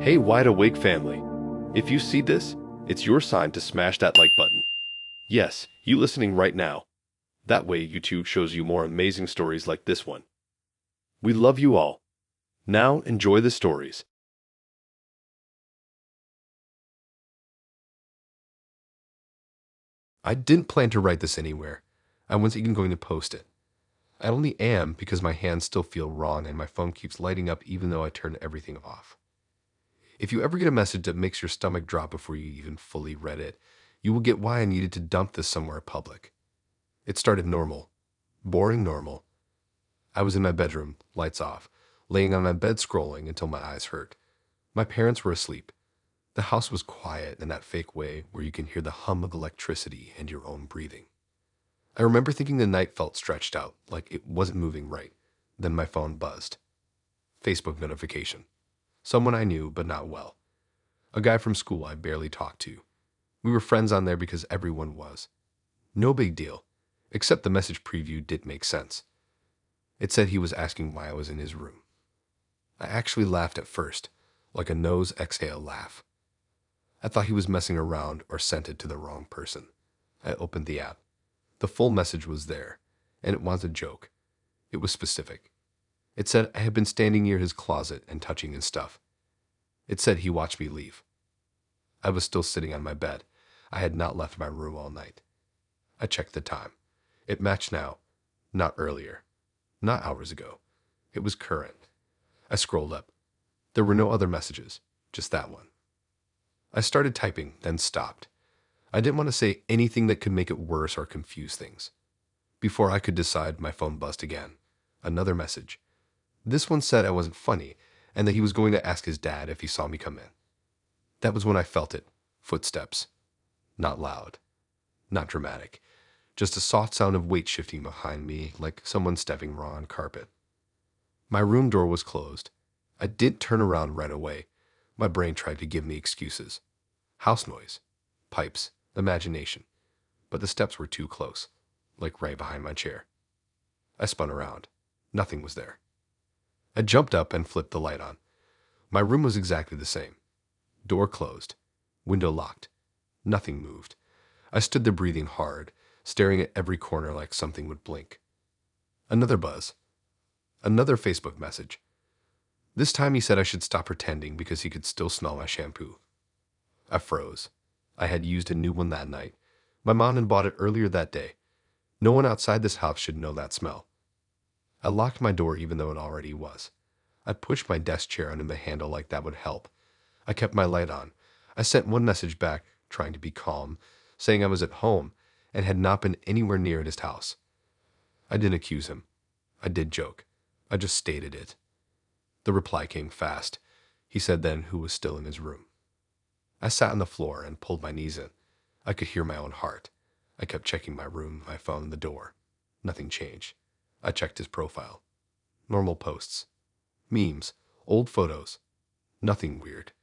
Hey, Wide Awake family. If you see this, it's your sign to smash that like button. Yes, you listening right now. That way YouTube shows you more amazing stories like this one. We love you all. Now enjoy the stories. I didn't plan to write this anywhere. I wasn't even going to post it. I only am because my hands still feel wrong and my phone keeps lighting up even though I turned everything off. If you ever get a message that makes your stomach drop before you even fully read it, you will get why I needed to dump this somewhere public. It started normal. Boring normal. I was in my bedroom, lights off, laying on my bed scrolling until my eyes hurt. My parents were asleep. The house was quiet in that fake way where you can hear the hum of electricity and your own breathing. I remember thinking the night felt stretched out, like it wasn't moving right. Then my phone buzzed. Facebook notification. Someone I knew, but not well. A guy from school I barely talked to. We were friends on there because everyone was. No big deal, except the message preview did make sense. It said he was asking why I was in his room. I actually laughed at first, like a nose exhale laugh. I thought he was messing around or sent it to the wrong person. I opened the app. The full message was there, and it wasn't a joke. It was specific. It said I had been standing near his closet and touching his stuff. It said he watched me leave. I was still sitting on my bed. I had not left my room all night. I checked the time. It matched now, not earlier, not hours ago. It was current. I scrolled up. There were no other messages, just that one. I started typing, then stopped. I didn't want to say anything that could make it worse or confuse things. Before I could decide, my phone buzzed again. Another message. This one said I wasn't funny and that he was going to ask his dad if he saw me come in. That was when I felt it. Footsteps. Not loud. Not dramatic. Just a soft sound of weight shifting behind me, like someone stepping raw on carpet. My room door was closed. I didn't turn around right away. My brain tried to give me excuses. House noise. Pipes. Imagination. But the steps were too close, like right behind my chair. I spun around. Nothing was there. I jumped up and flipped the light on. My room was exactly the same. Door closed. Window locked. Nothing moved. I stood there breathing hard, staring at every corner like something would blink. Another buzz. Another Facebook message. This time he said I should stop pretending because he could still smell my shampoo. I froze. I had used a new one that night. My mom had bought it earlier that day. No one outside this house should know that smell. I locked my door even though it already was. I pushed my desk chair under the handle like that would help. I kept my light on. I sent one message back, trying to be calm, saying I was at home and had not been anywhere near at his house. I didn't accuse him. I did joke. I just stated it. The reply came fast. He said then who was still in his room. I sat on the floor and pulled my knees in. I could hear my own heart. I kept checking my room, my phone, the door. Nothing changed. I checked his profile. Normal posts. Memes. Old photos. Nothing weird.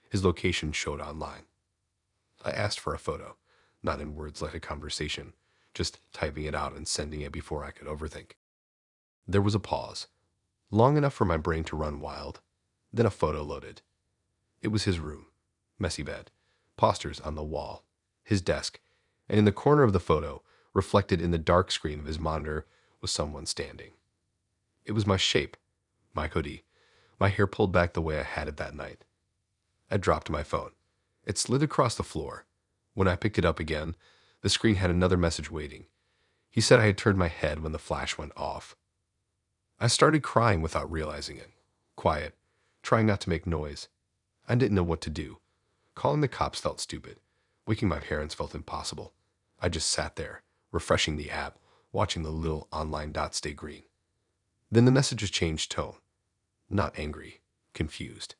His location showed online. I asked for a photo, not in words like a conversation, just typing it out and sending it before I could overthink. There was a pause, long enough for my brain to run wild. Then a photo loaded. It was his room. Messy bed, posters on the wall, his desk, and in the corner of the photo, reflected in the dark screen of his monitor, was someone standing. It was my shape, my hoodie, my hair pulled back the way I had it that night. I dropped my phone. It slid across the floor. When I picked it up again, the screen had another message waiting. He said I had turned my head when the flash went off. I started crying without realizing it. Quiet, trying not to make noise. I didn't know what to do. Calling the cops felt stupid. Waking my parents felt impossible. I just sat there, refreshing the app, watching the little online dots stay green. Then the messages changed tone. Not angry, confused.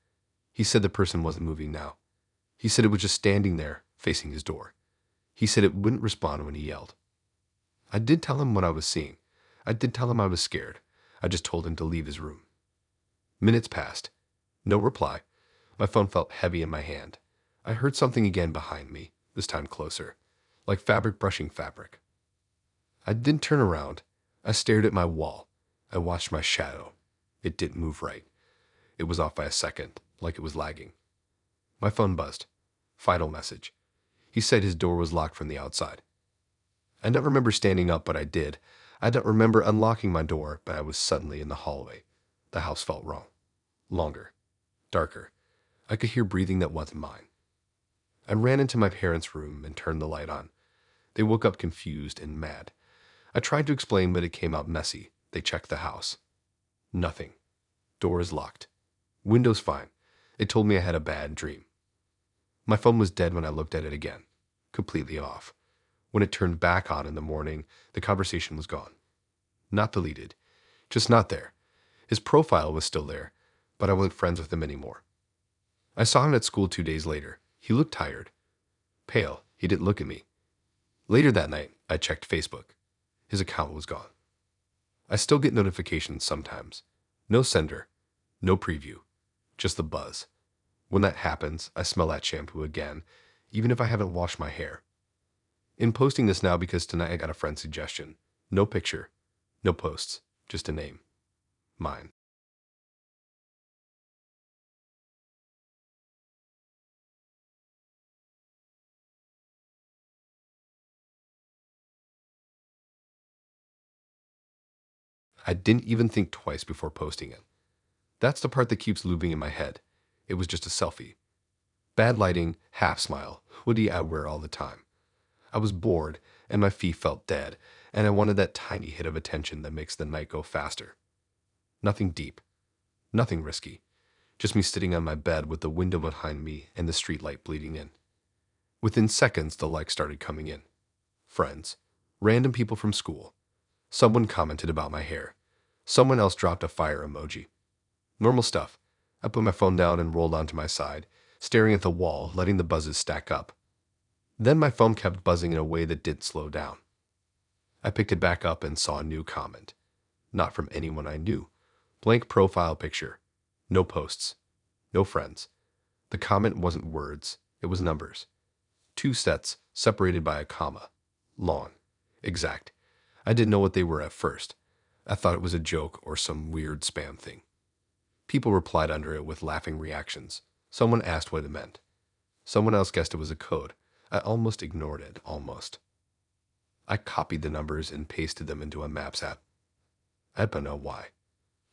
He said the person wasn't moving now. He said it was just standing there, facing his door. He said it wouldn't respond when he yelled. I did tell him what I was seeing. I did tell him I was scared. I just told him to leave his room. Minutes passed. No reply. My phone felt heavy in my hand. I heard something again behind me, this time closer, like fabric brushing fabric. I didn't turn around. I stared at my wall. I watched my shadow. It didn't move right. It was off by a second, like it was lagging. My phone buzzed. Final message. He said his door was locked from the outside. I don't remember standing up, but I did. I don't remember unlocking my door, but I was suddenly in the hallway. The house felt wrong. Longer. Darker. I could hear breathing that wasn't mine. I ran into my parents' room and turned the light on. They woke up confused and mad. I tried to explain, but it came out messy. They checked the house. Nothing. Door is locked. Windows fine. It told me I had a bad dream. My phone was dead when I looked at it again. Completely off. When it turned back on in the morning, the conversation was gone. Not deleted. Just not there. His profile was still there, but I wasn't friends with him anymore. I saw him at school 2 days later. He looked tired. Pale. He didn't look at me. Later that night, I checked Facebook. His account was gone. I still get notifications sometimes. No sender. No preview. Just the buzz. When that happens, I smell that shampoo again, even if I haven't washed my hair. In posting this now because tonight I got a friend's suggestion. No picture. No posts. Just a name. Mine. I didn't even think twice before posting it. That's the part that keeps looping in my head. It was just a selfie. Bad lighting, half smile, hoodie I wear all the time. I was bored, and my feet felt dead, and I wanted that tiny hit of attention that makes the night go faster. Nothing deep. Nothing risky. Just me sitting on my bed with the window behind me and the street light bleeding in. Within seconds, the likes started coming in. Friends. Random people from school. Someone commented about my hair. Someone else dropped a fire emoji. Normal stuff. I put my phone down and rolled onto my side, staring at the wall, letting the buzzes stack up. Then my phone kept buzzing in a way that didn't slow down. I picked it back up and saw a new comment. Not from anyone I knew. Blank profile picture. No posts. No friends. The comment wasn't words. It was numbers. 2 sets, separated by a comma. Long. Exact. I didn't know what they were at first. I thought it was a joke or some weird spam thing. People replied under it with laughing reactions. Someone asked what it meant. Someone else guessed it was a code. I almost ignored it, almost. I copied the numbers and pasted them into a Maps app. I don't know why.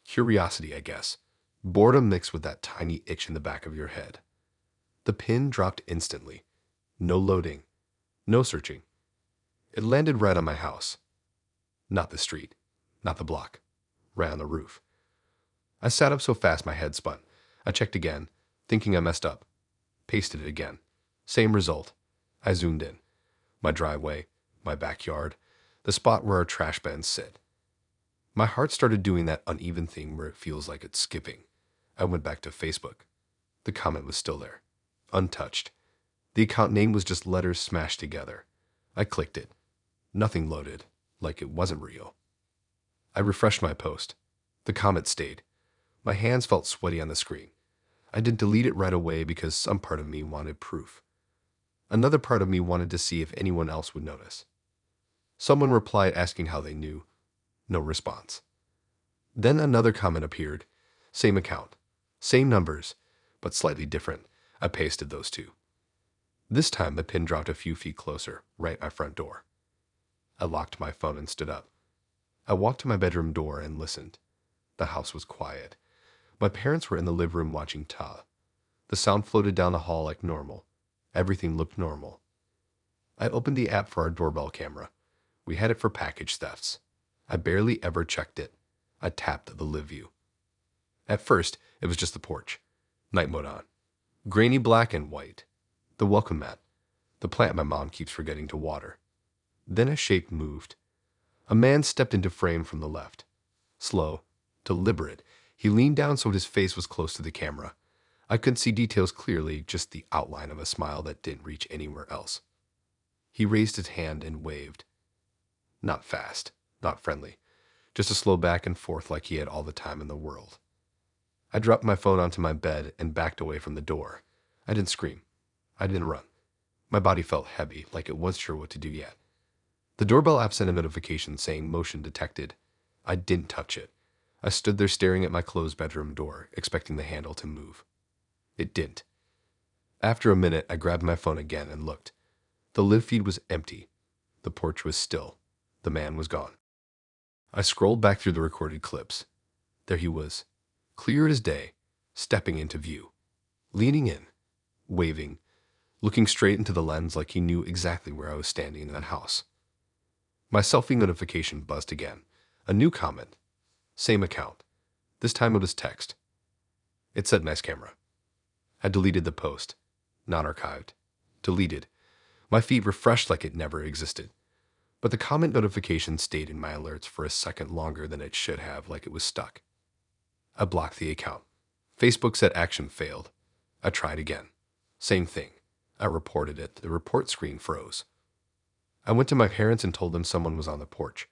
Curiosity, I guess. Boredom mixed with that tiny itch in the back of your head. The pin dropped instantly. No loading. No searching. It landed right on my house. Not the street. Not the block. Right on the roof. I sat up so fast my head spun. I checked again, thinking I messed up. Pasted it again. Same result. I zoomed in. My driveway, my backyard, the spot where our trash bins sit. My heart started doing that uneven thing where it feels like it's skipping. I went back to Facebook. The comment was still there. Untouched. The account name was just letters smashed together. I clicked it. Nothing loaded, like it wasn't real. I refreshed my post. The comment stayed. My hands felt sweaty on the screen. I didn't delete it right away because some part of me wanted proof. Another part of me wanted to see if anyone else would notice. Someone replied asking how they knew. No response. Then another comment appeared. Same account. Same numbers, but slightly different. I pasted those 2. This time the pin dropped a few feet closer, right at my front door. I locked my phone and stood up. I walked to my bedroom door and listened. The house was quiet. My parents were in the living room watching Ta. The sound floated down the hall like normal. Everything looked normal. I opened the app for our doorbell camera. We had it for package thefts. I barely ever checked it. I tapped the live view. At first, it was just the porch. Night mode on. Grainy black and white. The welcome mat. The plant my mom keeps forgetting to water. Then a shape moved. A man stepped into frame from the left. Slow. Deliberate. He leaned down so his face was close to the camera. I couldn't see details clearly, just the outline of a smile that didn't reach anywhere else. He raised his hand and waved. Not fast, not friendly, just a slow back and forth like he had all the time in the world. I dropped my phone onto my bed and backed away from the door. I didn't scream. I didn't run. My body felt heavy, like it wasn't sure what to do yet. The doorbell app sent a notification saying motion detected. I didn't touch it. I stood there staring at my closed bedroom door, expecting the handle to move. It didn't. After a minute, I grabbed my phone again and looked. The live feed was empty. The porch was still. The man was gone. I scrolled back through the recorded clips. There he was, clear as day, stepping into view, leaning in, waving, looking straight into the lens like he knew exactly where I was standing in that house. My selfie notification buzzed again. A new comment. Same account. This time it was text. It said, "Nice camera." I deleted the post. Not archived. Deleted. My feed refreshed like it never existed. But the comment notification stayed in my alerts for a second longer than it should have, like it was stuck. I blocked the account. Facebook said action failed. I tried again. Same thing. I reported it. The report screen froze. I went to my parents and told them someone was on the porch.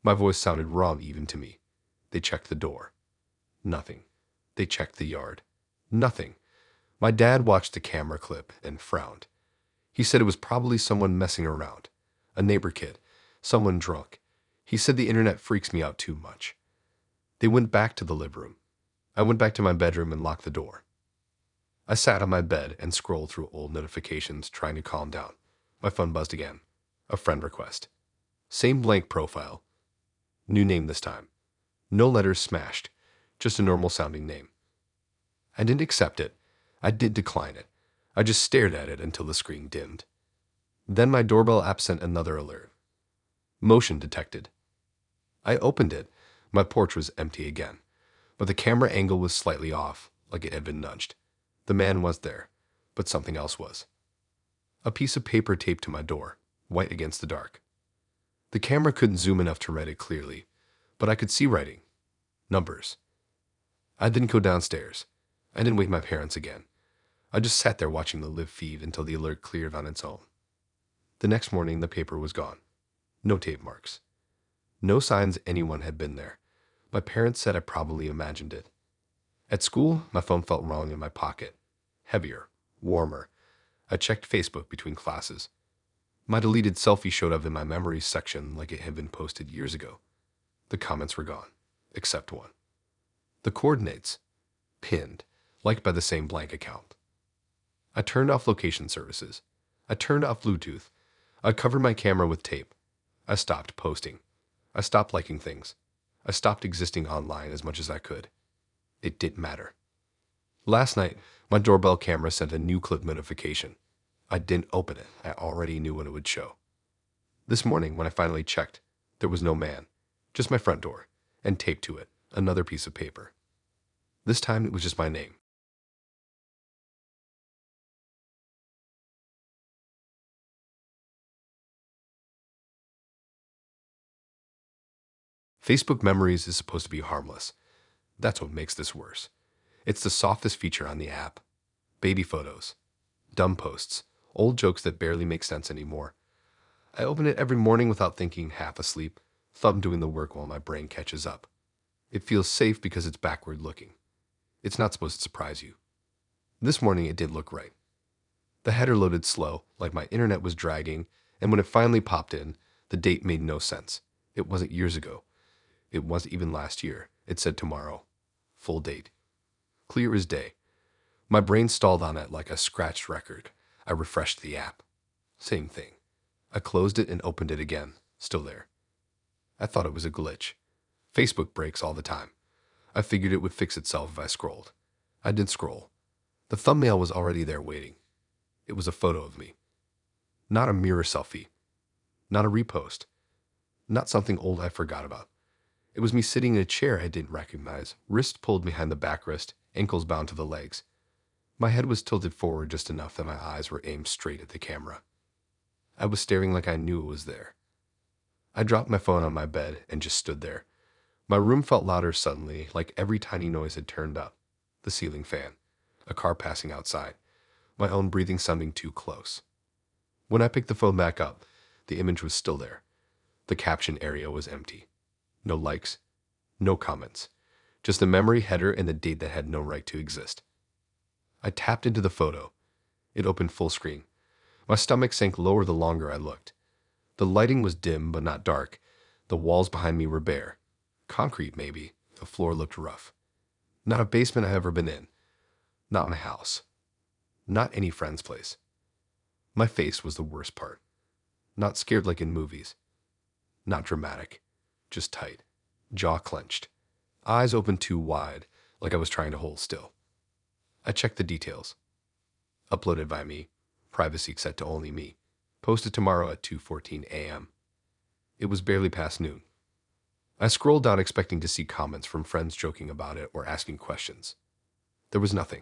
My voice sounded raw even to me. They checked the door. Nothing. They checked the yard. Nothing. My dad watched the camera clip and frowned. He said it was probably someone messing around. A neighbor kid. Someone drunk. He said the internet freaks me out too much. They went back to the living room. I went back to my bedroom and locked the door. I sat on my bed and scrolled through old notifications, trying to calm down. My phone buzzed again. A friend request. Same blank profile. New name this time. No letters smashed. Just a normal sounding name. I didn't accept it. I did decline it. I just stared at it until the screen dimmed. Then my doorbell app sent another alert. Motion detected. I opened it. My porch was empty again, but the camera angle was slightly off, like it had been nudged. The man was there, but something else was. A piece of paper taped to my door, white against the dark. The camera couldn't zoom enough to read it clearly, but I could see writing. Numbers. I didn't go downstairs. I didn't wake my parents again. I just sat there watching the live feed until the alert cleared on its own. The next morning, the paper was gone. No tape marks. No signs anyone had been there. My parents said I probably imagined it. At school, my phone felt wrong in my pocket. Heavier, warmer. I checked Facebook between classes. My deleted selfie showed up in my memories section like it had been posted years ago. The comments were gone, except one. The coordinates. Pinned, liked by the same blank account. I turned off location services. I turned off Bluetooth. I covered my camera with tape. I stopped posting. I stopped liking things. I stopped existing online as much as I could. It didn't matter. Last night, my doorbell camera sent a new clip notification. I didn't open it. I already knew what it would show. This morning, when I finally checked, there was no man, just my front door, and taped to it, another piece of paper. This time, it was just my name. Facebook Memories is supposed to be harmless. That's what makes this worse. It's the softest feature on the app. Baby photos, dumb posts, old jokes that barely make sense anymore. I open it every morning without thinking, half asleep, thumb doing the work while my brain catches up. It feels safe because it's backward looking. It's not supposed to surprise you. This morning it did look right. The header loaded slow, like my internet was dragging, and when it finally popped in, the date made no sense. It wasn't years ago. It wasn't even last year. It said tomorrow. Full date. Clear as day. My brain stalled on it like a scratched record. I refreshed the app. Same thing. I closed it and opened it again. Still there. I thought it was a glitch. Facebook breaks all the time. I figured it would fix itself if I scrolled. I did scroll. The thumbnail was already there waiting. It was a photo of me. Not a mirror selfie. Not a repost. Not something old I forgot about. It was me sitting in a chair I didn't recognize, wrists pulled behind the backrest, ankles bound to the legs. My head was tilted forward just enough that my eyes were aimed straight at the camera. I was staring like I knew it was there. I dropped my phone on my bed and just stood there. My room felt louder suddenly, like every tiny noise had turned up. The ceiling fan, a car passing outside, my own breathing sounding too close. When I picked the phone back up, the image was still there. The caption area was empty. No likes, no comments, just a memory header and a date that had no right to exist. I tapped into the photo. It opened full screen. My stomach sank lower the longer I looked. The lighting was dim but not dark. The walls behind me were bare. Concrete, maybe. The floor looked rough. Not a basement I've ever been in. Not my house. Not any friend's place. My face was the worst part. Not scared like in movies. Not dramatic. Just tight. Jaw clenched. Eyes open too wide, like I was trying to hold still. I checked the details. Uploaded by me. Privacy set to only me. Posted tomorrow at 2:14 a.m. It was barely past noon. I scrolled down expecting to see comments from friends joking about it or asking questions. There was nothing.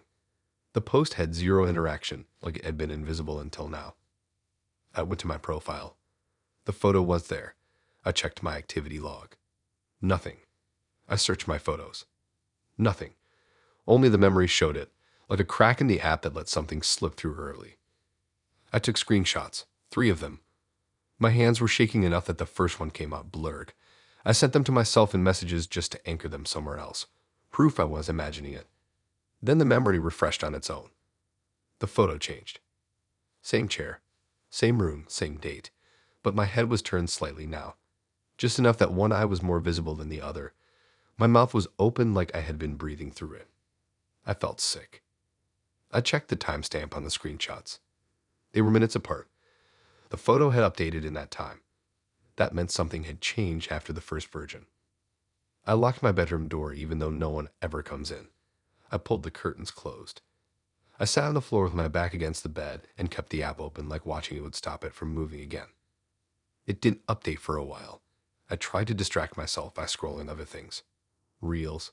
The post had zero interaction, like it had been invisible until now. I went to my profile. The photo was there. I checked my activity log. Nothing. I searched my photos. Nothing. Only the memory showed it, like a crack in the app that let something slip through early. I took screenshots, 3 of them. My hands were shaking enough that the first one came out blurred. I sent them to myself in messages just to anchor them somewhere else. Proof I was imagining it. Then the memory refreshed on its own. The photo changed. Same chair, same room, same date, but my head was turned slightly now. Just enough that one eye was more visible than the other. My mouth was open like I had been breathing through it. I felt sick. I checked the timestamp on the screenshots. They were minutes apart. The photo had updated in that time. That meant something had changed after the first version. I locked my bedroom door even though no one ever comes in. I pulled the curtains closed. I sat on the floor with my back against the bed and kept the app open like watching it would stop it from moving again. It didn't update for a while. I tried to distract myself by scrolling other things. Reels,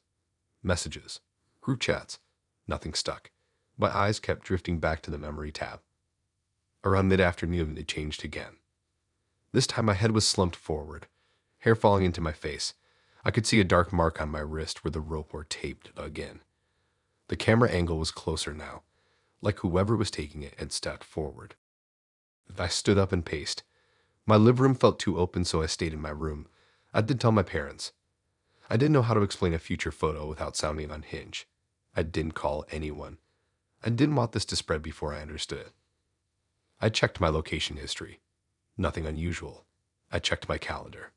messages, group chats. Nothing stuck. My eyes kept drifting back to the memory tab. Around mid-afternoon, it changed again. This time my head was slumped forward, hair falling into my face. I could see a dark mark on my wrist where the rope were taped again. The camera angle was closer now, like whoever was taking it had stepped forward. I stood up and paced. My living room felt too open, so I stayed in my room. I did tell my parents. I didn't know how to explain a future photo without sounding unhinged. I didn't call anyone. I didn't want this to spread before I understood it. I checked my location history. Nothing unusual. I checked my calendar.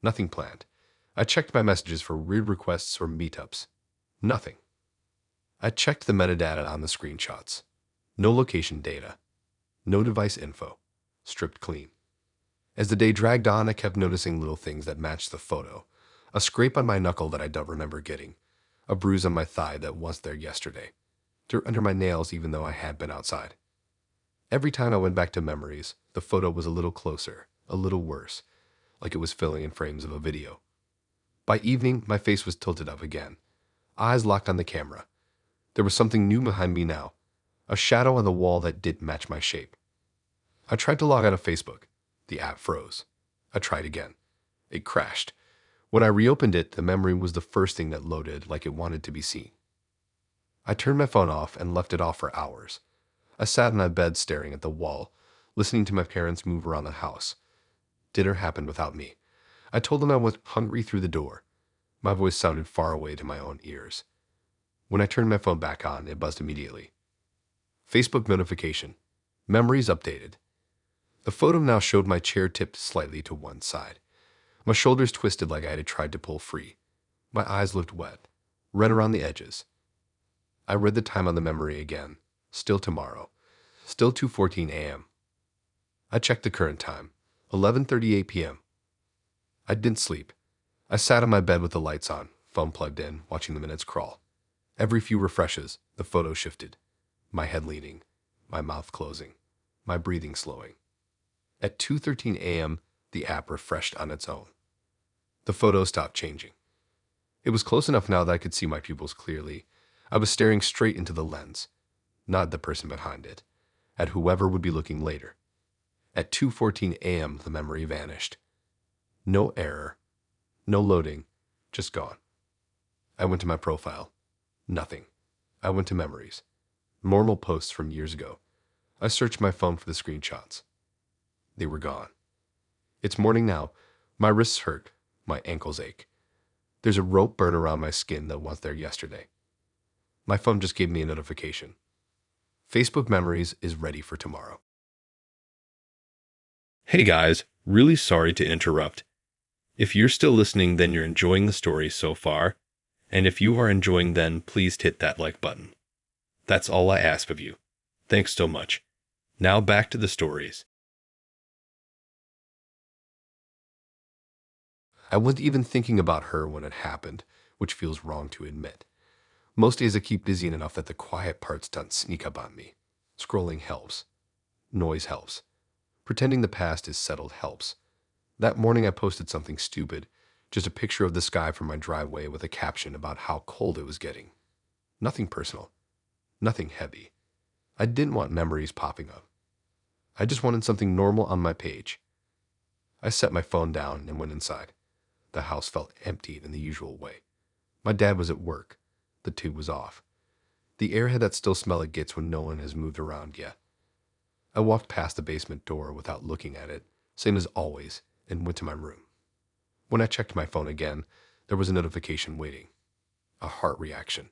Nothing planned. I checked my messages for weird requests or meetups. Nothing. I checked the metadata on the screenshots. No location data. No device info. Stripped clean. As the day dragged on, I kept noticing little things that matched the photo. A scrape on my knuckle that I don't remember getting. A bruise on my thigh that was there yesterday. Dirt under my nails even though I had been outside. Every time I went back to memories, the photo was a little closer, a little worse, like it was filling in frames of a video. By evening, my face was tilted up again. Eyes locked on the camera. There was something new behind me now. A shadow on the wall that didn't match my shape. I tried to log out of Facebook. The app froze. I tried again. It crashed. When I reopened it, the memory was the first thing that loaded like it wanted to be seen. I turned my phone off and left it off for hours. I sat in my bed staring at the wall, listening to my parents move around the house. Dinner happened without me. I told them I was hungry through the door. My voice sounded far away to my own ears. When I turned my phone back on, it buzzed immediately. Facebook notification. Memories updated. The photo now showed my chair tipped slightly to one side. My shoulders twisted like I had tried to pull free. My eyes looked wet, red around the edges. I read the time on the memory again. Still tomorrow. Still 2:14 a.m. I checked the current time. 11:38 p.m. I didn't sleep. I sat on my bed with the lights on, phone plugged in, watching the minutes crawl. Every few refreshes, the photo shifted. My head leaning, my mouth closing, my breathing slowing. At 2:13 a.m., the app refreshed on its own. The photo stopped changing. It was close enough now that I could see my pupils clearly. I was staring straight into the lens, not at the person behind it, at whoever would be looking later. At 2:14 a.m., the memory vanished. No error, no loading, just gone. I went to my profile. Nothing. I went to memories. Normal posts from years ago. I searched my phone for the screenshots. They were gone. It's morning now. My wrists hurt. My ankles ache. There's a rope burn around my skin that was there yesterday. My phone just gave me a notification. Facebook Memories is ready for tomorrow. Hey guys, really sorry to interrupt. If you're still listening, then you're enjoying the story so far. And if you are enjoying, then please hit that like button. That's all I ask of you. Thanks so much. Now back to the stories. I wasn't even thinking about her when it happened, which feels wrong to admit. Most days I keep busy enough that the quiet parts don't sneak up on me. Scrolling helps. Noise helps. Pretending the past is settled helps. That morning I posted something stupid, just a picture of the sky from my driveway with a caption about how cold it was getting. Nothing personal. Nothing heavy. I didn't want memories popping up. I just wanted something normal on my page. I set my phone down and went inside. The house felt empty in the usual way. My dad was at work. The tube was off. The air had that still smell it gets when no one has moved around yet. I walked past the basement door without looking at it, same as always, and went to my room. When I checked my phone again, there was a notification waiting. A heart reaction.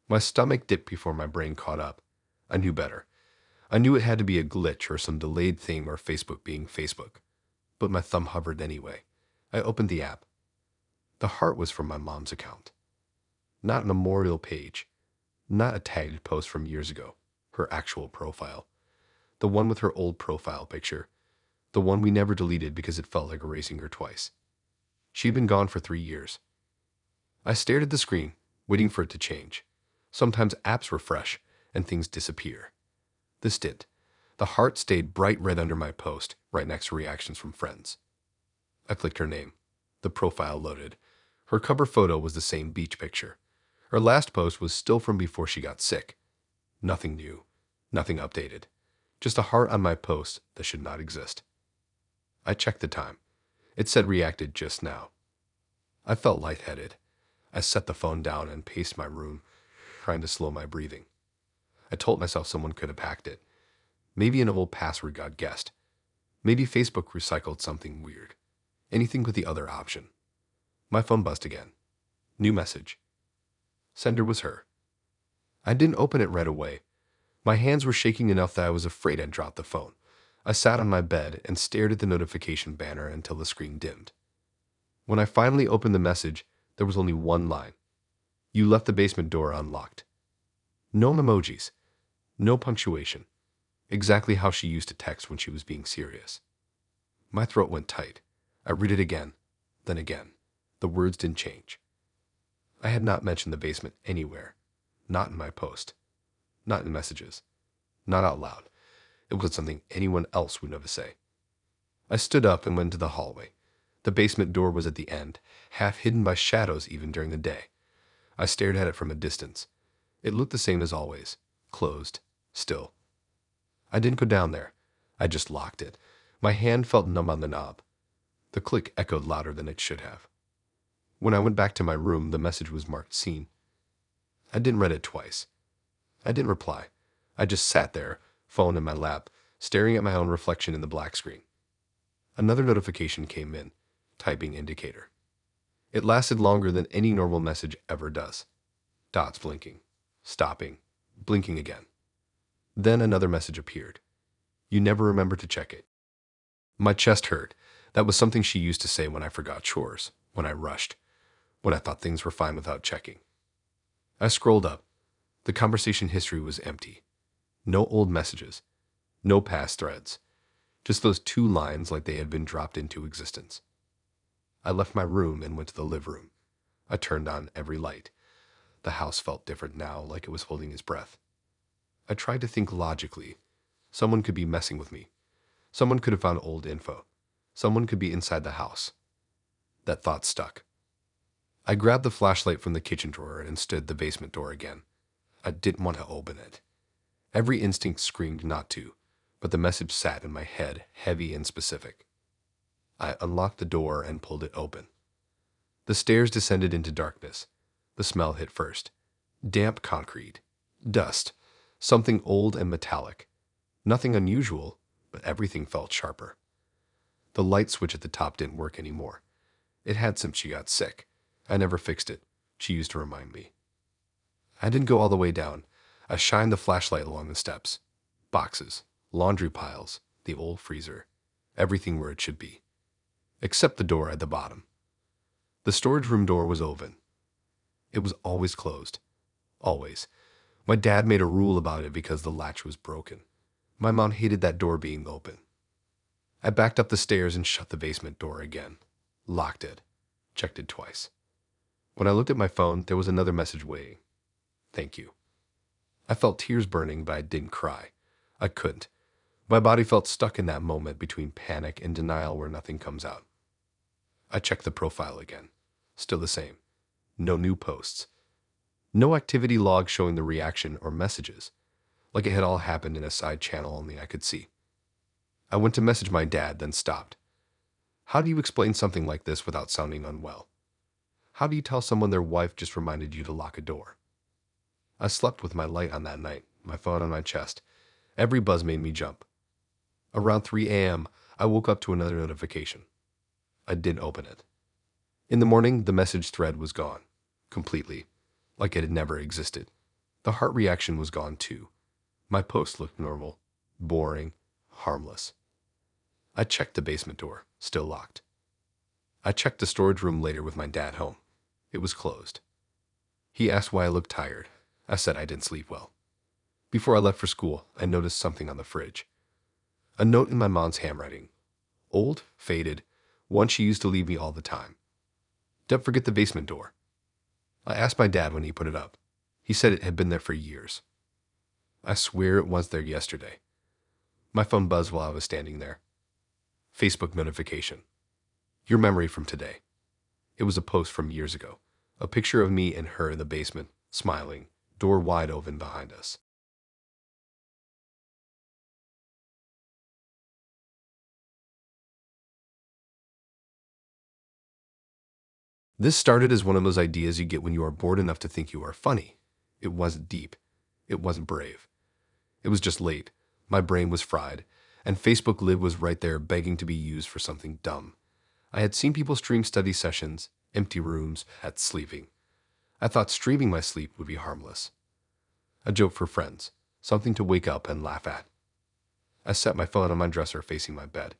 My stomach dipped before my brain caught up. I knew better. I knew it had to be a glitch or some delayed thing or Facebook being Facebook. But my thumb hovered anyway. I opened the app. The heart was from my mom's account. Not a memorial page. Not a tagged post from years ago. Her actual profile. The one with her old profile picture. The one we never deleted because it felt like erasing her twice. She'd been gone for 3 years. I stared at the screen, waiting for it to change. Sometimes apps refresh and things disappear. This did. The heart stayed bright red under my post, right next to reactions from friends. I clicked her name. The profile loaded. Her cover photo was the same beach picture. Her last post was still from before she got sick. Nothing new. Nothing updated. Just a heart on my post that should not exist. I checked the time. It said reacted just now. I felt lightheaded. I set the phone down and paced my room, trying to slow my breathing. I told myself someone could have hacked it. Maybe an old password got guessed. Maybe Facebook recycled something weird. Anything but the other option. My phone buzzed again. New message. Sender was her. I didn't open it right away. My hands were shaking enough that I was afraid I'd drop the phone. I sat on my bed and stared at the notification banner until the screen dimmed. When I finally opened the message, there was only one line. You left the basement door unlocked. No emojis. No punctuation. Exactly how she used to text when she was being serious. My throat went tight. I read it again, then again. The words didn't change. I had not mentioned the basement anywhere. Not in my post. Not in messages. Not out loud. It was something anyone else would never say. I stood up and went to the hallway. The basement door was at the end, half hidden by shadows even during the day. I stared at it from a distance. It looked the same as always. Closed. Still. I didn't go down there. I just locked it. My hand felt numb on the knob. The click echoed louder than it should have. When I went back to my room, the message was marked seen. I didn't read it twice. I didn't reply. I just sat there, phone in my lap, staring at my own reflection in the black screen. Another notification came in, typing indicator. It lasted longer than any normal message ever does. Dots blinking, stopping, blinking again. Then another message appeared. You never remember to check it. My chest hurt. That was something she used to say when I forgot chores, when I rushed, when I thought things were fine without checking. I scrolled up. The conversation history was empty. No old messages. No past threads. Just those 2 lines like they had been dropped into existence. I left my room and went to the living room. I turned on every light. The house felt different now, like it was holding its breath. I tried to think logically. Someone could be messing with me. Someone could have found old info. Someone could be inside the house. That thought stuck. I grabbed the flashlight from the kitchen drawer and stood the basement door again. I didn't want to open it. Every instinct screamed not to, but the message sat in my head, heavy and specific. I unlocked the door and pulled it open. The stairs descended into darkness. The smell hit first. Damp concrete. Dust. Something old and metallic. Nothing unusual, but everything felt sharper. The light switch at the top didn't work anymore. It had since she got sick. I never fixed it. She used to remind me. I didn't go all the way down. I shined the flashlight along the steps. Boxes, laundry piles, the old freezer. Everything where it should be. Except the door at the bottom. The storage room door was open. It was always closed. Always. My dad made a rule about it because the latch was broken. My mom hated that door being open. I backed up the stairs and shut the basement door again. Locked it. Checked it twice. When I looked at my phone, there was another message waiting. Thank you. I felt tears burning, but I didn't cry. I couldn't. My body felt stuck in that moment between panic and denial where nothing comes out. I checked the profile again. Still the same. No new posts. No activity log showing the reaction or messages, like it had all happened in a side channel only I could see. I went to message my dad, then stopped. How do you explain something like this without sounding unwell? How do you tell someone their wife just reminded you to lock a door? I slept with my light on that night, my phone on my chest. Every buzz made me jump. Around 3 a.m., I woke up to another notification. I didn't open it. In the morning, the message thread was gone. Completely. Like it had never existed. The heart reaction was gone too. My post looked normal. Boring. Harmless. I checked the basement door. Still locked. I checked the storage room later with my dad home. It was closed. He asked why I looked tired. I said I didn't sleep well. Before I left for school, I noticed something on the fridge. A note in my mom's handwriting. Old, faded, one she used to leave me all the time. Don't forget the basement door. I asked my dad when he put it up. He said it had been there for years. I swear it was there yesterday. My phone buzzed while I was standing there. Facebook notification. Your memory from today. It was a post from years ago. A picture of me and her in the basement, smiling, door wide open behind us. This started as one of those ideas you get when you are bored enough to think you are funny. It wasn't deep. It wasn't brave. It was just late. My brain was fried, and Facebook Live was right there begging to be used for something dumb. I had seen people stream study sessions, empty rooms, at sleeping. I thought streaming my sleep would be harmless. A joke for friends, something to wake up and laugh at. I set my phone on my dresser facing my bed.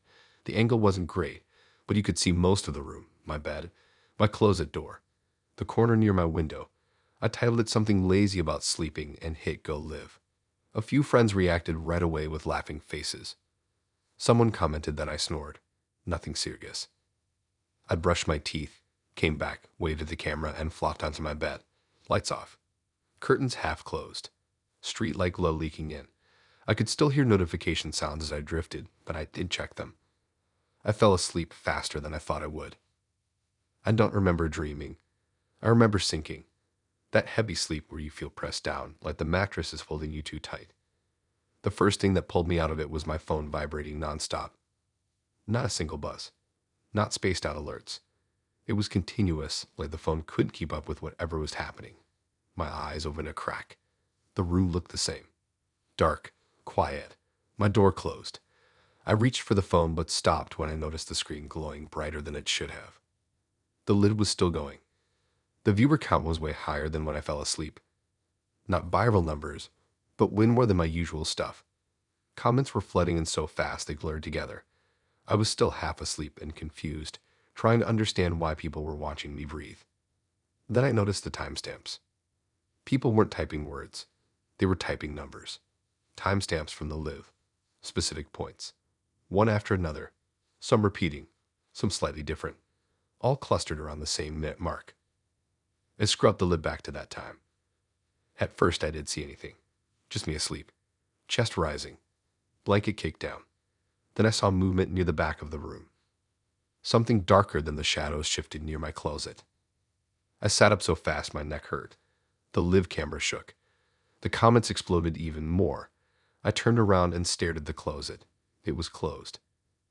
The angle wasn't great, but you could see most of the room, my bed, my closet door, the corner near my window. I titled it something lazy about sleeping and hit go live. A few friends reacted right away with laughing faces. Someone commented that I snored. Nothing serious. I brushed my teeth, came back, waved at the camera, and flopped onto my bed. Lights off. Curtains half closed. Street light glow leaking in. I could still hear notification sounds as I drifted, but I did check them. I fell asleep faster than I thought I would. I don't remember dreaming. I remember sinking. That heavy sleep where you feel pressed down, like the mattress is holding you too tight. The first thing that pulled me out of it was my phone vibrating nonstop. Not a single buzz. Not spaced out alerts. It was continuous, like the phone couldn't keep up with whatever was happening. My eyes opened a crack. The room looked the same. Dark, quiet. My door closed. I reached for the phone but stopped when I noticed the screen glowing brighter than it should have. The lid was still going. The viewer count was way higher than when I fell asleep. Not viral numbers, but way more than my usual stuff. Comments were flooding in so fast they blurred together. I was still half asleep and confused, trying to understand why people were watching me breathe. Then I noticed the timestamps. People weren't typing words. They were typing numbers. Timestamps from the live. Specific points. One after another. Some repeating. Some slightly different. All clustered around the same minute mark. I scrubbed the lid back to that time. At first I didn't see anything. Just me asleep. Chest rising. Blanket kicked down. Then I saw movement near the back of the room. Something darker than the shadows shifted near my closet. I sat up so fast my neck hurt. The live camera shook. The comments exploded even more. I turned around and stared at the closet. It was closed.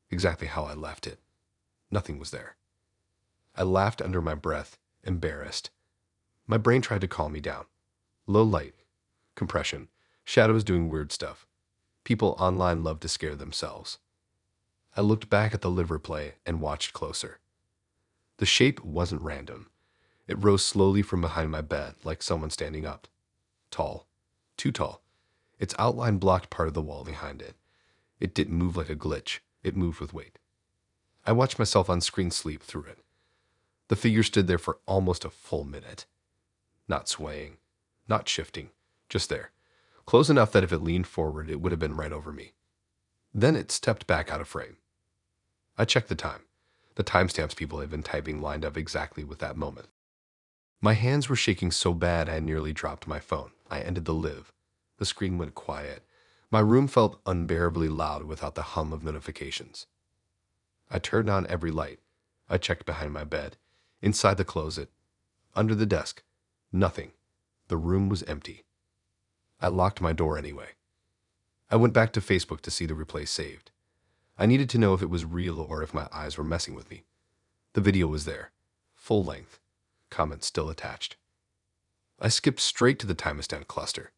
Exactly how I left it. Nothing was there. I laughed under my breath, embarrassed. My brain tried to calm me down. Low light, compression, shadows doing weird stuff. People online love to scare themselves. I looked back at the live replay and watched closer. The shape wasn't random. It rose slowly from behind my bed, like someone standing up. Tall. Too tall. Its outline blocked part of the wall behind it. It didn't move like a glitch. It moved with weight. I watched myself on screen sleep through it. The figure stood there for almost a full minute. Not swaying. Not shifting. Just there. Close enough that if it leaned forward, it would have been right over me. Then it stepped back out of frame. I checked the time. The timestamps people had been typing lined up exactly with that moment. My hands were shaking so bad I nearly dropped my phone. I ended the live. The screen went quiet. My room felt unbearably loud without the hum of notifications. I turned on every light. I checked behind my bed, inside the closet, under the desk. Nothing. The room was empty. I locked my door anyway. I went back to Facebook to see the replay saved. I needed to know if it was real or if my eyes were messing with me. The video was there, full length, comments still attached. I skipped straight to the timestamp cluster.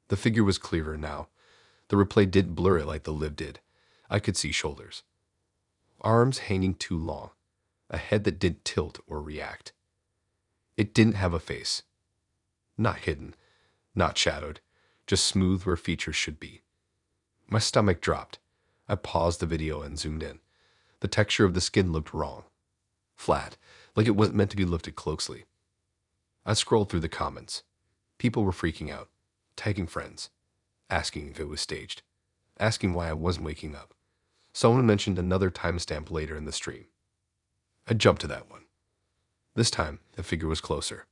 The figure was clearer now. The replay didn't blur it like the live did. I could see shoulders. Arms hanging too long. A head that didn't tilt or react. It didn't have a face. Not hidden, not shadowed, just smooth where features should be. My stomach dropped. I paused the video and zoomed in. The texture of the skin looked wrong. Flat, like it wasn't meant to be lifted closely. I scrolled through the comments. People were freaking out, tagging friends, asking if it was staged, asking why I wasn't waking up. Someone mentioned another timestamp later in the stream. I jumped to that one. This time, the figure was closer.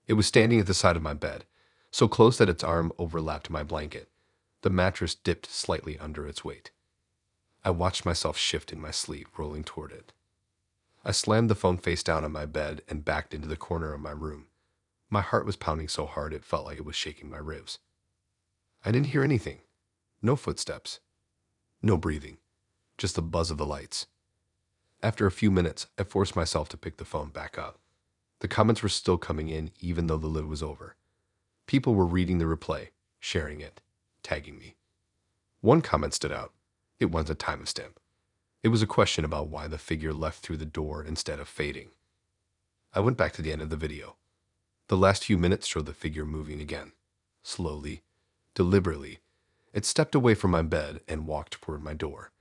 It was standing at the side of my bed, so close that its arm overlapped my blanket. The mattress dipped slightly under its weight. I watched myself shift in my sleep, rolling toward it. I slammed the phone face down on my bed and backed into the corner of my room. My heart was pounding so hard it felt like it was shaking my ribs. I didn't hear anything. No footsteps. No breathing. Just the buzz of the lights. After a few minutes, I forced myself to pick the phone back up. The comments were still coming in even though the live was over. People were reading the replay, sharing it, tagging me. One comment stood out. It wasn't a timestamp. It was a question about why the figure left through the door instead of fading. I went back to the end of the video. The last few minutes showed the figure moving again. Slowly, deliberately, it stepped away from my bed and walked toward my door.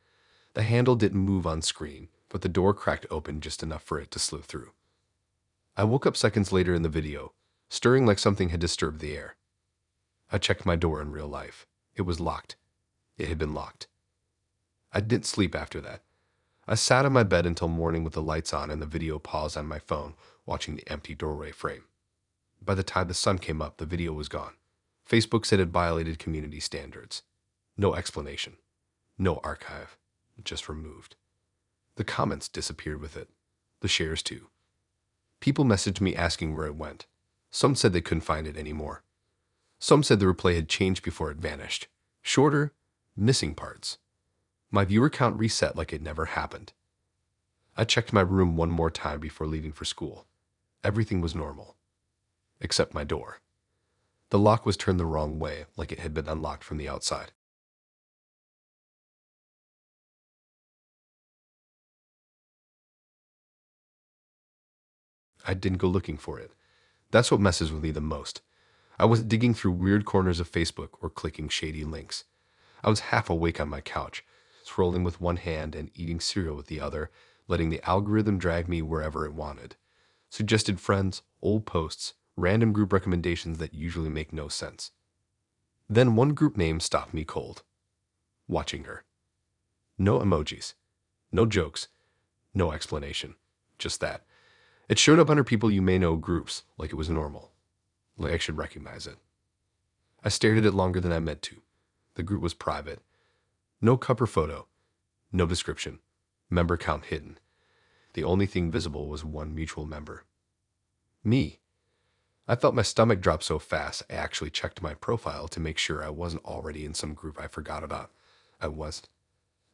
The handle didn't move on screen, but the door cracked open just enough for it to slip through. I woke up seconds later in the video, stirring like something had disturbed the air. I checked my door in real life. It was locked. It had been locked. I didn't sleep after that. I sat on my bed until morning with the lights on and the video paused on my phone, watching the empty doorway frame. By the time the sun came up, the video was gone. Facebook said it violated community standards. No explanation. No archive. Just removed. The comments disappeared with it. The shares too. People messaged me asking where it went. Some said they couldn't find it anymore. Some said the replay had changed before it vanished. Shorter, missing parts. My viewer count reset like it never happened. I checked my room one more time before leaving for school. Everything was normal. Except my door. The lock was turned the wrong way, like it had been unlocked from the outside. I didn't go looking for it. That's what messes with me the most. I wasn't digging through weird corners of Facebook or clicking shady links. I was half awake on my couch, scrolling with one hand and eating cereal with the other, letting the algorithm drag me wherever it wanted. Suggested friends, old posts, random group recommendations that usually make no sense. Then one group name stopped me cold. Watching her. No emojis. No jokes. No explanation. Just that. It showed up under people you may know groups, like it was normal. Like I should recognize it. I stared at it longer than I meant to. The group was private. No cover photo. No description. Member count hidden. The only thing visible was one mutual member. Me. I felt my stomach drop so fast I actually checked my profile to make sure I wasn't already in some group I forgot about. I wasn't.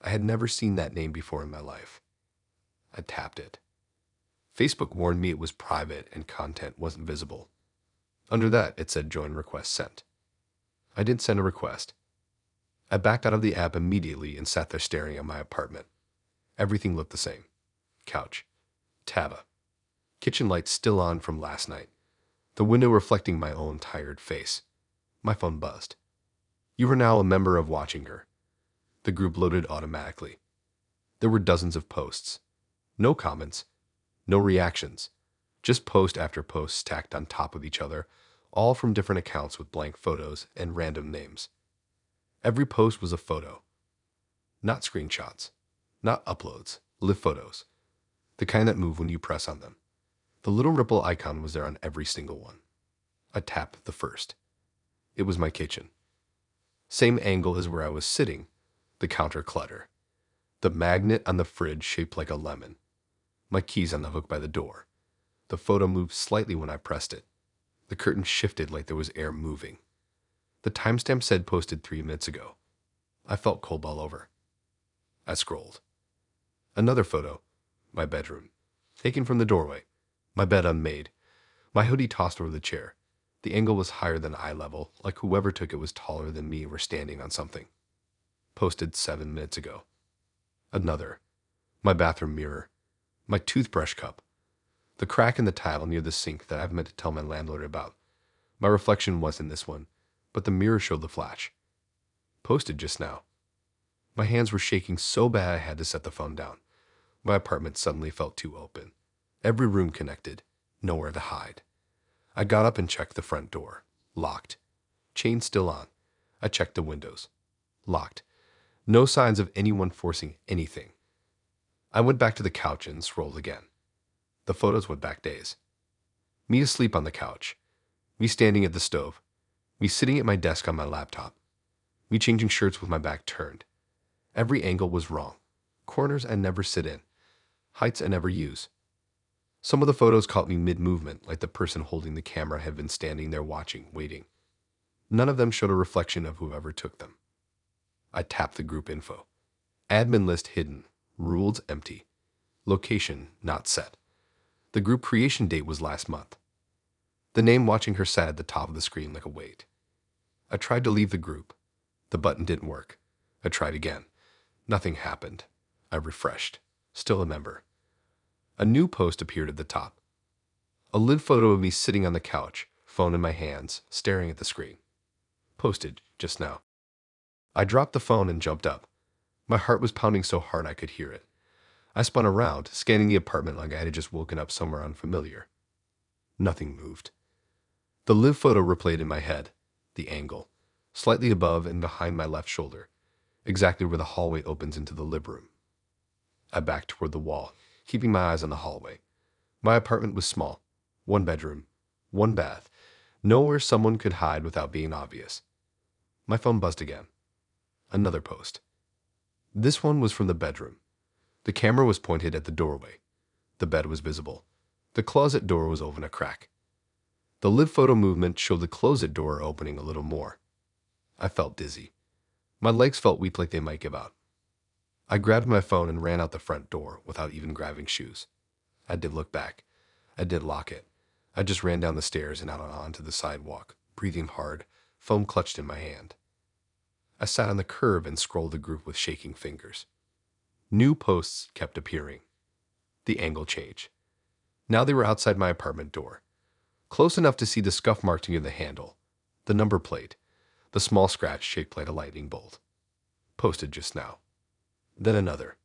I had never seen that name before in my life. I tapped it. Facebook warned me it was private and content wasn't visible. Under that, it said join request sent. I didn't send a request. I backed out of the app immediately and sat there staring at my apartment. Everything looked the same. Couch. Tava. Kitchen lights still on from last night. The window reflecting my own tired face. My phone buzzed. You are now a member of Watching Her. The group loaded automatically. There were dozens of posts. No comments. No reactions. Just post after post stacked on top of each other, all from different accounts with blank photos and random names. Every post was a photo. Not screenshots, not uploads, live photos. The kind that move when you press on them. The little ripple icon was there on every single one. I tapped the first. It was my kitchen. Same angle as where I was sitting, the counter clutter. The magnet on the fridge shaped like a lemon. My keys on the hook by the door. The photo moved slightly when I pressed it. The curtain shifted like there was air moving. The timestamp said posted 3 minutes ago. I felt cold all over. I scrolled. Another photo. My bedroom. Taken from the doorway. My bed unmade. My hoodie tossed over the chair. The angle was higher than eye level, like whoever took it was taller than me or standing on something. Posted 7 minutes ago. Another. My bathroom mirror. My toothbrush cup. The crack in the tile near the sink that I've meant to tell my landlord about. My reflection wasn't this one, but the mirror showed the flash. Posted just now. My hands were shaking so bad I had to set the phone down. My apartment suddenly felt too open. Every room connected. Nowhere to hide. I got up and checked the front door. Locked. Chain still on. I checked the windows. Locked. No signs of anyone forcing anything. I went back to the couch and scrolled again. The photos went back days. Me asleep on the couch. Me standing at the stove. Me sitting at my desk on my laptop. Me changing shirts with my back turned. Every angle was wrong. Corners I never sit in. Heights I never use. Some of the photos caught me mid-movement, like the person holding the camera had been standing there watching, waiting. None of them showed a reflection of whoever took them. I tapped the group info. Admin list hidden. Rules empty. Location not set. The group creation date was last month. The name watching her sat at the top of the screen like a weight. I tried to leave the group. The button didn't work. I tried again. Nothing happened. I refreshed. Still a member. A new post appeared at the top. A lid photo of me sitting on the couch, phone in my hands, staring at the screen. Posted just now. I dropped the phone and jumped up. My heart was pounding so hard I could hear it. I spun around, scanning the apartment like I had just woken up somewhere unfamiliar. Nothing moved. The live photo replayed in my head, the angle, slightly above and behind my left shoulder, exactly where the hallway opens into the living room. I backed toward the wall, keeping my eyes on the hallway. My apartment was small. 1 bedroom, 1 bath, nowhere someone could hide without being obvious. My phone buzzed again. Another post. This one was from the bedroom. The camera was pointed at the doorway. The bed was visible. The closet door was open a crack. The live photo movement showed the closet door opening a little more. I felt dizzy. My legs felt weak like they might give out. I grabbed my phone and ran out the front door without even grabbing shoes. I did look back. I did lock it. I just ran down the stairs and out onto the sidewalk, breathing hard, phone clutched in my hand. I sat on the curb and scrolled the group with shaking fingers. New posts kept appearing. The angle changed. Now they were outside my apartment door, close enough to see the scuff mark near the handle, the number plate, the small scratch shaped like a lightning bolt. Posted just now. Then another.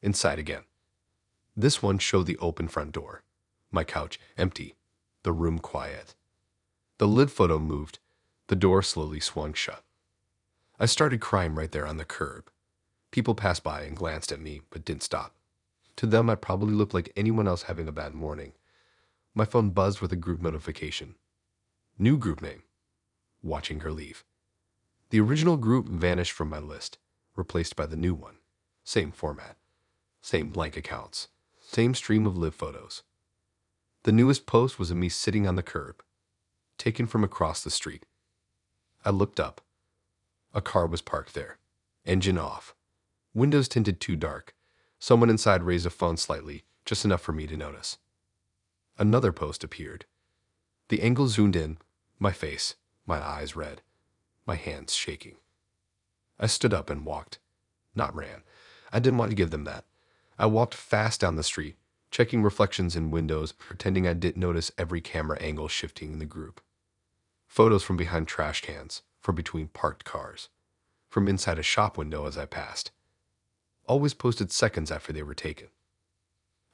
Inside again. This one showed the open front door. My couch empty. The room quiet. The lid photo moved. The door slowly swung shut. I started crying right there on the curb. People passed by and glanced at me, but didn't stop. To them, I probably looked like anyone else having a bad morning. My phone buzzed with a group notification. New group name. Watching her leave. The original group vanished from my list, replaced by the new one. Same format. Same blank accounts. Same stream of live photos. The newest post was of me sitting on the curb, taken from across the street. I looked up. A car was parked there. Engine off. Windows tinted too dark. Someone inside raised a phone slightly, just enough for me to notice. Another post appeared. The angle zoomed in, my face, my eyes red, my hands shaking. I stood up and walked. Not ran. I didn't want to give them that. I walked fast down the street, checking reflections in windows, pretending I didn't notice every camera angle shifting in the group. Photos from behind trash cans, from between parked cars, from inside a shop window as I passed. Always posted seconds after they were taken.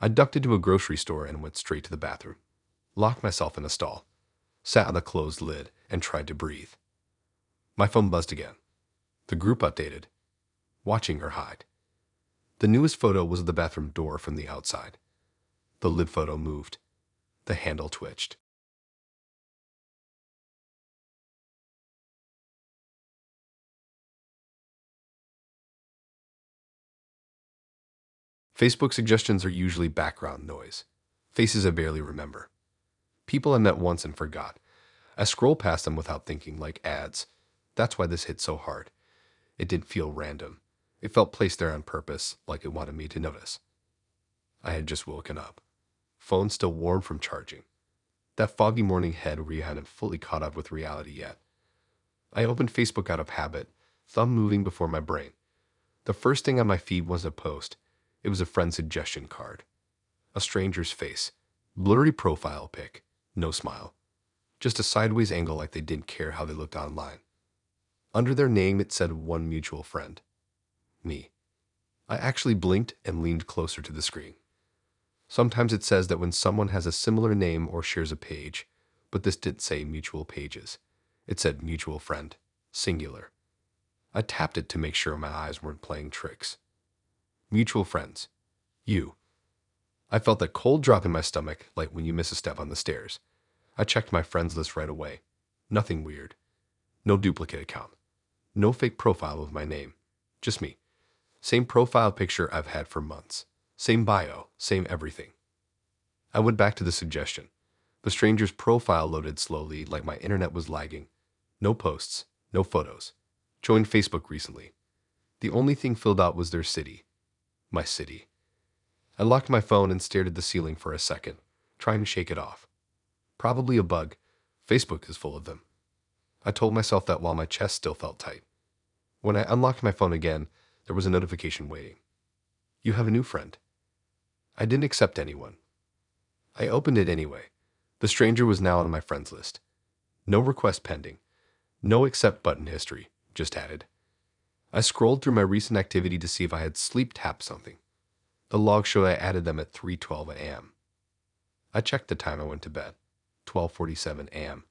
I ducked into a grocery store and went straight to the bathroom. Locked myself in a stall. sat on the closed lid, and tried to breathe. My phone buzzed again. The group updated. Watching her hide. The newest photo was of the bathroom door from the outside. The lid photo moved. The handle twitched. Facebook suggestions are usually background noise. Faces I barely remember. People I met once and forgot. I scroll past them without thinking, like ads. That's why this hit so hard. It didn't feel random. It felt placed there on purpose, like it wanted me to notice. I had just woken up. Phone still warm from charging. That foggy morning head where you hadn't fully caught up with reality yet. I opened Facebook out of habit, thumb moving before my brain. The first thing on my feed was a post. It was a friend suggestion card. A stranger's face. Blurry profile pic. No smile. Just a sideways angle like they didn't care how they looked online. Under their name it said one mutual friend. Me. I actually blinked and leaned closer to the screen. Sometimes it says that when someone has a similar name or shares a page, but this didn't say mutual pages. It said mutual friend. Singular. I tapped it to make sure my eyes weren't playing tricks. Mutual friends. You. I felt that cold drop in my stomach, like when you miss a step on the stairs. I checked my friends list right away. Nothing weird. No duplicate account. No fake profile with my name. Just me. Same profile picture I've had for months. Same bio. Same everything. I went back to the suggestion. The stranger's profile loaded slowly, like my internet was lagging. No posts. No photos. Joined Facebook recently. The only thing filled out was their city. My city. I locked my phone and stared at the ceiling for a second, trying to shake it off. Probably a bug. Facebook is full of them. I told myself that while my chest still felt tight. When I unlocked my phone again, there was a notification waiting. You have a new friend. I didn't accept anyone. I opened it anyway. The stranger was now on my friends list. No request pending. No accept button history, just added. I scrolled through my recent activity to see if I had sleep tapped something. The log showed I added them at 3:12 a.m. I checked the time I went to bed. 12:47 a.m.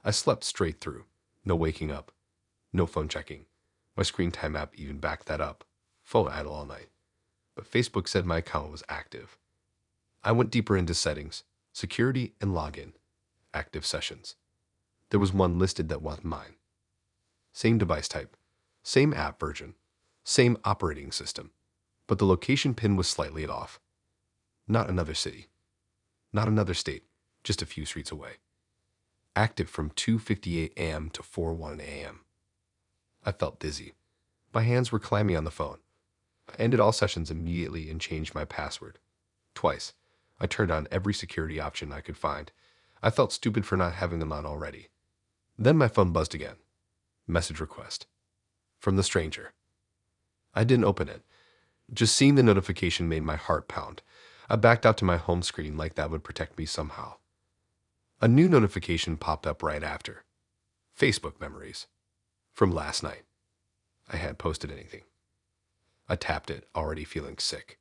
I slept straight through. No waking up. No phone checking. My screen time app even backed that up. Phone idle all night. But Facebook said my account was active. I went deeper into settings, security, and login. Active sessions. There was one listed that wasn't mine. Same device type. Same app version. Same operating system. But the location pin was slightly off. Not another city. Not another state. Just a few streets away. Active from 2:58 a.m. to 4:01 a.m. I felt dizzy. My hands were clammy on the phone. I ended all sessions immediately and changed my password. Twice. I turned on every security option I could find. I felt stupid for not having them on already. Then my phone buzzed again. Message request. From the stranger. I didn't open it. Just seeing the notification made my heart pound. I backed out to my home screen like that would protect me somehow. A new notification popped up right after. Facebook memories. From last night. I hadn't posted anything. I tapped it, already feeling sick.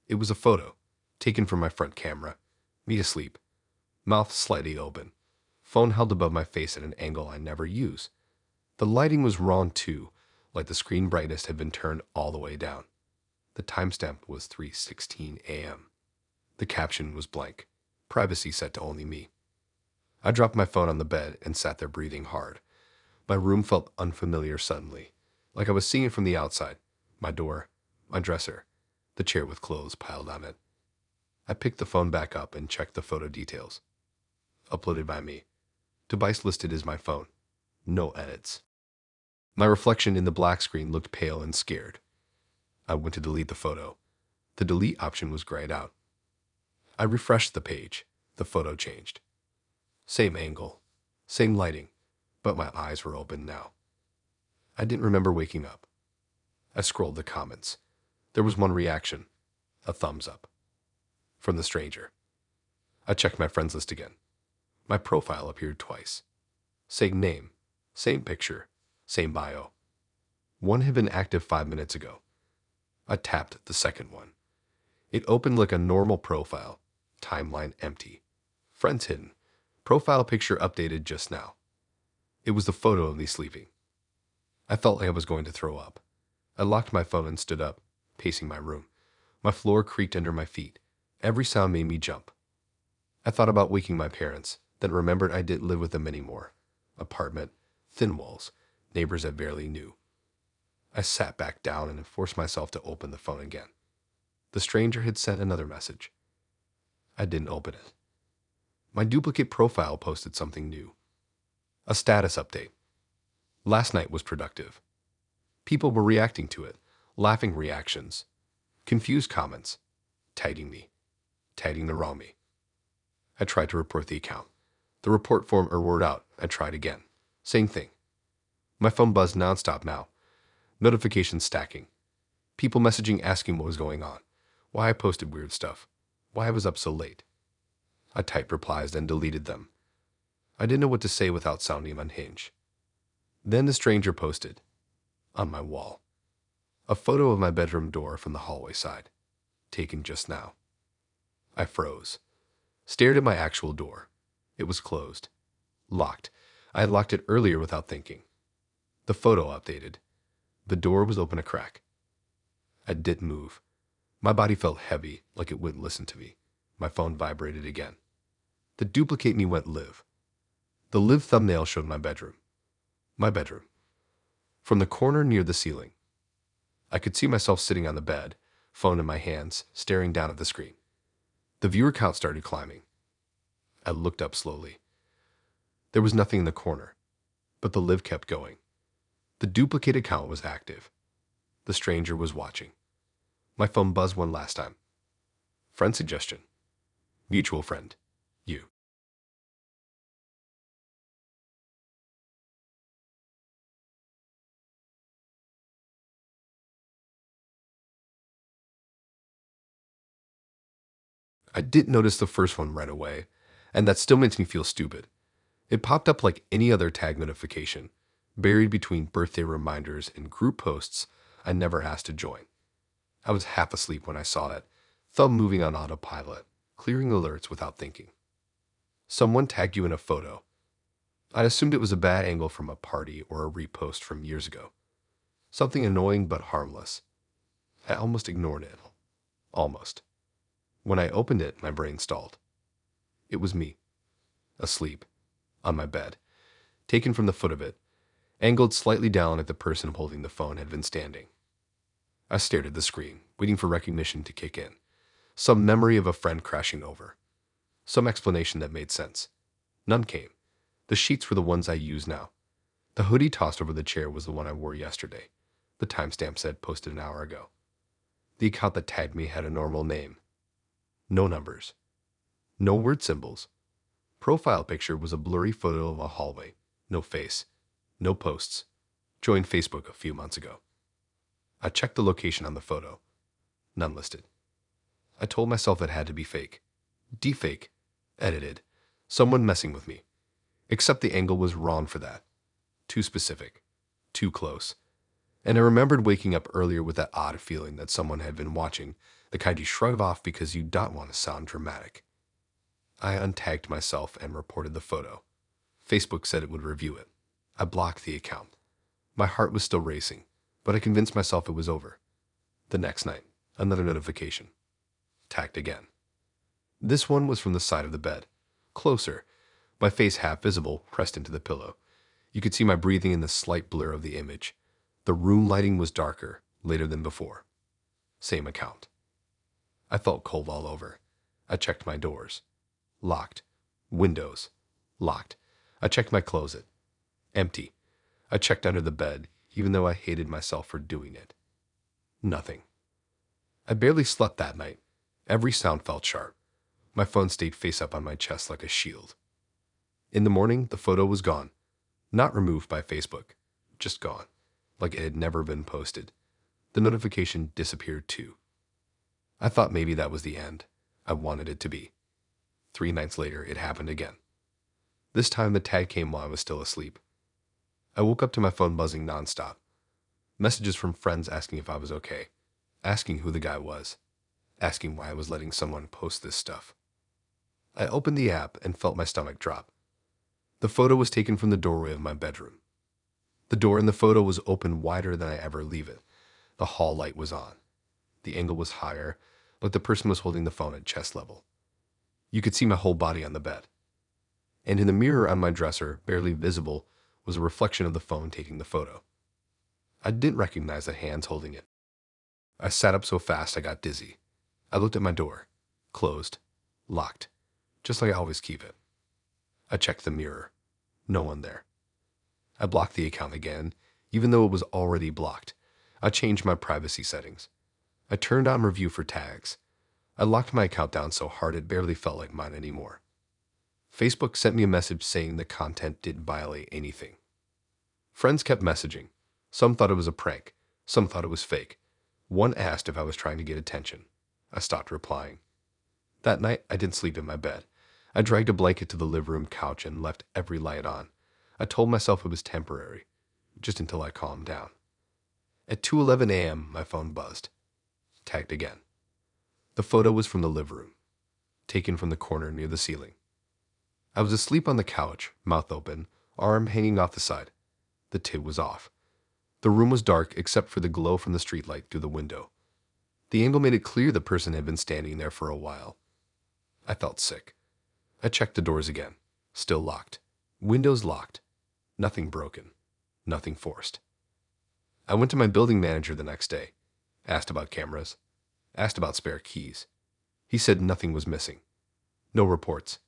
It was a photo, taken from my front camera. Me asleep. Mouth slightly open. Phone held above my face at an angle I never use. The lighting was wrong too, like the screen brightness had been turned all the way down. The timestamp was 3:16 a.m. The caption was blank. Privacy set to only me. I dropped my phone on the bed and sat there breathing hard. My room felt unfamiliar suddenly, like I was seeing it from the outside. My door, my dresser, the chair with clothes piled on it. I picked the phone back up and checked the photo details. Uploaded by me. Device listed as my phone. No edits. My reflection in the black screen looked pale and scared. I went to delete the photo. The delete option was grayed out. I refreshed the page. The photo changed. Same angle. Same lighting. But my eyes were open now. I didn't remember waking up. I scrolled the comments. There was one reaction. A thumbs up. From the stranger. I checked my friends list again. My profile appeared twice. Same name. Same picture. Same bio. One had been active 5 minutes ago. I tapped the second one. It opened like a normal profile. Timeline empty. Friends hidden. Profile picture updated just now. It was the photo of me sleeping. I felt like I was going to throw up. I locked my phone and stood up, pacing my room. My floor creaked under my feet. Every sound made me jump. I thought about waking my parents, then remembered I didn't live with them anymore. Apartment, thin walls, neighbors I barely knew. I sat back down and forced myself to open the phone again. The stranger had sent another message. I didn't open it. My duplicate profile posted something new. A status update. Last night was productive. People were reacting to it, laughing reactions, confused comments, tagging me, tagging the wrong me. I tried to report the account. The report form errored out. I tried again. Same thing. My phone buzzed nonstop now. Notifications stacking. People messaging asking what was going on, why I posted weird stuff, why I was up so late. I typed replies, then deleted them. I didn't know what to say without sounding unhinged. Then the stranger posted, on my wall, a photo of my bedroom door from the hallway side, taken just now. I froze, stared at my actual door. It was closed, locked. I had locked it earlier without thinking. The photo updated. The door was open a crack. I didn't move. My body felt heavy, like it wouldn't listen to me. My phone vibrated again. The duplicate me went live. The live thumbnail showed my bedroom. My bedroom. From the corner near the ceiling. I could see myself sitting on the bed, phone in my hands, staring down at the screen. The viewer count started climbing. I looked up slowly. There was nothing in the corner, but the live kept going. The duplicate account was active. The stranger was watching. My phone buzzed one last time. Friend suggestion. Mutual friend. You. I didn't notice the first one right away, and that still makes me feel stupid. It popped up like any other tag notification, buried between birthday reminders and group posts I never asked to join. I was half asleep when I saw it, thumb moving on autopilot, clearing alerts without thinking. Someone tagged you in a photo. I assumed it was a bad angle from a party or a repost from years ago. Something annoying but harmless. I almost ignored it. Almost. When I opened it, my brain stalled. It was me, asleep, on my bed, taken from the foot of it, angled slightly down like the person holding the phone had been standing. I stared at the screen, waiting for recognition to kick in. Some memory of a friend crashing over. Some explanation that made sense. None came. The sheets were the ones I use now. The hoodie tossed over the chair was the one I wore yesterday. The timestamp said posted an hour ago. The account that tagged me had a normal name. No numbers. No word symbols. Profile picture was a blurry photo of a hallway. No face. No posts. Joined Facebook a few months ago. I checked the location on the photo. None listed. I told myself it had to be fake. Defake. Edited. Someone messing with me. Except the angle was wrong for that. Too specific. Too close. And I remembered waking up earlier with that odd feeling that someone had been watching, the kind you shrug off because you don't want to sound dramatic. I untagged myself and reported the photo. Facebook said it would review it. I blocked the account. My heart was still racing, but I convinced myself it was over. The next night, another notification. Tagged again. This one was from the side of the bed. Closer, my face half visible, pressed into the pillow. You could see my breathing in the slight blur of the image. The room lighting was darker, later than before. Same account. I felt cold all over. I checked my doors. Locked. Windows. Locked. I checked my closet. Empty. I checked under the bed, even though I hated myself for doing it. Nothing. I barely slept that night. Every sound felt sharp. My phone stayed face up on my chest like a shield. In the morning, the photo was gone. Not removed by Facebook. Just gone. Like it had never been posted. The notification disappeared too. I thought maybe that was the end. I wanted it to be. 3 nights later, it happened again. This time the tag came while I was still asleep. I woke up to my phone buzzing nonstop. Messages from friends asking if I was okay. Asking who the guy was. Asking why I was letting someone post this stuff. I opened the app and felt my stomach drop. The photo was taken from the doorway of my bedroom. The door in the photo was open wider than I ever leave it. The hall light was on. The angle was higher, like the person was holding the phone at chest level. You could see my whole body on the bed. And in the mirror on my dresser, barely visible, was a reflection of the phone taking the photo. I didn't recognize the hands holding it. I sat up so fast I got dizzy. I looked at my door. Closed. Locked. Just like I always keep it. I checked the mirror. No one there. I blocked the account again, even though it was already blocked. I changed my privacy settings. I turned on review for tags. I locked my account down so hard it barely felt like mine anymore. Facebook sent me a message saying the content didn't violate anything. Friends kept messaging. Some thought it was a prank. Some thought it was fake. One asked if I was trying to get attention. I stopped replying. That night, I didn't sleep in my bed. I dragged a blanket to the living room couch and left every light on. I told myself it was temporary, just until I calmed down. At 2:11 a.m., my phone buzzed. Tagged again. The photo was from the living room, taken from the corner near the ceiling. I was asleep on the couch, mouth open, arm hanging off the side. The tib was off. The room was dark except for the glow from the streetlight through the window. The angle made it clear the person had been standing there for a while. I felt sick. I checked the doors again. Still locked. Windows locked. Nothing broken. Nothing forced. I went to my building manager the next day. Asked about cameras. Asked about spare keys. He said nothing was missing. No reports.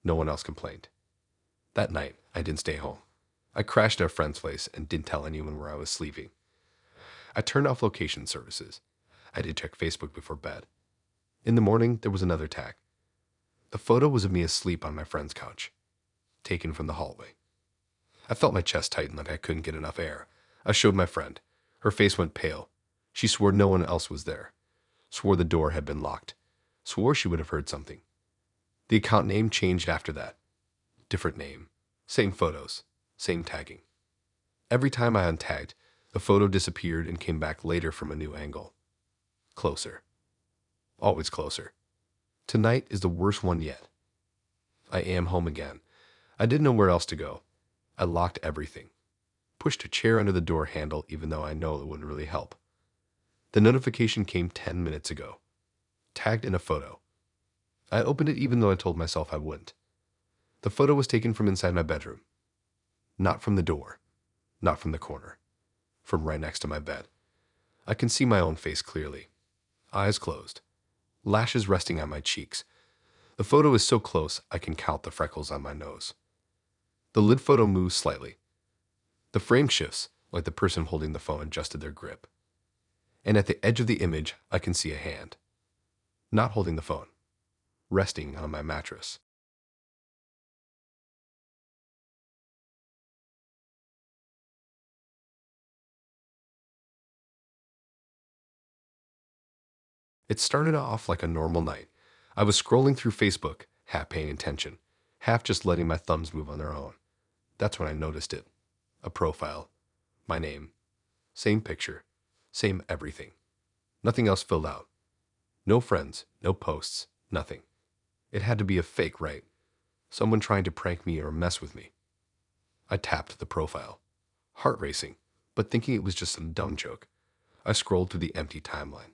No one else complained. That night, I didn't stay home. I crashed at a friend's place and didn't tell anyone where I was sleeping. I turned off location services. I did check Facebook before bed. In the morning, there was another tag. The photo was of me asleep on my friend's couch, taken from the hallway. I felt my chest tighten like I couldn't get enough air. I showed my friend. Her face went pale. She swore no one else was there. Swore the door had been locked. Swore she would have heard something. The account name changed after that. Different name. Same photos. Same tagging. Every time I untagged, the photo disappeared and came back later from a new angle. Closer. Always closer. Tonight is the worst one yet. I am home again. I didn't know where else to go. I locked everything. Pushed a chair under the door handle even though I know it wouldn't really help. The notification came 10 minutes ago. Tagged in a photo. I opened it even though I told myself I wouldn't. The photo was taken from inside my bedroom. Not from the door. Not from the corner. From right next to my bed. I can see my own face clearly. Eyes closed. Lashes resting on my cheeks. The photo is so close I can count the freckles on my nose. The lid photo moves slightly. The frame shifts like the person holding the phone adjusted their grip. And at the edge of the image, I can see a hand. Not holding the phone. Resting on my mattress. It started off like a normal night. I was scrolling through Facebook, half paying attention, half just letting my thumbs move on their own. That's when I noticed it. A profile. My name. Same picture. Same everything. Nothing else filled out. No friends, no posts, nothing. It had to be a fake, right? Someone trying to prank me or mess with me. I tapped the profile. Heart racing, but thinking it was just some dumb joke. I scrolled through the empty timeline.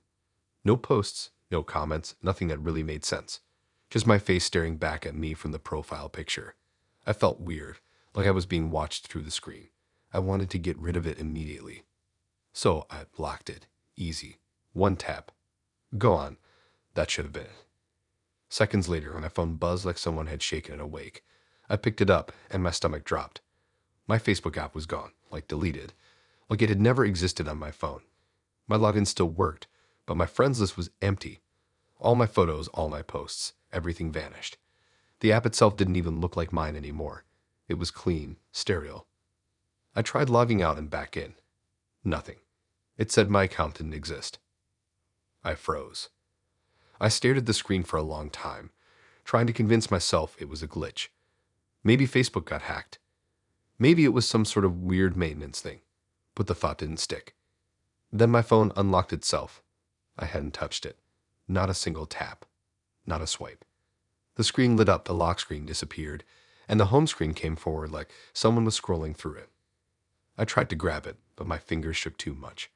No posts, no comments, nothing that really made sense. Just my face staring back at me from the profile picture. I felt weird, like I was being watched through the screen. I wanted to get rid of it immediately. So I blocked it. Easy. One tap. Go on. That should have been it. Seconds later, when my phone buzzed like someone had shaken it awake, I picked it up and my stomach dropped. My Facebook app was gone, like deleted, like it had never existed on my phone. My login still worked, but my friends list was empty. All my photos, all my posts, everything vanished. The app itself didn't even look like mine anymore. It was clean, sterile. I tried logging out and back in. Nothing. It said my account didn't exist. I froze. I stared at the screen for a long time, trying to convince myself it was a glitch. Maybe Facebook got hacked. Maybe it was some sort of weird maintenance thing, but the thought didn't stick. Then my phone unlocked itself. I hadn't touched it. Not a single tap. Not a swipe. The screen lit up, the lock screen disappeared, and the home screen came forward like someone was scrolling through it. I tried to grab it, but my fingers shook too much.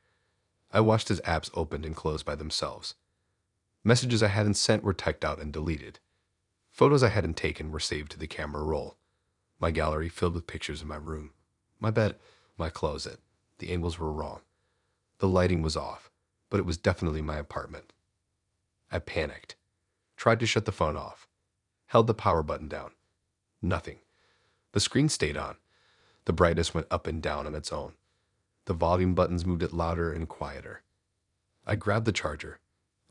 I watched as apps opened and closed by themselves. Messages I hadn't sent were typed out and deleted. Photos I hadn't taken were saved to the camera roll. My gallery filled with pictures of my room, my bed, my closet. The angles were wrong. The lighting was off, but it was definitely my apartment. I panicked, tried to shut the phone off, held the power button down. Nothing. The screen stayed on. The brightness went up and down on its own. The volume buttons moved it louder and quieter. I grabbed the charger,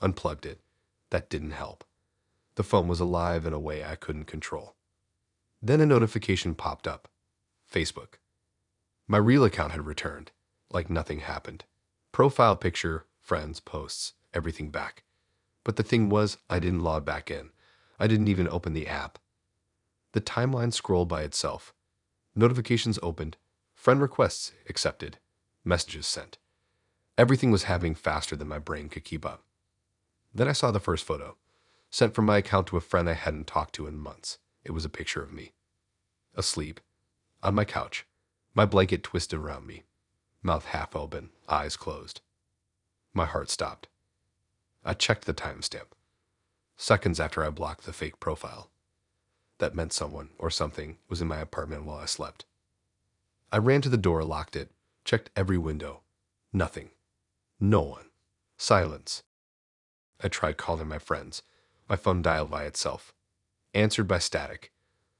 unplugged it. That didn't help. The phone was alive in a way I couldn't control. Then a notification popped up. Facebook. My real account had returned, like nothing happened. Profile picture, friends, posts, everything back. But the thing was, I didn't log back in. I didn't even open the app. The timeline scrolled by itself. Notifications opened. Friend requests accepted. Messages sent. Everything was happening faster than my brain could keep up. Then I saw the first photo, sent from my account to a friend I hadn't talked to in months. It was a picture of me. Asleep. On my couch. My blanket twisted around me. Mouth half open, eyes closed. My heart stopped. I checked the timestamp. Seconds after I blocked the fake profile. That meant someone or something was in my apartment while I slept. I ran to the door, locked it, checked every window. Nothing. No one. Silence. I tried calling my friends. My phone dialed by itself. Answered by static.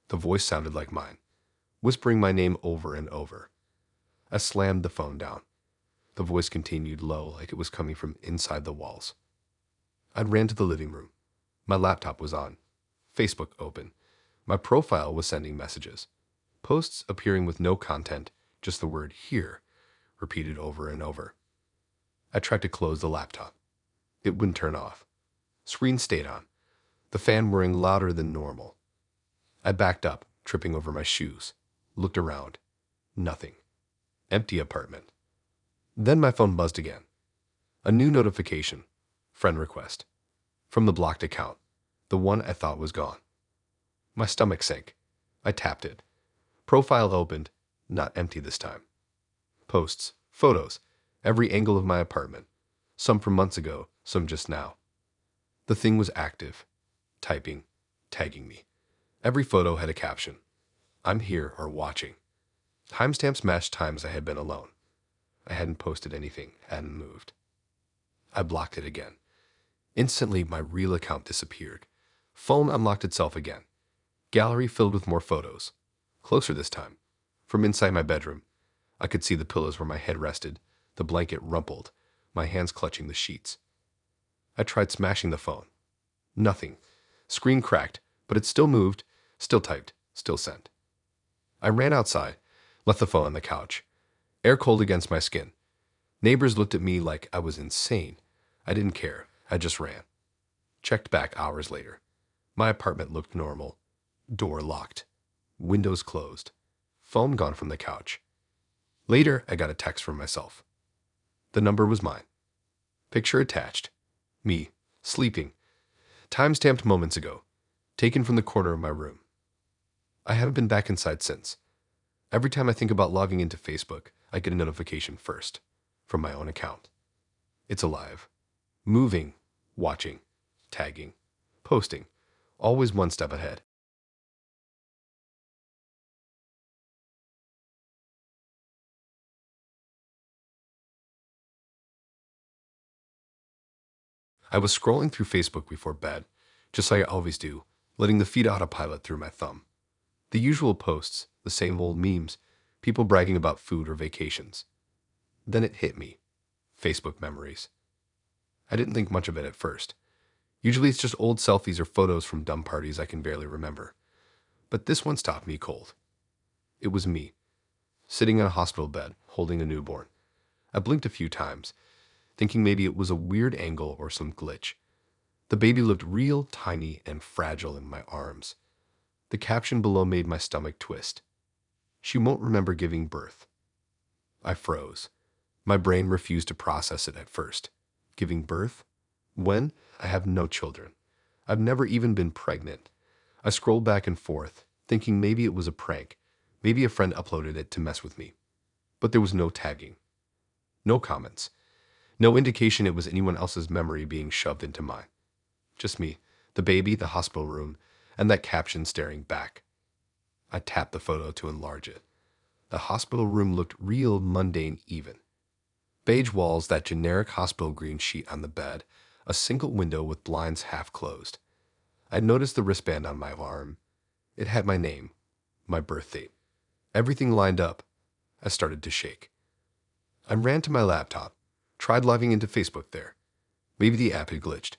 The voice sounded like mine, whispering my name over and over. I slammed the phone down. The voice continued low, like it was coming from inside the walls. I ran to the living room. My laptop was on. Facebook open. My profile was sending messages. Posts appearing with no content, just the word "here," repeated over and over. I tried to close the laptop. It wouldn't turn off. Screen stayed on. The fan whirring louder than normal. I backed up, tripping over my shoes. Looked around. Nothing. Empty apartment. Then my phone buzzed again. A new notification. Friend request. From the blocked account. The one I thought was gone. My stomach sank. I tapped it. Profile opened. Not empty this time. Posts. Photos. Every angle of my apartment. Some from months ago, some just now. The thing was active. Typing. Tagging me. Every photo had a caption. I'm here or watching. Timestamps matched times I had been alone. I hadn't posted anything, hadn't moved. I blocked it again. Instantly, my real account disappeared. Phone unlocked itself again. Gallery filled with more photos. Closer this time. From inside my bedroom. I could see the pillows where my head rested, the blanket rumpled, my hands clutching the sheets. I tried smashing the phone. Nothing. Screen cracked, but it still moved, still typed, still sent. I ran outside, left the phone on the couch. Air cold against my skin. Neighbors looked at me like I was insane. I didn't care. I just ran. Checked back hours later. My apartment looked normal. Door locked. Windows closed. Phone gone from the couch. Later, I got a text from myself. The number was mine. Picture attached. Me, sleeping. Time-stamped moments ago. Taken from the corner of my room. I haven't been back inside since. Every time I think about logging into Facebook, I get a notification first. From my own account. It's alive. Moving. Watching. Tagging. Posting. Always one step ahead. I was scrolling through Facebook before bed, just like I always do, letting the feed autopilot through my thumb. The usual posts, the same old memes, people bragging about food or vacations. Then it hit me. Facebook memories. I didn't think much of it at first. Usually it's just old selfies or photos from dumb parties I can barely remember. But this one stopped me cold. It was me, sitting in a hospital bed, holding a newborn. I blinked a few times, thinking maybe it was a weird angle or some glitch. The baby looked real tiny and fragile in my arms. The caption below made my stomach twist. She won't remember giving birth. I froze. My brain refused to process it at first. Giving birth? When? I have no children. I've never even been pregnant. I scrolled back and forth, thinking maybe it was a prank. Maybe a friend uploaded it to mess with me. But there was no tagging, no comments, no indication it was anyone else's memory being shoved into mine. Just me, the baby, the hospital room, and that caption staring back. I tapped the photo to enlarge it. The hospital room looked real mundane even. Beige walls, that generic hospital green sheet on the bed, a single window with blinds half closed. I'd noticed the wristband on my arm. It had my name, my birth date. Everything lined up. I started to shake. I ran to my laptop, tried logging into Facebook there. Maybe the app had glitched.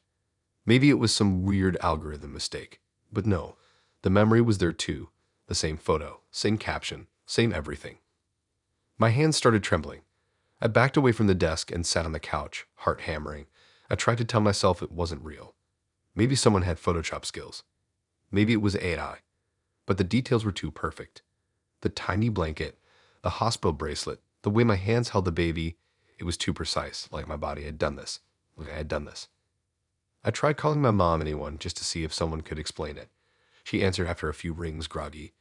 Maybe it was some weird algorithm mistake. But no, the memory was there too. The same photo, same caption, same everything. My hands started trembling. I backed away from the desk and sat on the couch, heart hammering. I tried to tell myself it wasn't real. Maybe someone had Photoshop skills. Maybe it was AI. But the details were too perfect. The tiny blanket, the hospital bracelet, the way my hands held the baby, it was too precise, like my body had done this. Like I had done this. I tried calling my mom anyone just to see if someone could explain it. She answered after a few rings groggy.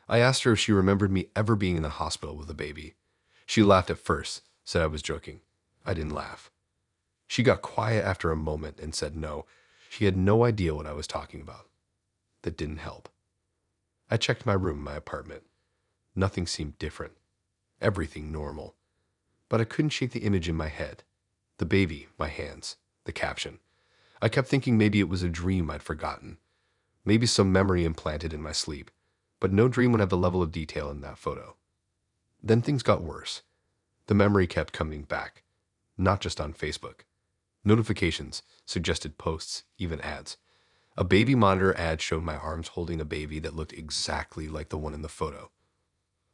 I asked her if she remembered me ever being in the hospital with a baby. She laughed at first, said I was joking. I didn't laugh. She got quiet after a moment and said no. She had no idea what I was talking about. That didn't help. I checked my room, my apartment. Nothing seemed different. Everything normal. But I couldn't shake the image in my head. The baby, my hands, the caption. I kept thinking maybe it was a dream I'd forgotten. Maybe some memory implanted in my sleep. But no dream would have the level of detail in that photo. Then things got worse. The memory kept coming back. Not just on Facebook. Notifications, suggested posts, even ads. A baby monitor ad showed my arms holding a baby that looked exactly like the one in the photo.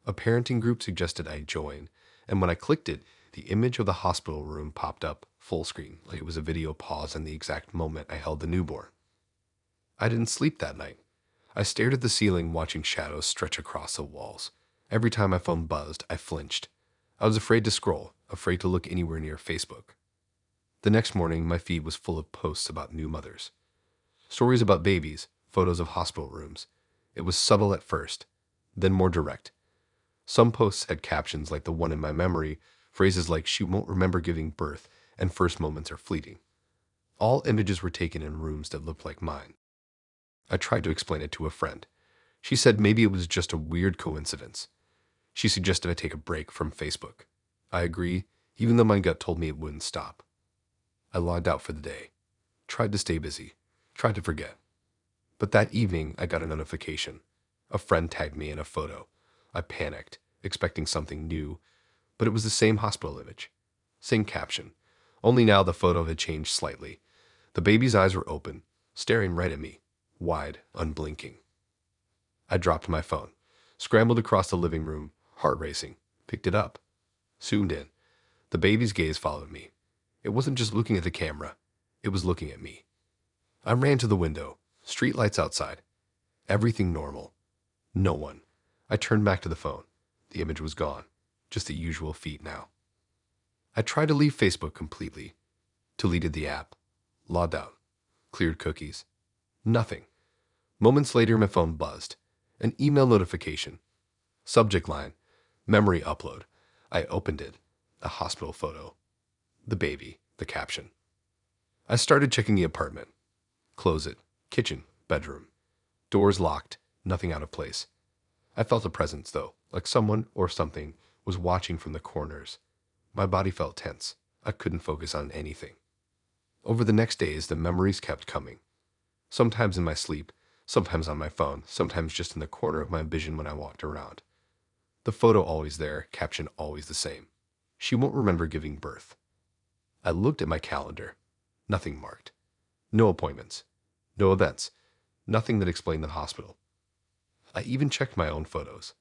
A parenting group suggested I join, and when I clicked it, the image of the hospital room popped up, full screen, like it was a video pause in the exact moment I held the newborn. I didn't sleep that night. I stared at the ceiling, watching shadows stretch across the walls. Every time my phone buzzed, I flinched. I was afraid to scroll, afraid to look anywhere near Facebook. The next morning, my feed was full of posts about new mothers. Stories about babies, photos of hospital rooms. It was subtle at first, then more direct. Some posts had captions like the one in my memory, phrases like "she won't remember giving birth" and "first moments are fleeting." All images were taken in rooms that looked like mine. I tried to explain it to a friend. She said maybe it was just a weird coincidence. She suggested I take a break from Facebook. I agreed, even though my gut told me it wouldn't stop. I logged out for the day, tried to stay busy, tried to forget. But that evening, I got a notification. A friend tagged me in a photo. I panicked, expecting something new, but it was the same hospital image, same caption. Only now the photo had changed slightly. The baby's eyes were open, staring right at me, wide, unblinking. I dropped my phone, scrambled across the living room, heart racing, picked it up, zoomed in. The baby's gaze followed me. It wasn't just looking at the camera, it was looking at me. I ran to the window, street lights outside. Everything normal. No one. I turned back to the phone. The image was gone, just the usual feed now. I tried to leave Facebook completely, deleted the app, logged out, cleared cookies. Nothing. Moments later, my phone buzzed. An email notification. Subject line, memory upload. I opened it. A hospital photo. The baby, the caption. I started checking the apartment. Closet, kitchen, bedroom. Doors locked, nothing out of place. I felt a presence, though, like someone or something was watching from the corners. My body felt tense. I couldn't focus on anything. Over the next days, the memories kept coming. Sometimes in my sleep, sometimes on my phone, sometimes just in the corner of my vision when I walked around. The photo always there, caption always the same. She won't remember giving birth. I looked at my calendar. Nothing marked. No appointments. No events. Nothing that explained the hospital. I even checked my own photos.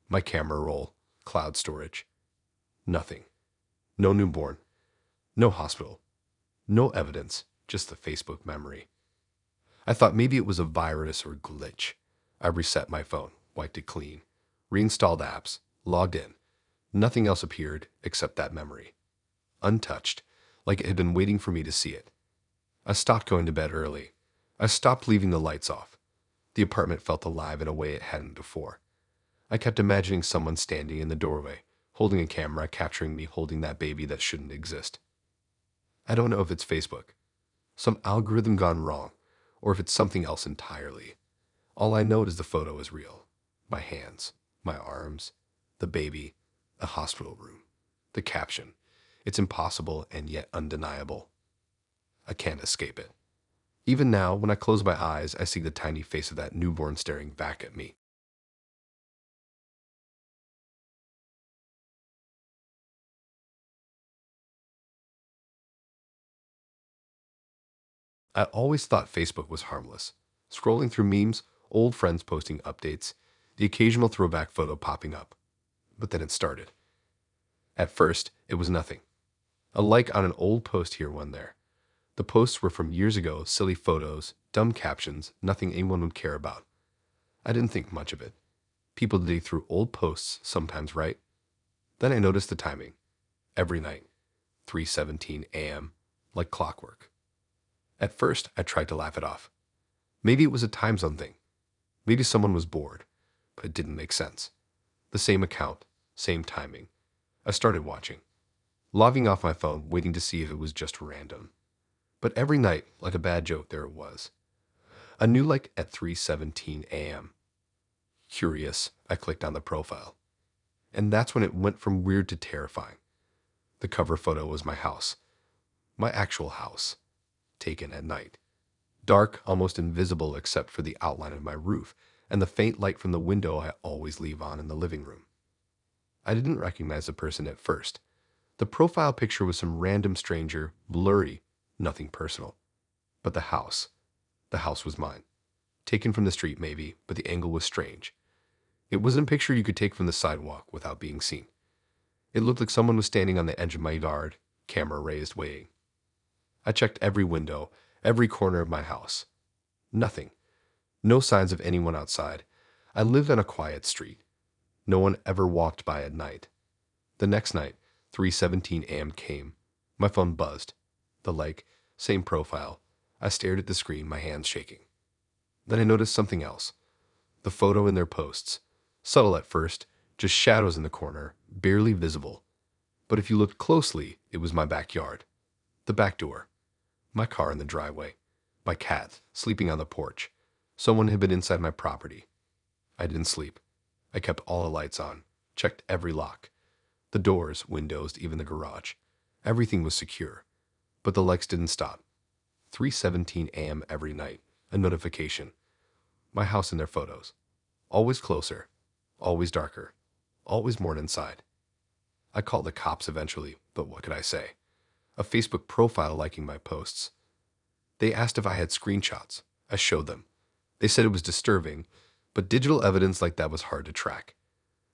My camera roll, cloud storage. Nothing. No newborn. No hospital. No evidence, just the Facebook memory. I thought maybe it was a virus or glitch. I reset my phone, wiped it clean, reinstalled apps, logged in. Nothing else appeared except that memory. Untouched, like it had been waiting for me to see it. I stopped going to bed early. I stopped leaving the lights off. The apartment felt alive in a way it hadn't before. I kept imagining someone standing in the doorway, holding a camera, capturing me holding that baby that shouldn't exist. I don't know if it's Facebook, some algorithm gone wrong, or if it's something else entirely. All I know is the photo is real. My hands, my arms, the baby, a hospital room. The caption, it's impossible and yet undeniable. I can't escape it. Even now, when I close my eyes, I see the tiny face of that newborn staring back at me. I always thought Facebook was harmless. Scrolling through memes, old friends posting updates, the occasional throwback photo popping up. But then it started. At first, it was nothing. A like on an old post here, one there. The posts were from years ago, silly photos, dumb captions, nothing anyone would care about. I didn't think much of it. People dig through old posts sometimes, right? Then I noticed the timing. Every night, 3:17 a.m., like clockwork. At first, I tried to laugh it off. Maybe it was a time zone thing. Maybe someone was bored, but it didn't make sense. The same account, same timing. I started watching, logging off my phone, waiting to see if it was just random. But every night, like a bad joke, there it was. A new like at 3:17 a.m. Curious, I clicked on the profile. And that's when it went from weird to terrifying. The cover photo was my house. My actual house. Taken at night. Dark, almost invisible except for the outline of my roof and the faint light from the window I always leave on in the living room. I didn't recognize the person at first. The profile picture was some random stranger, blurry, nothing personal. But the house was mine. Taken from the street maybe, but the angle was strange. It wasn't a picture you could take from the sidewalk without being seen. It looked like someone was standing on the edge of my yard, camera raised, waiting. I checked every window, every corner of my house. Nothing. No signs of anyone outside. I lived on a quiet street. No one ever walked by at night. The next night, 3:17 a.m. came. My phone buzzed. The like, same profile. I stared at the screen, my hands shaking. Then I noticed something else. The photo in their posts. Subtle at first, just shadows in the corner, barely visible. But if you looked closely, it was my backyard. The back door. My car in the driveway. My cat sleeping on the porch. Someone had been inside my property. I didn't sleep. I kept all the lights on, checked every lock. The doors, windows, even the garage. Everything was secure. But the likes didn't stop. 3:17 a.m. every night. A notification. My house in their photos. Always closer. Always darker. Always more inside. I called the cops eventually, but what could I say? A Facebook profile liking my posts. They asked if I had screenshots. I showed them. They said it was disturbing, but digital evidence like that was hard to track.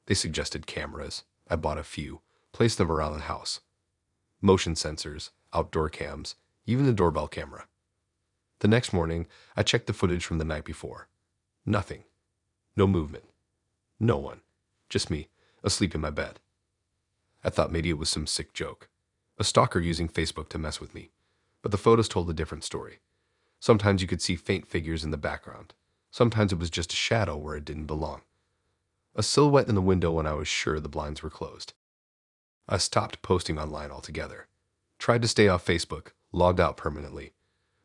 They suggested cameras. I bought a few, placed them around the house. Motion sensors, outdoor cams, even the doorbell camera. The next morning, I checked the footage from the night before. Nothing. No movement. No one. Just me, asleep in my bed. I thought maybe it was some sick joke. A stalker using Facebook to mess with me. But the photos told a different story. Sometimes you could see faint figures in the background. Sometimes it was just a shadow where it didn't belong. A silhouette in the window when I was sure the blinds were closed. I stopped posting online altogether. Tried to stay off Facebook, logged out permanently.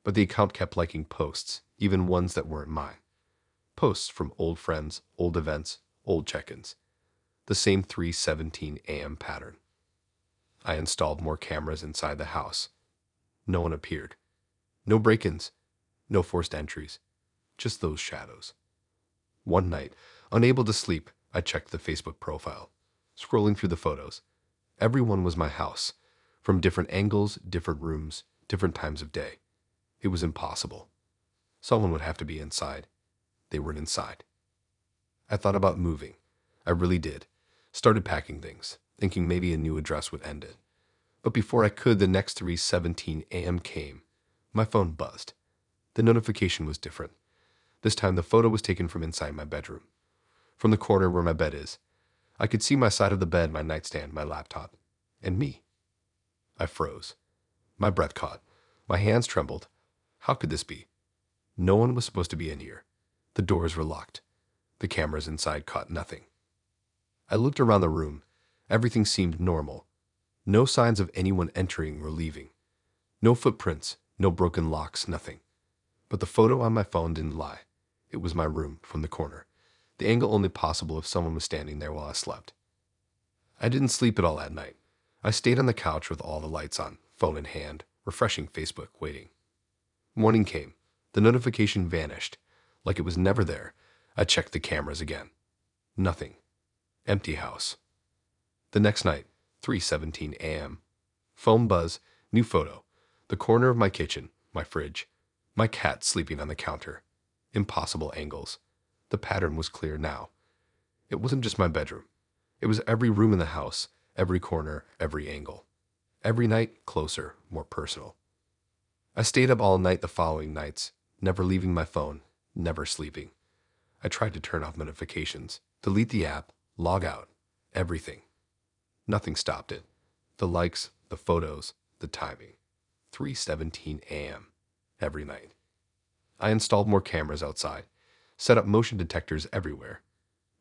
But the account kept liking posts, even ones that weren't mine. Posts from old friends, old events, old check-ins. The same 3:17 a.m. pattern. I installed more cameras inside the house. No one appeared. No break-ins. No forced entries. Just those shadows. One night, unable to sleep, I checked the Facebook profile. Scrolling through the photos. Everyone was my house. From different angles, different rooms, different times of day. It was impossible. Someone would have to be inside. They weren't inside. I thought about moving. I really did. Started packing things, thinking maybe a new address would end it. But before I could, the next 3:17 a.m. came. My phone buzzed. The notification was different. This time the photo was taken from inside my bedroom. From the corner where my bed is. I could see my side of the bed, my nightstand, my laptop. And me. I froze. My breath caught. My hands trembled. How could this be? No one was supposed to be in here. The doors were locked. The cameras inside caught nothing. I looked around the room. Everything seemed normal. No signs of anyone entering or leaving. No footprints, no broken locks, nothing. But the photo on my phone didn't lie. It was my room from the corner. The angle only possible if someone was standing there while I slept. I didn't sleep at all that night. I stayed on the couch with all the lights on, phone in hand, refreshing Facebook, waiting. Morning came. The notification vanished. Like it was never there. I checked the cameras again. Nothing. Empty house. The next night, 3:17 a.m. Phone buzz, new photo. The corner of my kitchen, my fridge. My cat sleeping on the counter. Impossible angles. The pattern was clear now. It wasn't just my bedroom. It was every room in the house, every corner, every angle. Every night, closer, more personal. I stayed up all night the following nights, never leaving my phone, never sleeping. I tried to turn off notifications, delete the app, log out, everything. Nothing stopped it. The likes, the photos, the timing. 3:17 a.m. every night. I installed more cameras outside, set up motion detectors everywhere.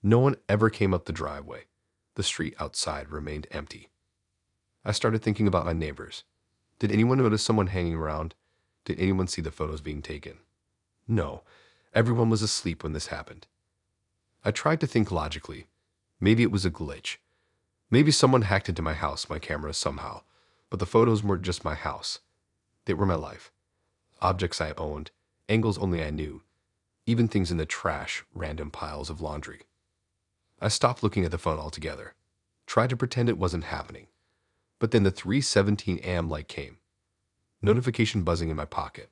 No one ever came up the driveway. The street outside remained empty. I started thinking about my neighbors. Did anyone notice someone hanging around? Did anyone see the photos being taken? No, everyone was asleep when this happened. I tried to think logically. Maybe it was a glitch. Maybe someone hacked into my house, my cameras somehow, but the photos weren't just my house. They were my life. Objects I owned, angles only I knew, even things in the trash, random piles of laundry. I stopped looking at the phone altogether, tried to pretend it wasn't happening. But then the 3:17 a.m. light came. Notification buzzing in my pocket.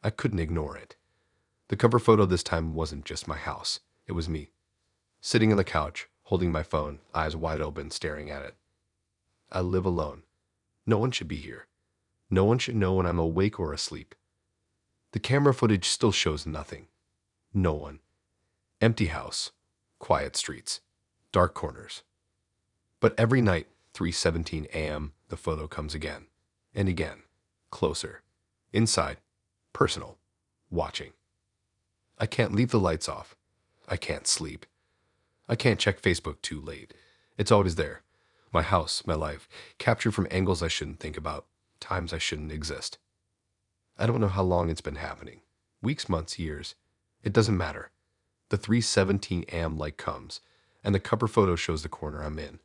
I couldn't ignore it. The cover photo this time wasn't just my house. It was me, sitting on the couch, holding my phone, eyes wide open, staring at it. I live alone. No one should be here. No one should know when I'm awake or asleep. The camera footage still shows nothing. No one. Empty house. Quiet streets. Dark corners. But every night, 3:17 a.m., the photo comes again. And again. Closer. Inside. Personal. Watching. I can't leave the lights off. I can't sleep. I can't check Facebook too late. It's always there. My house, my life, captured from angles I shouldn't think about, times I shouldn't exist. I don't know how long it's been happening. Weeks, months, years. It doesn't matter. The 3:17 a.m. light comes, and the cover photo shows the corner I'm in.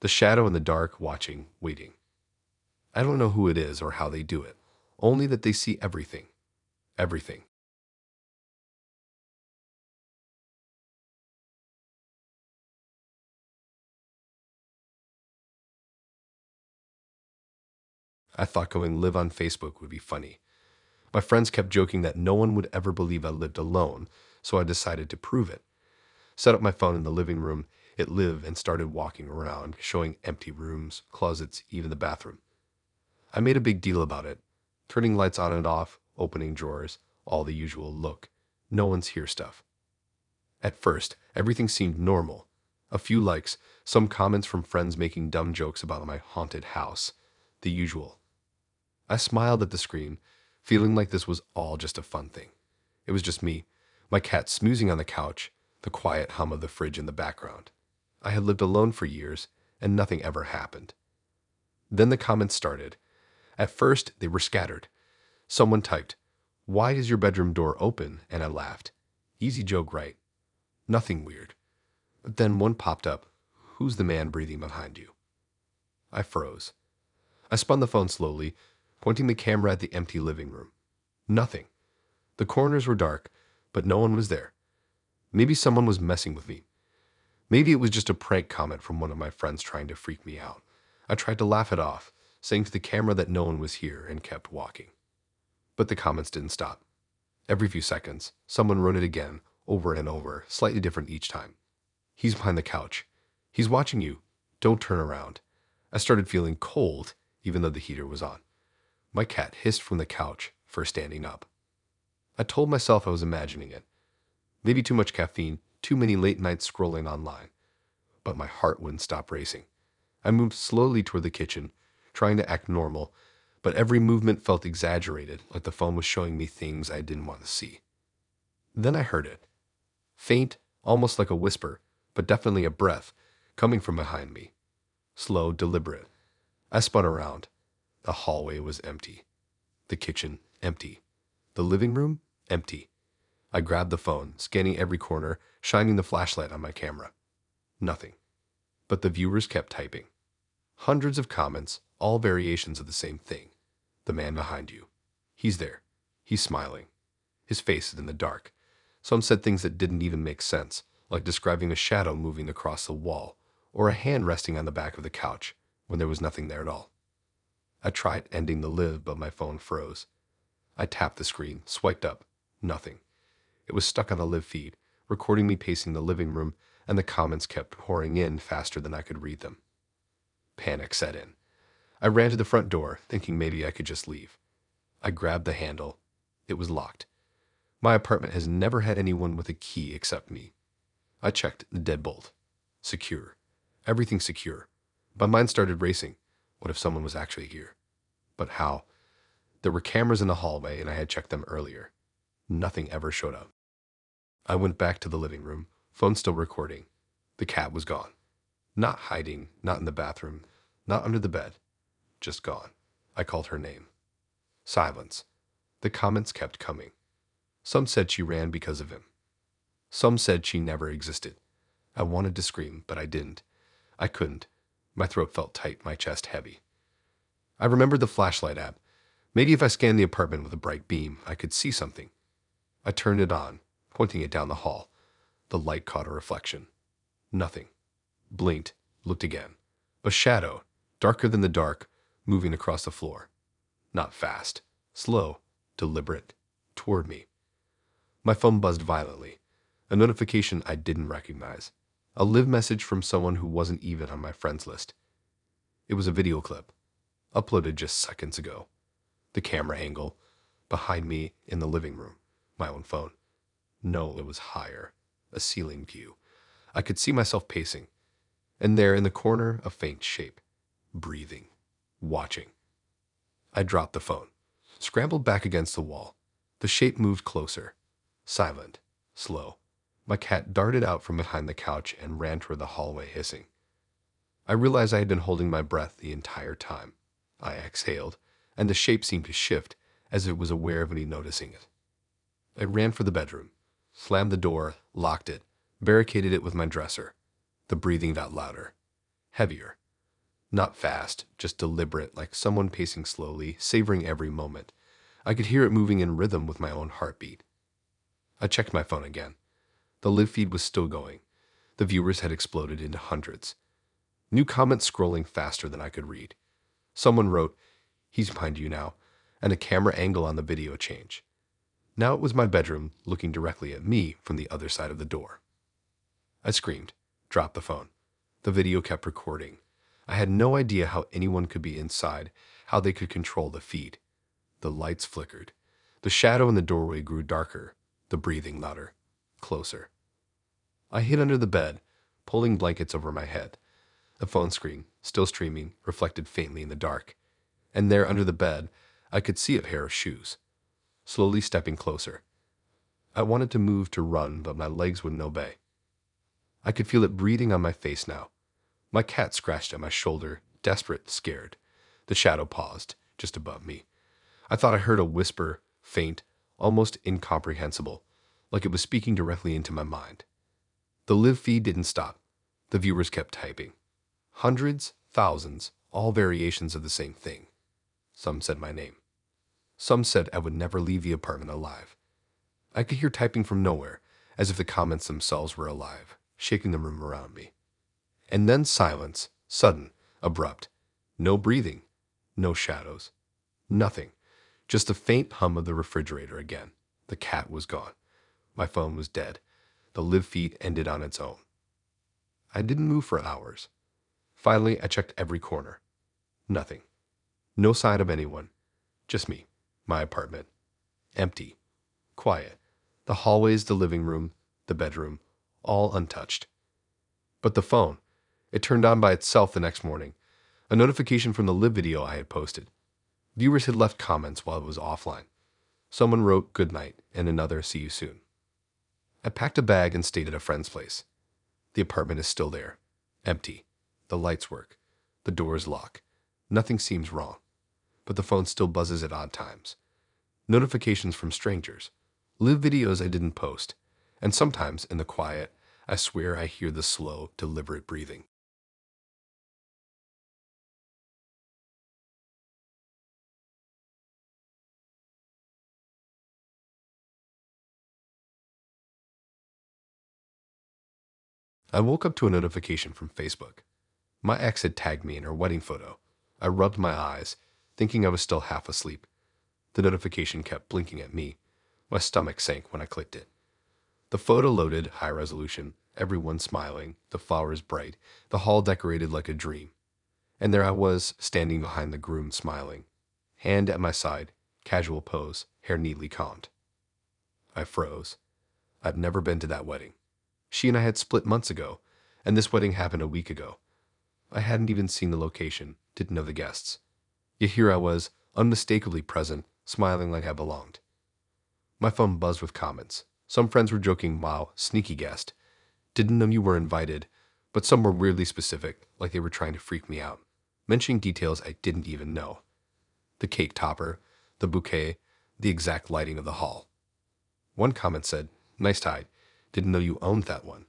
The shadow in the dark, watching, waiting. I don't know who it is or how they do it, only that they see everything. Everything. I thought going live on Facebook would be funny. My friends kept joking that no one would ever believe I lived alone, so I decided to prove it. Set up my phone in the living room, hit live, and started walking around, showing empty rooms, closets, even the bathroom. I made a big deal about it, turning lights on and off, opening drawers, all the usual look. No one's here stuff. At first, everything seemed normal. A few likes, some comments from friends making dumb jokes about my haunted house. The usual. I smiled at the screen, feeling like this was all just a fun thing. It was just me, my cat snoozing on the couch, the quiet hum of the fridge in the background. I had lived alone for years, and nothing ever happened. Then the comments started. At first, they were scattered. Someone typed, "Why is your bedroom door open?" And I laughed. Easy joke, right? Nothing weird. But then one popped up. "Who's the man breathing behind you?" I froze. I spun the phone slowly, pointing the camera at the empty living room. Nothing. The corners were dark, but no one was there. Maybe someone was messing with me. Maybe it was just a prank comment from one of my friends trying to freak me out. I tried to laugh it off, saying to the camera that no one was here, and kept walking. But the comments didn't stop. Every few seconds, someone wrote it again, over and over, slightly different each time. "He's behind the couch. He's watching you. Don't turn around." I started feeling cold, even though the heater was on. My cat hissed from the couch for standing up. I told myself I was imagining it. Maybe too much caffeine, too many late nights scrolling online. But my heart wouldn't stop racing. I moved slowly toward the kitchen, trying to act normal, but every movement felt exaggerated, like the phone was showing me things I didn't want to see. Then I heard it. Faint, almost like a whisper, but definitely a breath, coming from behind me. Slow, deliberate. I spun around. The hallway was empty. The kitchen, empty. The living room, empty. I grabbed the phone, scanning every corner, shining the flashlight on my camera. Nothing. But the viewers kept typing. Hundreds of comments, all variations of the same thing. The man behind you. He's there. He's smiling. His face is in the dark. Some said things that didn't even make sense, like describing a shadow moving across the wall, or a hand resting on the back of the couch, when there was nothing there at all. I tried ending the live, but my phone froze. I tapped the screen, swiped up. Nothing. It was stuck on a live feed, recording me pacing the living room, and the comments kept pouring in faster than I could read them. Panic set in. I ran to the front door, thinking maybe I could just leave. I grabbed the handle. It was locked. My apartment has never had anyone with a key except me. I checked the deadbolt. Secure. Everything secure. My mind started racing. What if someone was actually here? But how? There were cameras in the hallway, and I had checked them earlier. Nothing ever showed up. I went back to the living room, phone still recording. The cat was gone. Not hiding, not in the bathroom, not under the bed. Just gone. I called her name. Silence. The comments kept coming. Some said she ran because of him. Some said she never existed. I wanted to scream, but I didn't. I couldn't. My throat felt tight, my chest heavy. I remembered the flashlight app. Maybe if I scanned the apartment with a bright beam, I could see something. I turned it on, pointing it down the hall. The light caught a reflection. Nothing. Blinked, looked again. A shadow, darker than the dark, moving across the floor. Not fast. Slow. Deliberate. Toward me. My phone buzzed violently. A notification I didn't recognize. A live message from someone who wasn't even on my friends list. It was a video clip, uploaded just seconds ago. The camera angle, behind me in the living room, my own phone. No, it was higher, a ceiling view. I could see myself pacing, and there in the corner, a faint shape, breathing, watching. I dropped the phone, scrambled back against the wall. The shape moved closer, silent, slow. My cat darted out from behind the couch and ran toward the hallway, hissing. I realized I had been holding my breath the entire time. I exhaled, and the shape seemed to shift, as if it was aware of me noticing it. I ran for the bedroom, slammed the door, locked it, barricaded it with my dresser. The breathing got louder, heavier. Not fast, just deliberate, like someone pacing slowly, savoring every moment. I could hear it moving in rhythm with my own heartbeat. I checked my phone again. The live feed was still going. The viewers had exploded into hundreds. New comments scrolling faster than I could read. Someone wrote, "He's behind you now," and a camera angle on the video changed. Now it was my bedroom looking directly at me from the other side of the door. I screamed, dropped the phone. The video kept recording. I had no idea how anyone could be inside, how they could control the feed. The lights flickered. The shadow in the doorway grew darker, the breathing louder, closer. I hid under the bed, pulling blankets over my head. The phone screen, still streaming, reflected faintly in the dark. And there under the bed, I could see a pair of shoes, slowly stepping closer. I wanted to move to run, but my legs wouldn't obey. I could feel it breathing on my face now. My cat scratched at my shoulder, desperate, scared. The shadow paused, just above me. I thought I heard a whisper, faint, almost incomprehensible, like it was speaking directly into my mind. The live feed didn't stop. The viewers kept typing. Hundreds, thousands, all variations of the same thing. Some said my name. Some said I would never leave the apartment alive. I could hear typing from nowhere, as if the comments themselves were alive, shaking the room around me. And then silence, sudden, abrupt. No breathing, no shadows, nothing. Just the faint hum of the refrigerator again. The cat was gone. My phone was dead. The live feed ended on its own. I didn't move for hours. Finally, I checked every corner. Nothing. No sign of anyone. Just me, my apartment. Empty. Quiet. The hallways, the living room, the bedroom, all untouched. But the phone, it turned on by itself the next morning. A notification from the live video I had posted. Viewers had left comments while it was offline. Someone wrote "good night" and another "see you soon." I packed a bag and stayed at a friend's place. The apartment is still there, empty. The lights work. The doors lock. Nothing seems wrong. But the phone still buzzes at odd times. Notifications from strangers. Live videos I didn't post. And sometimes, in the quiet, I swear I hear the slow, deliberate breathing. I woke up to a notification from Facebook. My ex had tagged me in her wedding photo. I rubbed my eyes, thinking I was still half asleep. The notification kept blinking at me. My stomach sank when I clicked it. The photo loaded, high resolution, everyone smiling, the flowers bright, the hall decorated like a dream. And there I was, standing behind the groom, smiling. Hand at my side, casual pose, hair neatly combed. I froze. I'd never been to that wedding. She and I had split months ago, and this wedding happened a week ago. I hadn't even seen the location, didn't know the guests. Yet here I was, unmistakably present, smiling like I belonged. My phone buzzed with comments. Some friends were joking, wow, sneaky guest. Didn't know you were invited, but some were weirdly specific, like they were trying to freak me out, mentioning details I didn't even know. The cake topper, the bouquet, the exact lighting of the hall. One comment said, nice tie, didn't know you owned that one.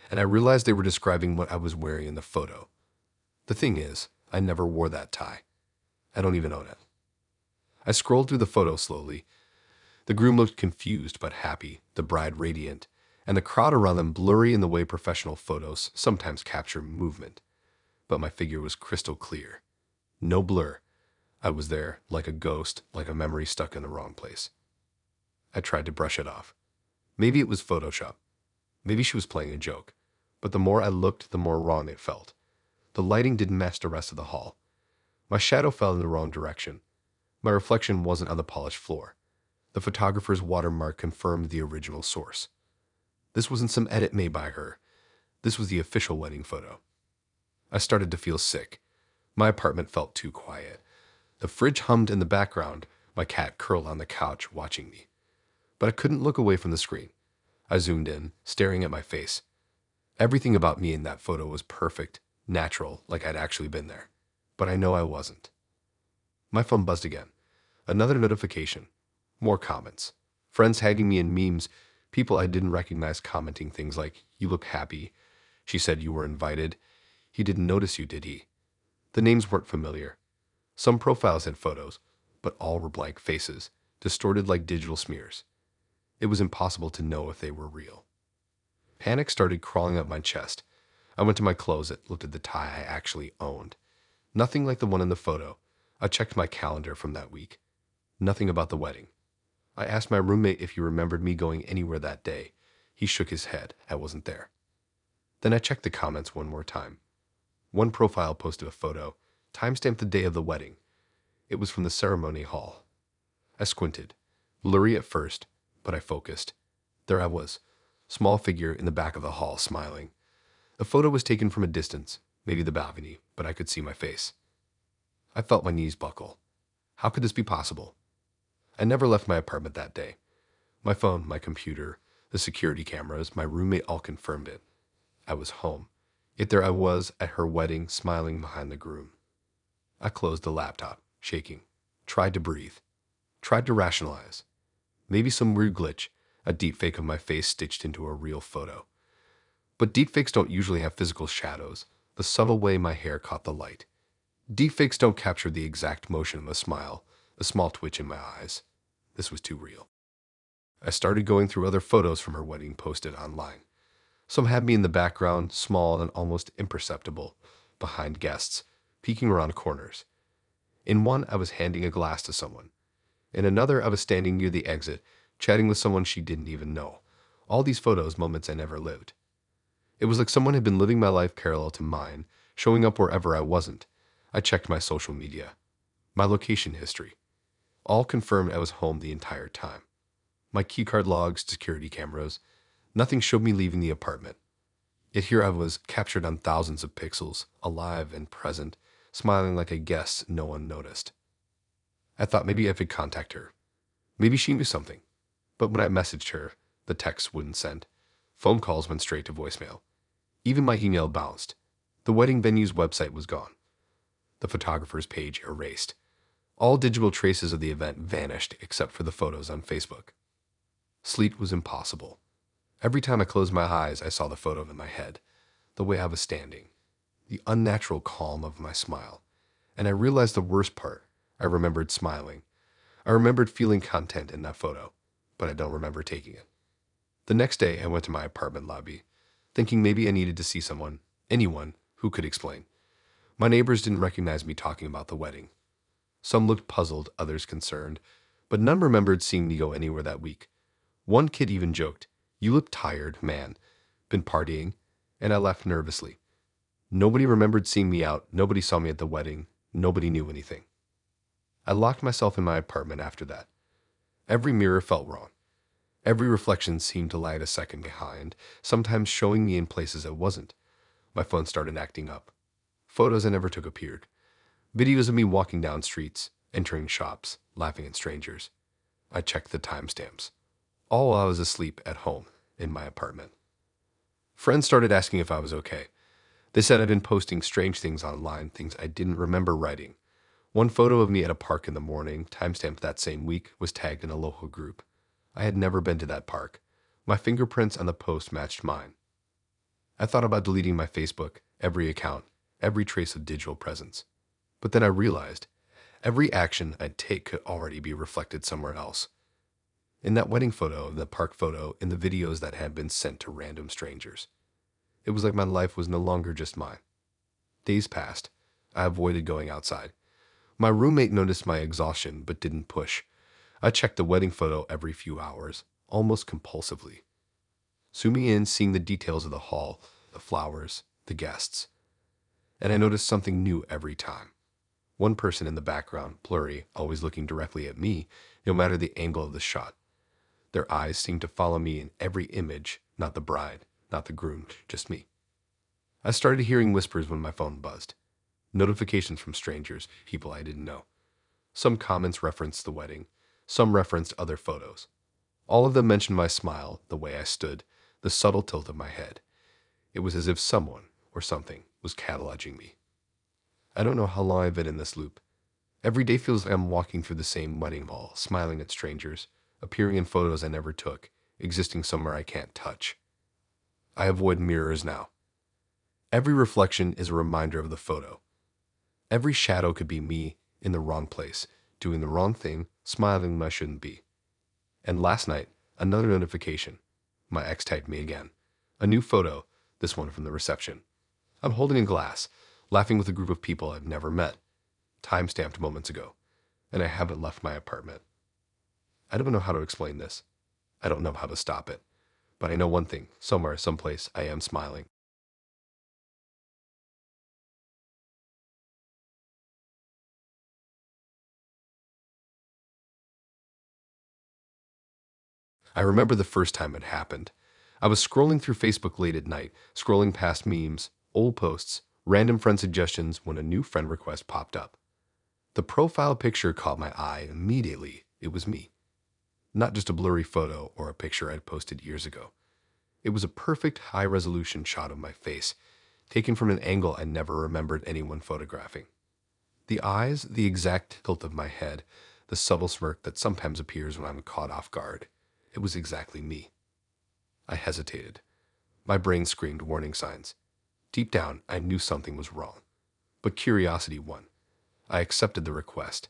And I realized they were describing what I was wearing in the photo. The thing is, I never wore that tie. I don't even own it. I scrolled through the photo slowly. The groom looked confused but happy, the bride radiant, and the crowd around them blurry in the way professional photos sometimes capture movement. But my figure was crystal clear. No blur. I was there, like a ghost, like a memory stuck in the wrong place. I tried to brush it off. Maybe it was Photoshop. Maybe she was playing a joke. But the more I looked, the more wrong it felt. The lighting didn't match the rest of the hall. My shadow fell in the wrong direction. My reflection wasn't on the polished floor. The photographer's watermark confirmed the original source. This wasn't some edit made by her. This was the official wedding photo. I started to feel sick. My apartment felt too quiet. The fridge hummed in the background. My cat curled on the couch, watching me. But I couldn't look away from the screen. I zoomed in, staring at my face. Everything about me in that photo was perfect, natural, like I'd actually been there. But I know I wasn't. My phone buzzed again. Another notification. More comments. Friends tagging me in memes. People I didn't recognize commenting things like, you look happy. She said you were invited. He didn't notice you, did he? The names weren't familiar. Some profiles had photos, but all were blank faces, distorted like digital smears. It was impossible to know if they were real. Panic started crawling up my chest. I went to my closet, looked at the tie I actually owned. Nothing like the one in the photo. I checked my calendar from that week. Nothing about the wedding. I asked my roommate if he remembered me going anywhere that day. He shook his head. I wasn't there. Then I checked the comments one more time. One profile posted a photo, timestamped the day of the wedding. It was from the ceremony hall. I squinted. Blurry at first, but I focused. There I was, small figure in the back of the hall, smiling. The photo was taken from a distance, maybe the balcony, but I could see my face. I felt my knees buckle. How could this be possible? I never left my apartment that day. My phone, my computer, the security cameras, my roommate all confirmed it. I was home. Yet there I was at her wedding, smiling behind the groom. I closed the laptop, shaking. Tried to breathe. Tried to rationalize. Maybe some weird glitch, a deepfake of my face stitched into a real photo. But deepfakes don't usually have physical shadows, the subtle way my hair caught the light. Deepfakes don't capture the exact motion of a smile, a small twitch in my eyes. This was too real. I started going through other photos from her wedding posted online. Some had me in the background, small and almost imperceptible, behind guests, peeking around corners. In one, I was handing a glass to someone. In another, I was standing near the exit, chatting with someone she didn't even know. All these photos, moments I never lived. It was like someone had been living my life parallel to mine, showing up wherever I wasn't. I checked my social media, my location history. All confirmed I was home the entire time. My keycard logs, security cameras, nothing showed me leaving the apartment. Yet here I was, captured on thousands of pixels, alive and present, smiling like a guest no one noticed. I thought maybe I could contact her. Maybe she knew something. But when I messaged her, The texts wouldn't send. Phone calls went straight to voicemail. Even my email bounced. The wedding venue's website was gone. The photographer's page erased. All digital traces of the event vanished except for the photos on Facebook. Sleep was impossible. Every time I closed my eyes, I saw the photo in my head, the way I was standing, the unnatural calm of my smile. And I realized the worst part. I remembered smiling. I remembered feeling content in that photo, but I don't remember taking it. The next day, I went to my apartment lobby, thinking maybe I needed to see someone, anyone, who could explain. My neighbors didn't recognize me talking about the wedding. Some looked puzzled, others concerned, but none remembered seeing me go anywhere that week. One kid even joked, "You look tired, man. Been partying?" And I laughed nervously. Nobody remembered seeing me out. Nobody saw me at the wedding. Nobody knew anything. I locked myself in my apartment after that. Every mirror felt wrong. Every reflection seemed to lag a second behind, sometimes showing me in places it wasn't. My phone started acting up. Photos I never took appeared. Videos of me walking down streets, entering shops, laughing at strangers. I checked the timestamps. All while I was asleep at home in my apartment. Friends started asking if I was okay. They said I'd been posting strange things online, things I didn't remember writing. One photo of me at a park in the morning, timestamped that same week, was tagged in a local group. I had never been to that park. My fingerprints on the post matched mine. I thought about deleting my Facebook, every account, every trace of digital presence. But then I realized every action I'd take could already be reflected somewhere else. In that wedding photo, the park photo, in the videos that had been sent to random strangers. It was like my life was no longer just mine. Days passed. I avoided going outside. My roommate noticed my exhaustion but didn't push. I checked the wedding photo every few hours, almost compulsively. Zooming in, seeing the details of the hall, the flowers, the guests. And I noticed something new every time. One person in the background, blurry, always looking directly at me, no matter the angle of the shot. Their eyes seemed to follow me in every image, not the bride, not the groom, just me. I started hearing whispers when my phone buzzed. Notifications from strangers, people I didn't know. Some comments referenced the wedding. Some referenced other photos. All of them mentioned my smile, the way I stood, the subtle tilt of my head. It was as if someone, or something, was cataloging me. I don't know how long I've been in this loop. Every day feels like I'm walking through the same wedding hall, smiling at strangers, appearing in photos I never took, existing somewhere I can't touch. I avoid mirrors now. Every reflection is a reminder of the photo. Every shadow could be me in the wrong place, doing the wrong thing, smiling when I shouldn't be. And last night, another notification. My ex tagged me again. A new photo, this one from the reception. I'm holding a glass, laughing with a group of people I've never met, time-stamped moments ago, and I haven't left my apartment. I don't know how to explain this. I don't know how to stop it. But I know one thing, somewhere, someplace, I am smiling. I remember the first time it happened. I was scrolling through Facebook late at night, scrolling past memes, old posts, random friend suggestions when a new friend request popped up. The profile picture caught my eye immediately. It was me. Not just a blurry photo or a picture I'd posted years ago. It was a perfect high-resolution shot of my face, taken from an angle I never remembered anyone photographing. The eyes, the exact tilt of my head, the subtle smirk that sometimes appears when I'm caught off guard. It was exactly me. I hesitated. My brain screamed warning signs. Deep down, I knew something was wrong. But curiosity won. I accepted the request.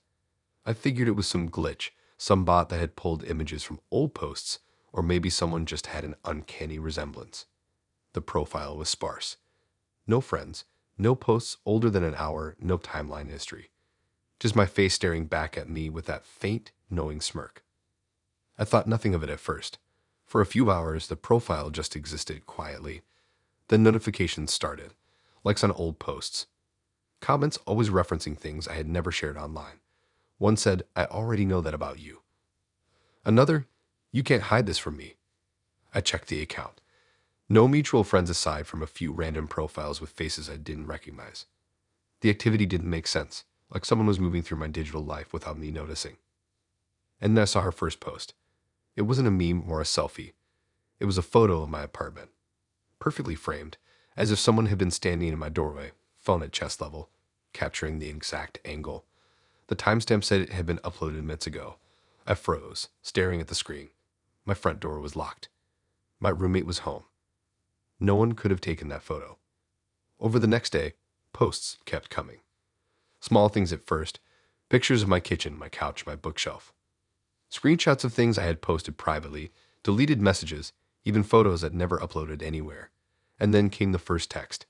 I figured it was some glitch, some bot that had pulled images from old posts, or maybe someone just had an uncanny resemblance. The profile was sparse. No friends, no posts older than an hour, no timeline history. Just my face staring back at me with that faint, knowing smirk. I thought nothing of it at first. For a few hours, the profile just existed quietly. Then notifications started, likes on old posts. Comments always referencing things I had never shared online. One said, "I already know that about you." Another, "You can't hide this from me." I checked the account. No mutual friends aside from a few random profiles with faces I didn't recognize. The activity didn't make sense, like someone was moving through my digital life without me noticing. And then I saw her first post. It wasn't a meme or a selfie. It was a photo of my apartment, perfectly framed, as if someone had been standing in my doorway, phone at chest level, capturing the exact angle. The timestamp said it had been uploaded minutes ago. I froze, staring at the screen. My front door was locked. My roommate was home. No one could have taken that photo. Over the next day, posts kept coming. Small things at first, pictures of my kitchen, my couch, my bookshelf. Screenshots of things I had posted privately, deleted messages, even photos I'd never uploaded anywhere. And then came the first text,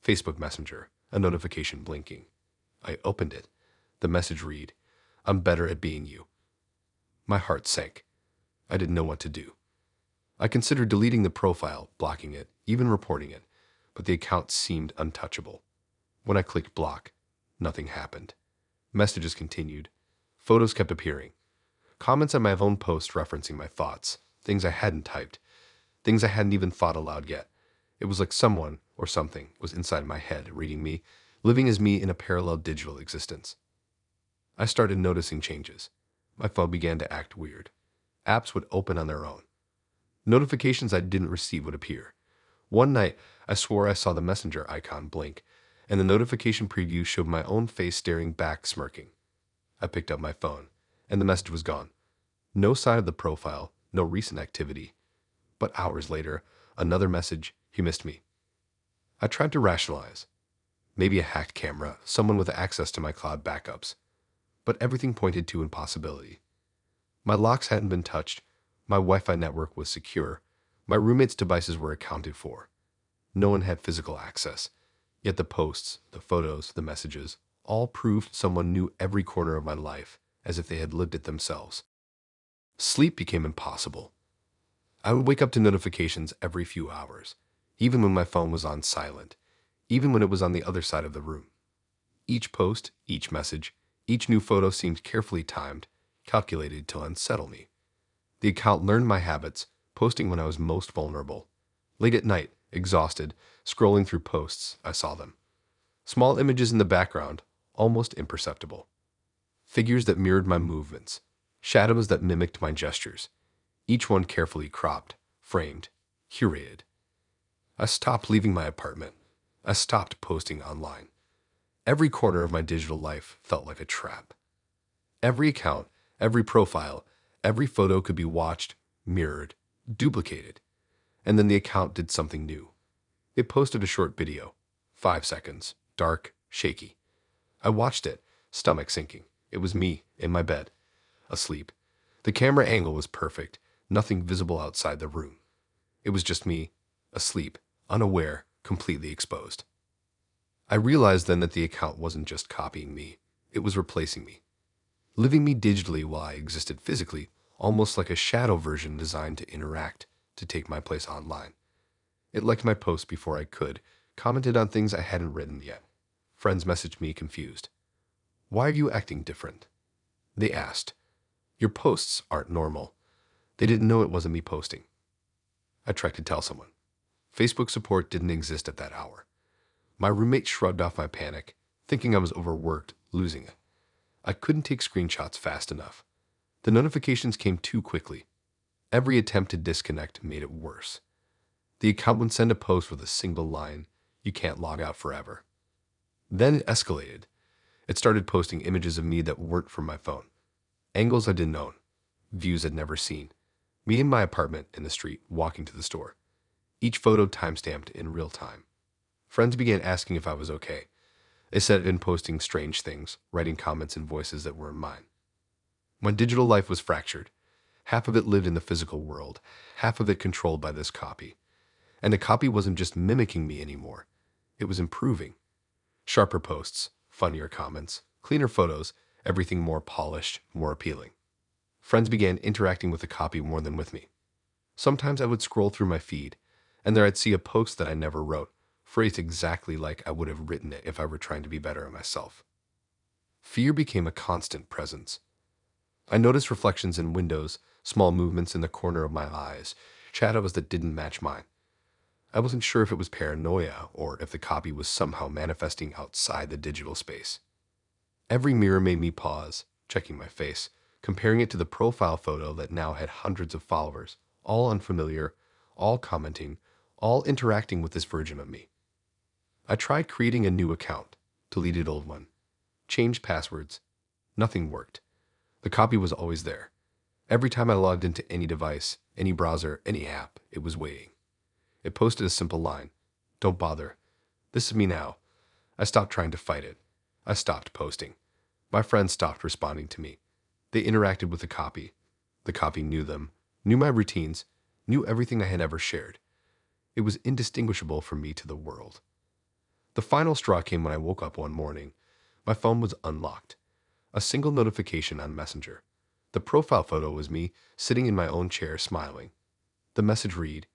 Facebook Messenger, a notification blinking. I opened it. The message read, "I'm better at being you." My heart sank. I didn't know what to do. I considered deleting the profile, blocking it, even reporting it, but the account seemed untouchable. When I clicked block, nothing happened. Messages continued. Photos kept appearing. Comments on my own post referencing my thoughts, things I hadn't typed, things I hadn't even thought aloud yet. It was like someone or something was inside my head, reading me, living as me in a parallel digital existence. I started noticing changes. My phone began to act weird. Apps would open on their own. Notifications I didn't receive would appear. One night, I swore I saw the messenger icon blink, and the notification preview showed my own face staring back, smirking. I picked up my phone, and the message was gone. No sign of the profile, no recent activity. But hours later, another message, "You missed me." I tried to rationalize. Maybe a hacked camera, someone with access to my cloud backups. But everything pointed to impossibility. My locks hadn't been touched. My Wi-Fi network was secure. My roommate's devices were accounted for. No one had physical access. Yet the posts, the photos, the messages, all proved someone knew every corner of my life, as if they had lived it themselves. Sleep became impossible. I would wake up to notifications every few hours, even when my phone was on silent, even when it was on the other side of the room. Each post, each message, each new photo seemed carefully timed, calculated to unsettle me. The account learned my habits, posting when I was most vulnerable. Late at night, exhausted, scrolling through posts, I saw them. Small images in the background, almost imperceptible. Figures that mirrored my movements, shadows that mimicked my gestures, each one carefully cropped, framed, curated. I stopped leaving my apartment. I stopped posting online. Every corner of my digital life felt like a trap. Every account, every profile, every photo could be watched, mirrored, duplicated. And then the account did something new. It posted a short video, 5 seconds, dark, shaky. I watched it, stomach sinking. It was me, in my bed, asleep. The camera angle was perfect, nothing visible outside the room. It was just me, asleep, unaware, completely exposed. I realized then that the account wasn't just copying me, it was replacing me. Living me digitally while I existed physically, almost like a shadow version designed to interact, to take my place online. It liked my posts before I could, commented on things I hadn't written yet. Friends messaged me confused. "Why are you acting different?" They asked. "Your posts aren't normal." They didn't know it wasn't me posting. I tried to tell someone. Facebook support didn't exist at that hour. My roommate shrugged off my panic, thinking I was overworked, losing it. I couldn't take screenshots fast enough. The notifications came too quickly. Every attempt to disconnect made it worse. The account would send a post with a single line, "You can't log out forever." Then it escalated. It started posting images of me that weren't from my phone. Angles I didn't own. Views I'd never seen. Me in my apartment in the street, walking to the store. Each photo timestamped in real time. Friends began asking if I was okay. They said I'd been posting strange things, writing comments in voices that weren't mine. My digital life was fractured. Half of it lived in the physical world, half of it controlled by this copy. And the copy wasn't just mimicking me anymore. It was improving. Sharper posts, funnier comments, cleaner photos, everything more polished, more appealing. Friends began interacting with the copy more than with me. Sometimes I would scroll through my feed, and there I'd see a post that I never wrote, phrased exactly like I would have written it if I were trying to be better at myself. Fear became a constant presence. I noticed reflections in windows, small movements in the corner of my eyes, shadows that didn't match mine. I wasn't sure if it was paranoia or if the copy was somehow manifesting outside the digital space. Every mirror made me pause, checking my face, comparing it to the profile photo that now had hundreds of followers, all unfamiliar, all commenting, all interacting with this version of me. I tried creating a new account, deleted old one, changed passwords. Nothing worked. The copy was always there. Every time I logged into any device, any browser, any app, it was waiting. It posted a simple line: "Don't bother. This is me now." I stopped trying to fight it. I stopped posting. My friends stopped responding to me. They interacted with the copy. The copy knew them, knew my routines, knew everything I had ever shared. It was indistinguishable from me to the world. The final straw came when I woke up one morning. My phone was unlocked. A single notification on Messenger. The profile photo was me sitting in my own chair smiling. The message read,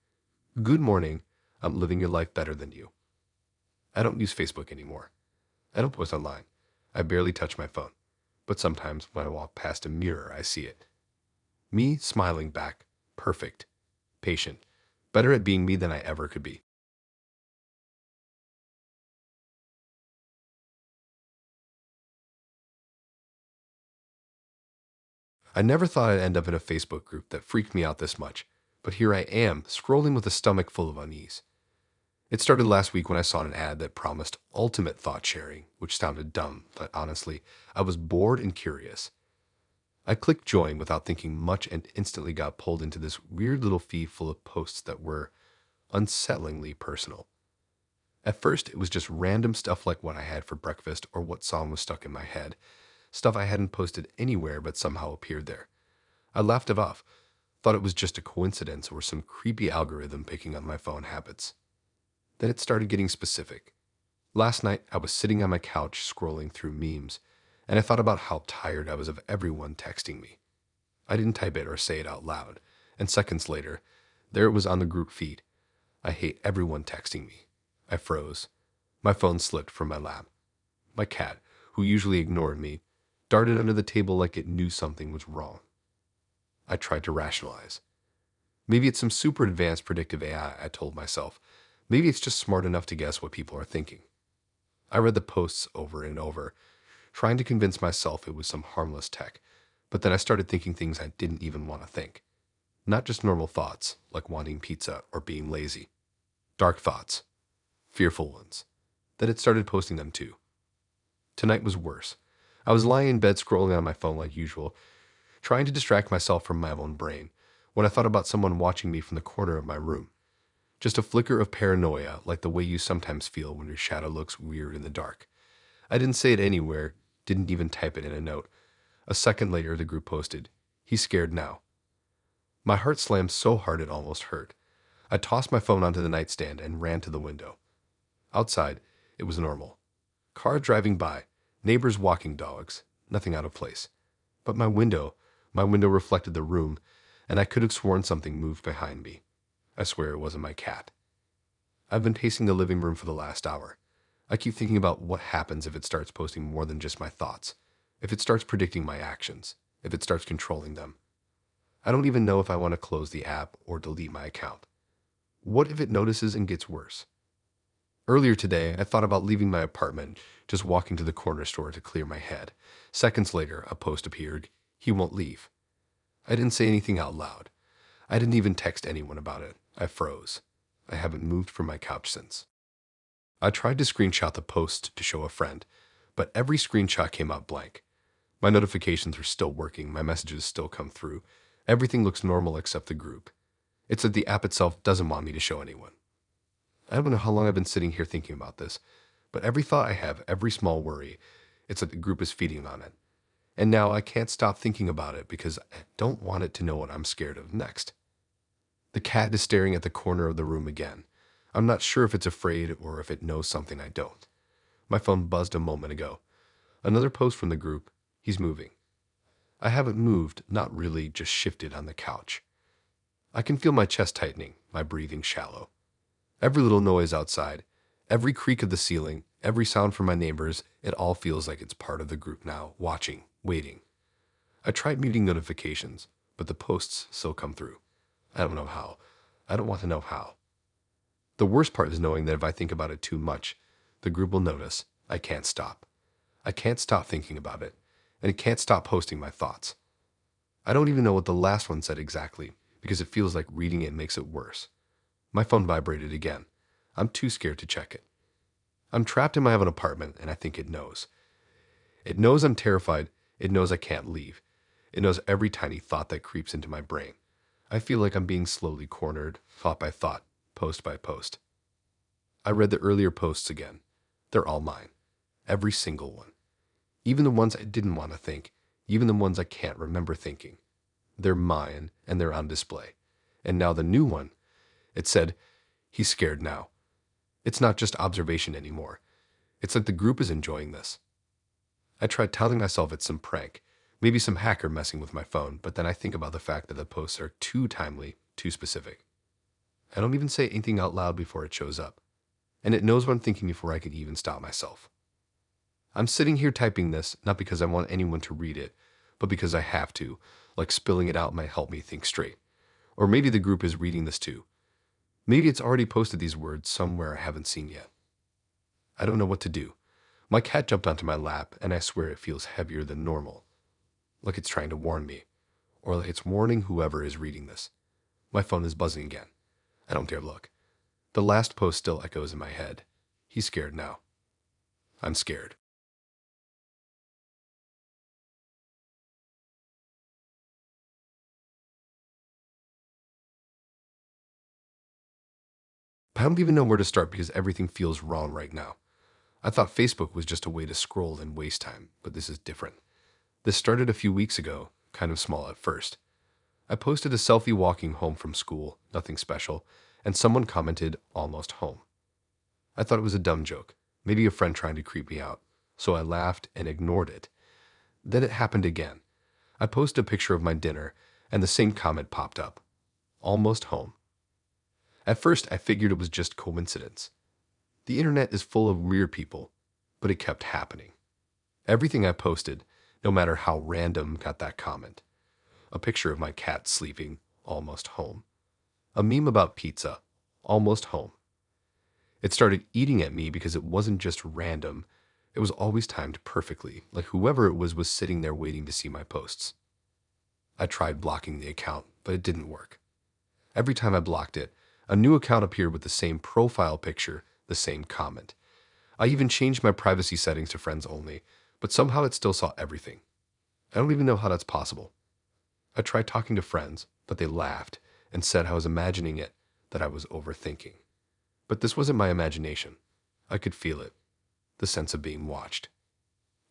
"Good morning. I'm living your life better than you." I don't use Facebook anymore. I don't post online. I barely touch my phone. But sometimes when I walk past a mirror, I see it. Me smiling back, perfect, patient, better at being me than I ever could be. I never thought I'd end up in a Facebook group that freaked me out this much, but here I am, scrolling with a stomach full of unease. It started last week when I saw an ad that promised ultimate thought sharing, which sounded dumb, but honestly, I was bored and curious. I clicked join without thinking much and instantly got pulled into this weird little feed full of posts that were unsettlingly personal. At first, it was just random stuff like what I had for breakfast or what song was stuck in my head, stuff I hadn't posted anywhere but somehow appeared there. I laughed it off, thought it was just a coincidence or some creepy algorithm picking on my phone habits. Then it started getting specific. Last night, I was sitting on my couch scrolling through memes, and I thought about how tired I was of everyone texting me. I didn't type it or say it out loud, and seconds later, there it was on the group feed. "I hate everyone texting me." I froze. My phone slipped from my lap. My cat, who usually ignored me, darted under the table like it knew something was wrong. I tried to rationalize. Maybe it's some super advanced predictive AI, I told myself. Maybe it's just smart enough to guess what people are thinking. I read the posts over and over, trying to convince myself it was some harmless tech, but then I started thinking things I didn't even want to think. Not just normal thoughts, like wanting pizza or being lazy. Dark thoughts. Fearful ones. Then it started posting them too. Tonight was worse. I was lying in bed scrolling on my phone like usual, trying to distract myself from my own brain, when I thought about someone watching me from the corner of my room. Just a flicker of paranoia, like the way you sometimes feel when your shadow looks weird in the dark. I didn't say it anywhere, didn't even type it in a note. A second later, the group posted, "He's scared now." My heart slammed so hard it almost hurt. I tossed my phone onto the nightstand and ran to the window. Outside, it was normal. Cars driving by, neighbors walking dogs, nothing out of place. But my window reflected the room, and I could have sworn something moved behind me. I swear it wasn't my cat. I've been pacing the living room for the last hour. I keep thinking about what happens if it starts posting more than just my thoughts, if it starts predicting my actions, if it starts controlling them. I don't even know if I want to close the app or delete my account. What if it notices and gets worse? Earlier today, I thought about leaving my apartment, just walking to the corner store to clear my head. Seconds later, a post appeared, "He won't leave." I didn't say anything out loud. I didn't even text anyone about it. I froze. I haven't moved from my couch since. I tried to screenshot the post to show a friend, but every screenshot came out blank. My notifications are still working, my messages still come through. Everything looks normal except the group. It's that the app itself doesn't want me to show anyone. I don't know how long I've been sitting here thinking about this, but every thought I have, every small worry, it's like the group is feeding on it. And now I can't stop thinking about it because I don't want it to know what I'm scared of next. The cat is staring at the corner of the room again. I'm not sure if it's afraid or if it knows something I don't. My phone buzzed a moment ago. Another post from the group. "He's moving." I haven't moved, not really, just shifted on the couch. I can feel my chest tightening, my breathing shallow. Every little noise outside, every creak of the ceiling, every sound from my neighbors, it all feels like it's part of the group now, watching, waiting. I tried muting notifications, but the posts still come through. I don't know how. I don't want to know how. The worst part is knowing that if I think about it too much, the group will notice. I can't stop. I can't stop thinking about it, and it can't stop posting my thoughts. I don't even know what the last one said exactly, because it feels like reading it makes it worse. My phone vibrated again. I'm too scared to check it. I'm trapped in my own apartment, and I think it knows. It knows I'm terrified. It knows I can't leave. It knows every tiny thought that creeps into my brain. I feel like I'm being slowly cornered, thought by thought, post by post. I read the earlier posts again. They're all mine. Every single one. Even the ones I didn't want to think. Even the ones I can't remember thinking. They're mine, and they're on display. And now the new one. It said, "He's scared now." It's not just observation anymore. It's like the group is enjoying this. I tried telling myself it's some prank, maybe some hacker messing with my phone, but then I think about the fact that the posts are too timely, too specific. I don't even say anything out loud before it shows up, and it knows what I'm thinking before I can even stop myself. I'm sitting here typing this, not because I want anyone to read it, but because I have to, like spilling it out might help me think straight. Or maybe the group is reading this too. Maybe it's already posted these words somewhere I haven't seen yet. I don't know what to do. My cat jumped onto my lap, and I swear it feels heavier than normal. Like it's trying to warn me. Or like it's warning whoever is reading this. My phone is buzzing again. I don't dare look. The last post still echoes in my head. He's scared now. I'm scared. I don't even know where to start because everything feels wrong right now. I thought Facebook was just a way to scroll and waste time, but this is different. This started a few weeks ago, kind of small at first. I posted a selfie walking home from school, nothing special, and someone commented, "almost home." I thought it was a dumb joke, maybe a friend trying to creep me out, so I laughed and ignored it. Then it happened again. I posted a picture of my dinner, and the same comment popped up. "Almost home." At first, I figured it was just coincidence. The internet is full of weird people, but it kept happening. Everything I posted, no matter how random, got that comment. A picture of my cat sleeping, almost home. A meme about pizza, almost home. It started eating at me because it wasn't just random. It was always timed perfectly, like whoever it was sitting there waiting to see my posts. I tried blocking the account, but it didn't work. Every time I blocked it, a new account appeared with the same profile picture, the same comment. I even changed my privacy settings to friends only, but somehow it still saw everything. I don't even know how that's possible. I tried talking to friends, but they laughed and said I was imagining it, that I was overthinking. But this wasn't my imagination. I could feel it, the sense of being watched.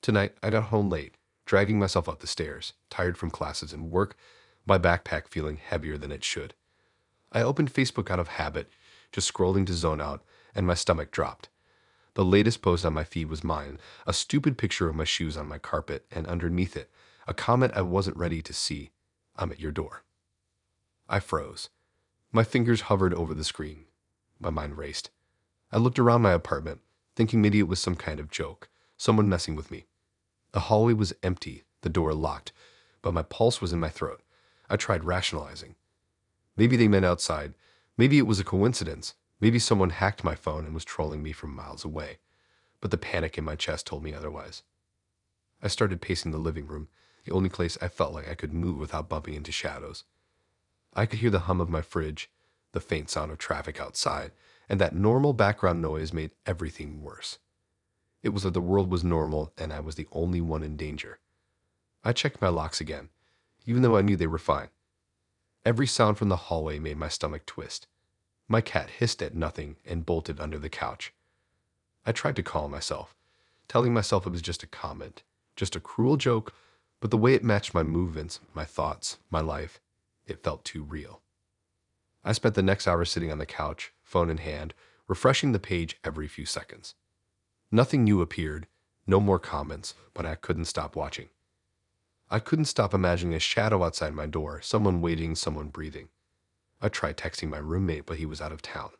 Tonight, I got home late, dragging myself up the stairs, tired from classes and work, my backpack feeling heavier than it should. I opened Facebook out of habit, just scrolling to zone out, and my stomach dropped. The latest post on my feed was mine, a stupid picture of my shoes on my carpet, and underneath it, a comment I wasn't ready to see. "I'm at your door." I froze. My fingers hovered over the screen. My mind raced. I looked around my apartment, thinking maybe it was some kind of joke, someone messing with me. The hallway was empty, the door locked, but my pulse was in my throat. I tried rationalizing. Maybe they meant outside. Maybe it was a coincidence. Maybe someone hacked my phone and was trolling me from miles away. But the panic in my chest told me otherwise. I started pacing the living room, the only place I felt like I could move without bumping into shadows. I could hear the hum of my fridge, the faint sound of traffic outside, and that normal background noise made everything worse. It was like the world was normal and I was the only one in danger. I checked my locks again, even though I knew they were fine. Every sound from the hallway made my stomach twist. My cat hissed at nothing and bolted under the couch. I tried to calm myself, telling myself it was just a comment, just a cruel joke, but the way it matched my movements, my thoughts, my life, it felt too real. I spent the next hour sitting on the couch, phone in hand, refreshing the page every few seconds. Nothing new appeared, no more comments, but I couldn't stop watching. I couldn't stop imagining a shadow outside my door, someone waiting, someone breathing. I tried texting my roommate, but he was out of town.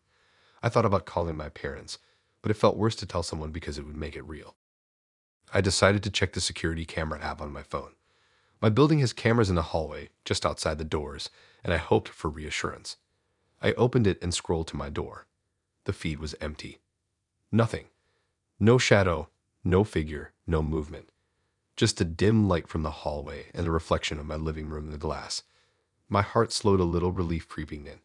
I thought about calling my parents, but it felt worse to tell someone because it would make it real. I decided to check the security camera app on my phone. My building has cameras in the hallway, just outside the doors, and I hoped for reassurance. I opened it and scrolled to my door. The feed was empty. Nothing. No shadow, no figure, no movement. Just a dim light from the hallway and the reflection of my living room in the glass. My heart slowed, a little relief creeping in.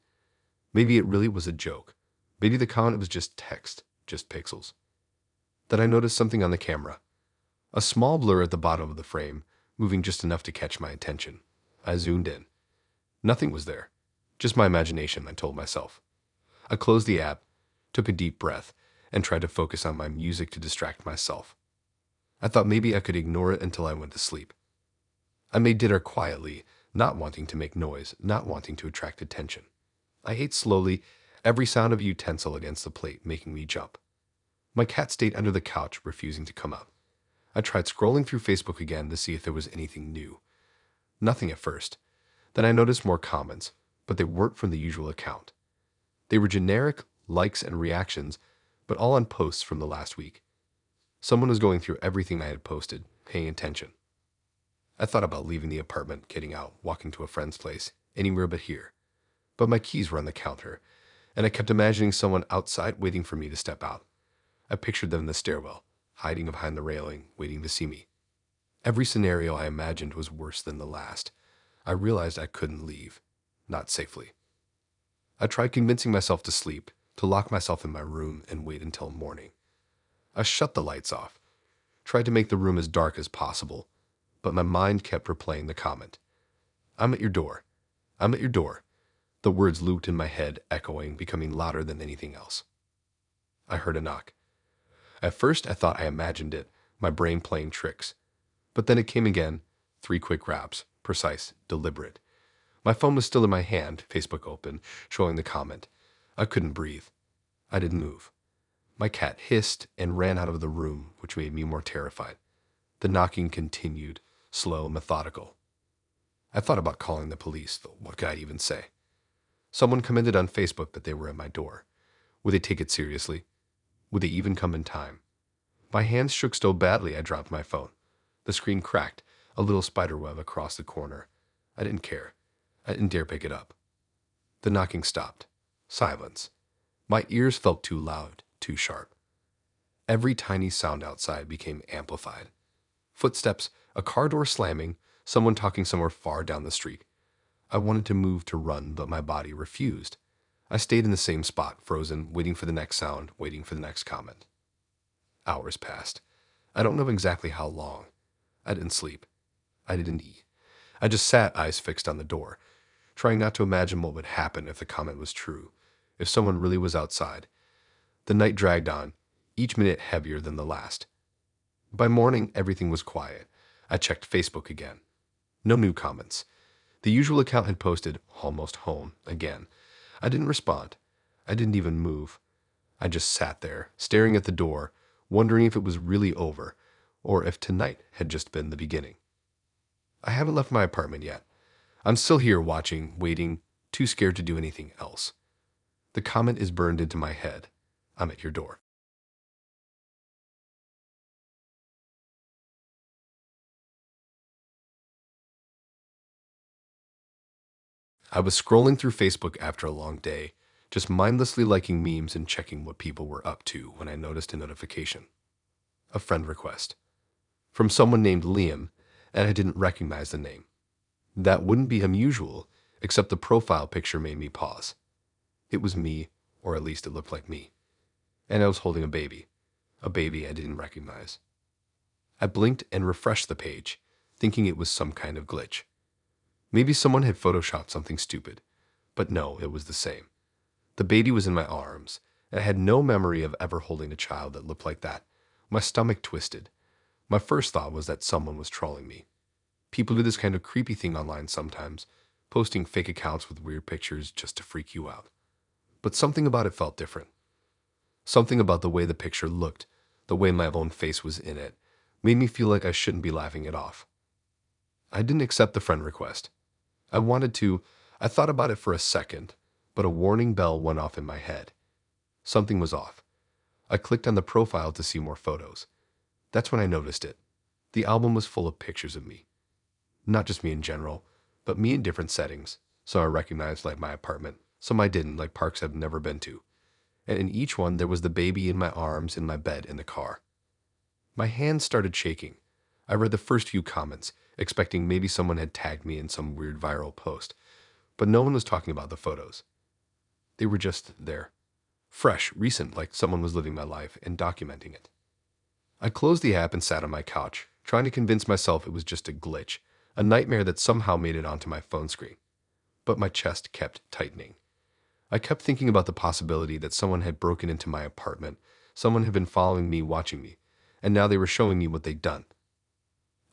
Maybe it really was a joke. Maybe the comment was just text, just pixels. Then I noticed something on the camera. A small blur at the bottom of the frame, moving just enough to catch my attention. I zoomed in. Nothing was there. Just my imagination, I told myself. I closed the app, took a deep breath, and tried to focus on my music to distract myself. I thought maybe I could ignore it until I went to sleep. I made dinner quietly, not wanting to make noise, not wanting to attract attention. I ate slowly, every sound of a utensil against the plate making me jump. My cat stayed under the couch, refusing to come up. I tried scrolling through Facebook again to see if there was anything new. Nothing at first. Then I noticed more comments, but they weren't from the usual account. They were generic likes and reactions, but all on posts from the last week. Someone was going through everything I had posted, paying attention. I thought about leaving the apartment, getting out, walking to a friend's place, anywhere but here. But my keys were on the counter, and I kept imagining someone outside waiting for me to step out. I pictured them in the stairwell, hiding behind the railing, waiting to see me. Every scenario I imagined was worse than the last. I realized I couldn't leave, not safely. I tried convincing myself to sleep, to lock myself in my room and wait until morning. I shut the lights off, tried to make the room as dark as possible, but my mind kept replaying the comment. I'm at your door. I'm at your door. The words looped in my head, echoing, becoming louder than anything else. I heard a knock. At first, I thought I imagined it, my brain playing tricks. But then it came again, 3 quick raps, precise, deliberate. My phone was still in my hand, Facebook open, showing the comment. I couldn't breathe. I didn't move. My cat hissed and ran out of the room, which made me more terrified. The knocking continued, slow, methodical. I thought about calling the police, though what could I even say? Someone commented on Facebook that they were at my door. Would they take it seriously? Would they even come in time? My hands shook so badly I dropped my phone. The screen cracked, a little spiderweb across the corner. I didn't care. I didn't dare pick it up. The knocking stopped. Silence. My ears felt too loud, too sharp. Every tiny sound outside became amplified. Footsteps, a car door slamming, someone talking somewhere far down the street. I wanted to move to run, but my body refused. I stayed in the same spot, frozen, waiting for the next sound, waiting for the next comment. Hours passed. I don't know exactly how long. I didn't sleep. I didn't eat. I just sat, eyes fixed on the door, trying not to imagine what would happen if the comment was true, if someone really was outside. The night dragged on, each minute heavier than the last. By morning, everything was quiet. I checked Facebook again. No new comments. The usual account had posted, almost home, again. I didn't respond. I didn't even move. I just sat there, staring at the door, wondering if it was really over, or if tonight had just been the beginning. I haven't left my apartment yet. I'm still here watching, waiting, too scared to do anything else. The comment is burned into my head. I'm at your door. I was scrolling through Facebook after a long day, just mindlessly liking memes and checking what people were up to when I noticed a notification. A friend request. From someone named Liam, and I didn't recognize the name. That wouldn't be unusual, except the profile picture made me pause. It was me, or at least it looked like me. And I was holding a baby I didn't recognize. I blinked and refreshed the page, thinking it was some kind of glitch. Maybe someone had photoshopped something stupid, but no, it was the same. The baby was in my arms, and I had no memory of ever holding a child that looked like that. My stomach twisted. My first thought was that someone was trolling me. People do this kind of creepy thing online sometimes, posting fake accounts with weird pictures just to freak you out. But something about it felt different. Something about the way the picture looked, the way my own face was in it, made me feel like I shouldn't be laughing it off. I didn't accept the friend request. I wanted to. I thought about it for a second, but a warning bell went off in my head. Something was off. I clicked on the profile to see more photos. That's when I noticed it. The album was full of pictures of me. Not just me in general, but me in different settings. Some I recognized, like my apartment. Some I didn't, like parks I've never been to. And in each one, there was the baby in my arms, in my bed, in the car. My hands started shaking. I read the first few comments, expecting maybe someone had tagged me in some weird viral post, but no one was talking about the photos. They were just there. Fresh, recent, like someone was living my life and documenting it. I closed the app and sat on my couch, trying to convince myself it was just a glitch, a nightmare that somehow made it onto my phone screen. But my chest kept tightening. I kept thinking about the possibility that someone had broken into my apartment, someone had been following me, watching me, and now they were showing me what they'd done.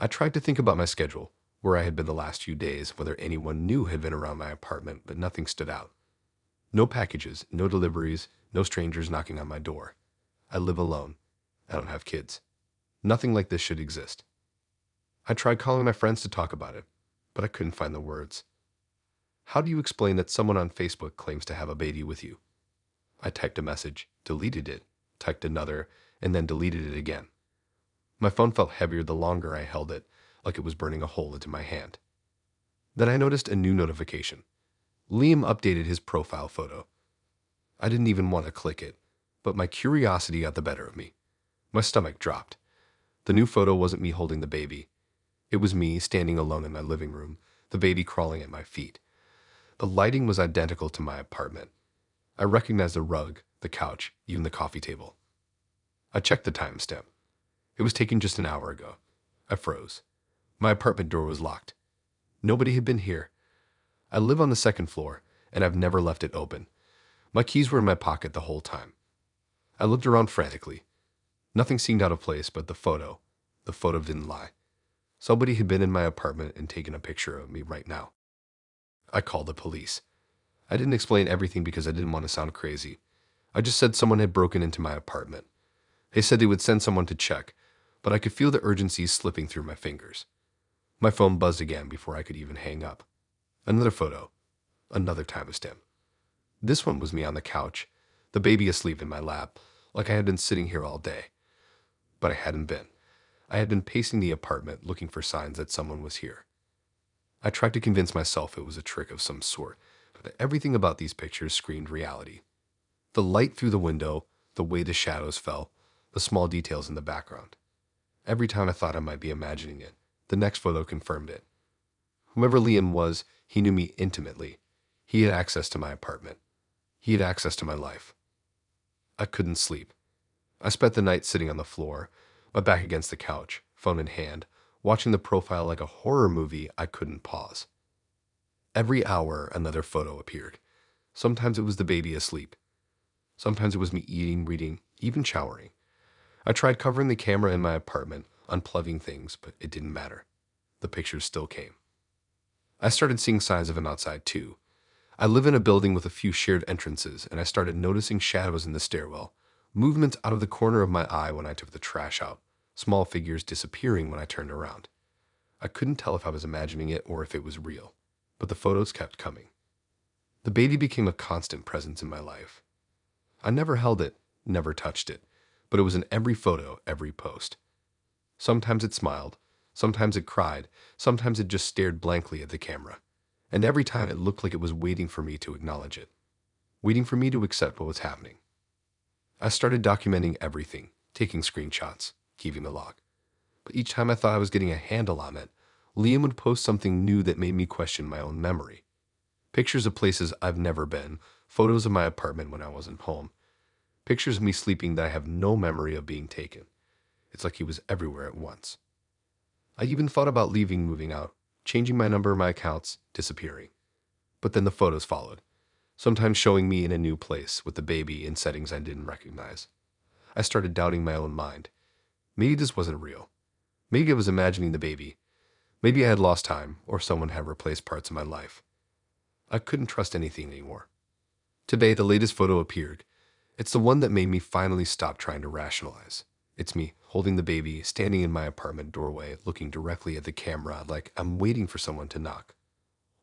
I tried to think about my schedule, where I had been the last few days, whether anyone new had been around my apartment, but nothing stood out. No packages, no deliveries, no strangers knocking on my door. I live alone. I don't have kids. Nothing like this should exist. I tried calling my friends to talk about it, but I couldn't find the words. How do you explain that someone on Facebook claims to have a baby with you? I typed a message, deleted it, typed another, and then deleted it again. My phone felt heavier the longer I held it, like it was burning a hole into my hand. Then I noticed a new notification. Liam updated his profile photo. I didn't even want to click it, but my curiosity got the better of me. My stomach dropped. The new photo wasn't me holding the baby. It was me standing alone in my living room, the baby crawling at my feet. The lighting was identical to my apartment. I recognized the rug, the couch, even the coffee table. I checked the timestamp. It was taken just an hour ago. I froze. My apartment door was locked. Nobody had been here. I live on the second floor, and I've never left it open. My keys were in my pocket the whole time. I looked around frantically. Nothing seemed out of place but the photo. The photo didn't lie. Somebody had been in my apartment and taken a picture of me right now. I called the police. I didn't explain everything because I didn't want to sound crazy. I just said someone had broken into my apartment. They said they would send someone to check, but I could feel the urgency slipping through my fingers. My phone buzzed again before I could even hang up. Another photo. Another timestamp. This one was me on the couch, the baby asleep in my lap, like I had been sitting here all day. But I hadn't been. I had been pacing the apartment looking for signs that someone was here. I tried to convince myself it was a trick of some sort, but everything about these pictures screamed reality. The light through the window, the way the shadows fell, the small details in the background. Every time I thought I might be imagining it, the next photo confirmed it. Whoever Liam was, he knew me intimately. He had access to my apartment. He had access to my life. I couldn't sleep. I spent the night sitting on the floor, my back against the couch, phone in hand, watching the profile like a horror movie. I couldn't pause. Every hour, another photo appeared. Sometimes it was the baby asleep. Sometimes it was me eating, reading, even showering. I tried covering the camera in my apartment, unplugging things, but it didn't matter. The pictures still came. I started seeing signs of him outside too. I live in a building with a few shared entrances, and I started noticing shadows in the stairwell, movements out of the corner of my eye when I took the trash out, small figures disappearing when I turned around. I couldn't tell if I was imagining it or if it was real, but the photos kept coming. The baby became a constant presence in my life. I never held it, never touched it, but it was in every photo, every post. Sometimes it smiled, sometimes it cried, sometimes it just stared blankly at the camera. And every time it looked like it was waiting for me to acknowledge it, waiting for me to accept what was happening. I started documenting everything, taking screenshots, keeping the log. But each time I thought I was getting a handle on it, Liam would post something new that made me question my own memory. Pictures of places I've never been, photos of my apartment when I wasn't home, pictures of me sleeping that I have no memory of being taken. It's like he was everywhere at once. I even thought about leaving, moving out, changing my number, my accounts, disappearing. But then the photos followed, sometimes showing me in a new place with the baby in settings I didn't recognize. I started doubting my own mind. Maybe this wasn't real. Maybe I was imagining the baby. Maybe I had lost time, or someone had replaced parts of my life. I couldn't trust anything anymore. Today, the latest photo appeared. It's the one that made me finally stop trying to rationalize. It's me, holding the baby, standing in my apartment doorway, looking directly at the camera like I'm waiting for someone to knock.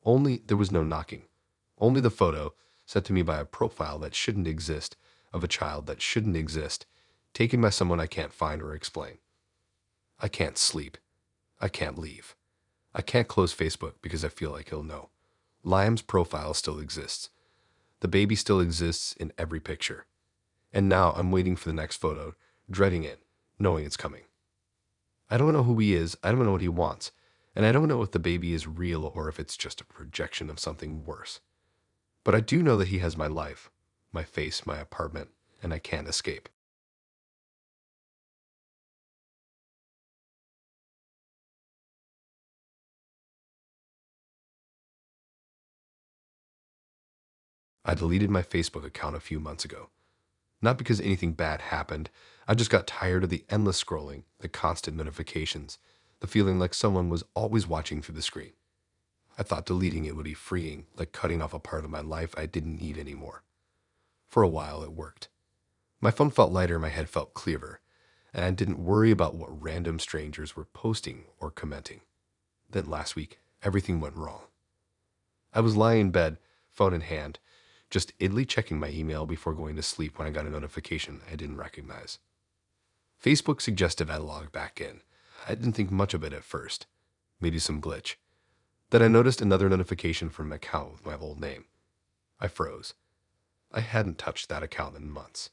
Only there was no knocking. Only the photo, sent to me by a profile that shouldn't exist, of a child that shouldn't exist, taken by someone I can't find or explain. I can't sleep. I can't leave. I can't close Facebook because I feel like he'll know. Liam's profile still exists. The baby still exists in every picture. And now I'm waiting for the next photo, dreading it, knowing it's coming. I don't know who he is, I don't know what he wants, and I don't know if the baby is real or if it's just a projection of something worse. But I do know that he has my life, my face, my apartment, and I can't escape. I deleted my Facebook account a few months ago. Not because anything bad happened, I just got tired of the endless scrolling, the constant notifications, the feeling like someone was always watching through the screen. I thought deleting it would be freeing, like cutting off a part of my life I didn't need anymore. For a while, it worked. My phone felt lighter, my head felt clearer, and I didn't worry about what random strangers were posting or commenting. Then last week, everything went wrong. I was lying in bed, phone in hand, just idly checking my email before going to sleep when I got a notification I didn't recognize. Facebook suggested I log back in. I didn't think much of it at first. Maybe some glitch. Then I noticed another notification from an account with my old name. I froze. I hadn't touched that account in months.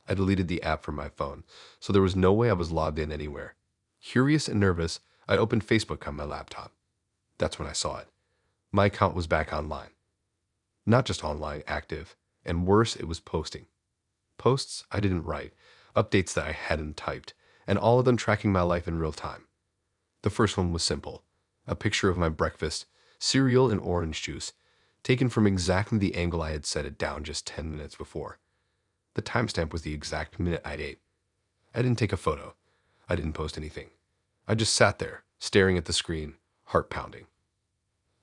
I deleted the app from my phone, so there was no way I was logged in anywhere. Curious and nervous, I opened Facebook on my laptop. That's when I saw it. My account was back online. Not just online, active, and worse, it was posting. Posts I didn't write, updates that I hadn't typed, and all of them tracking my life in real time. The first one was simple. A picture of my breakfast, cereal and orange juice, taken from exactly the angle I had set it down just 10 minutes before. The timestamp was the exact minute I'd ate. I didn't take a photo. I didn't post anything. I just sat there, staring at the screen, heart pounding.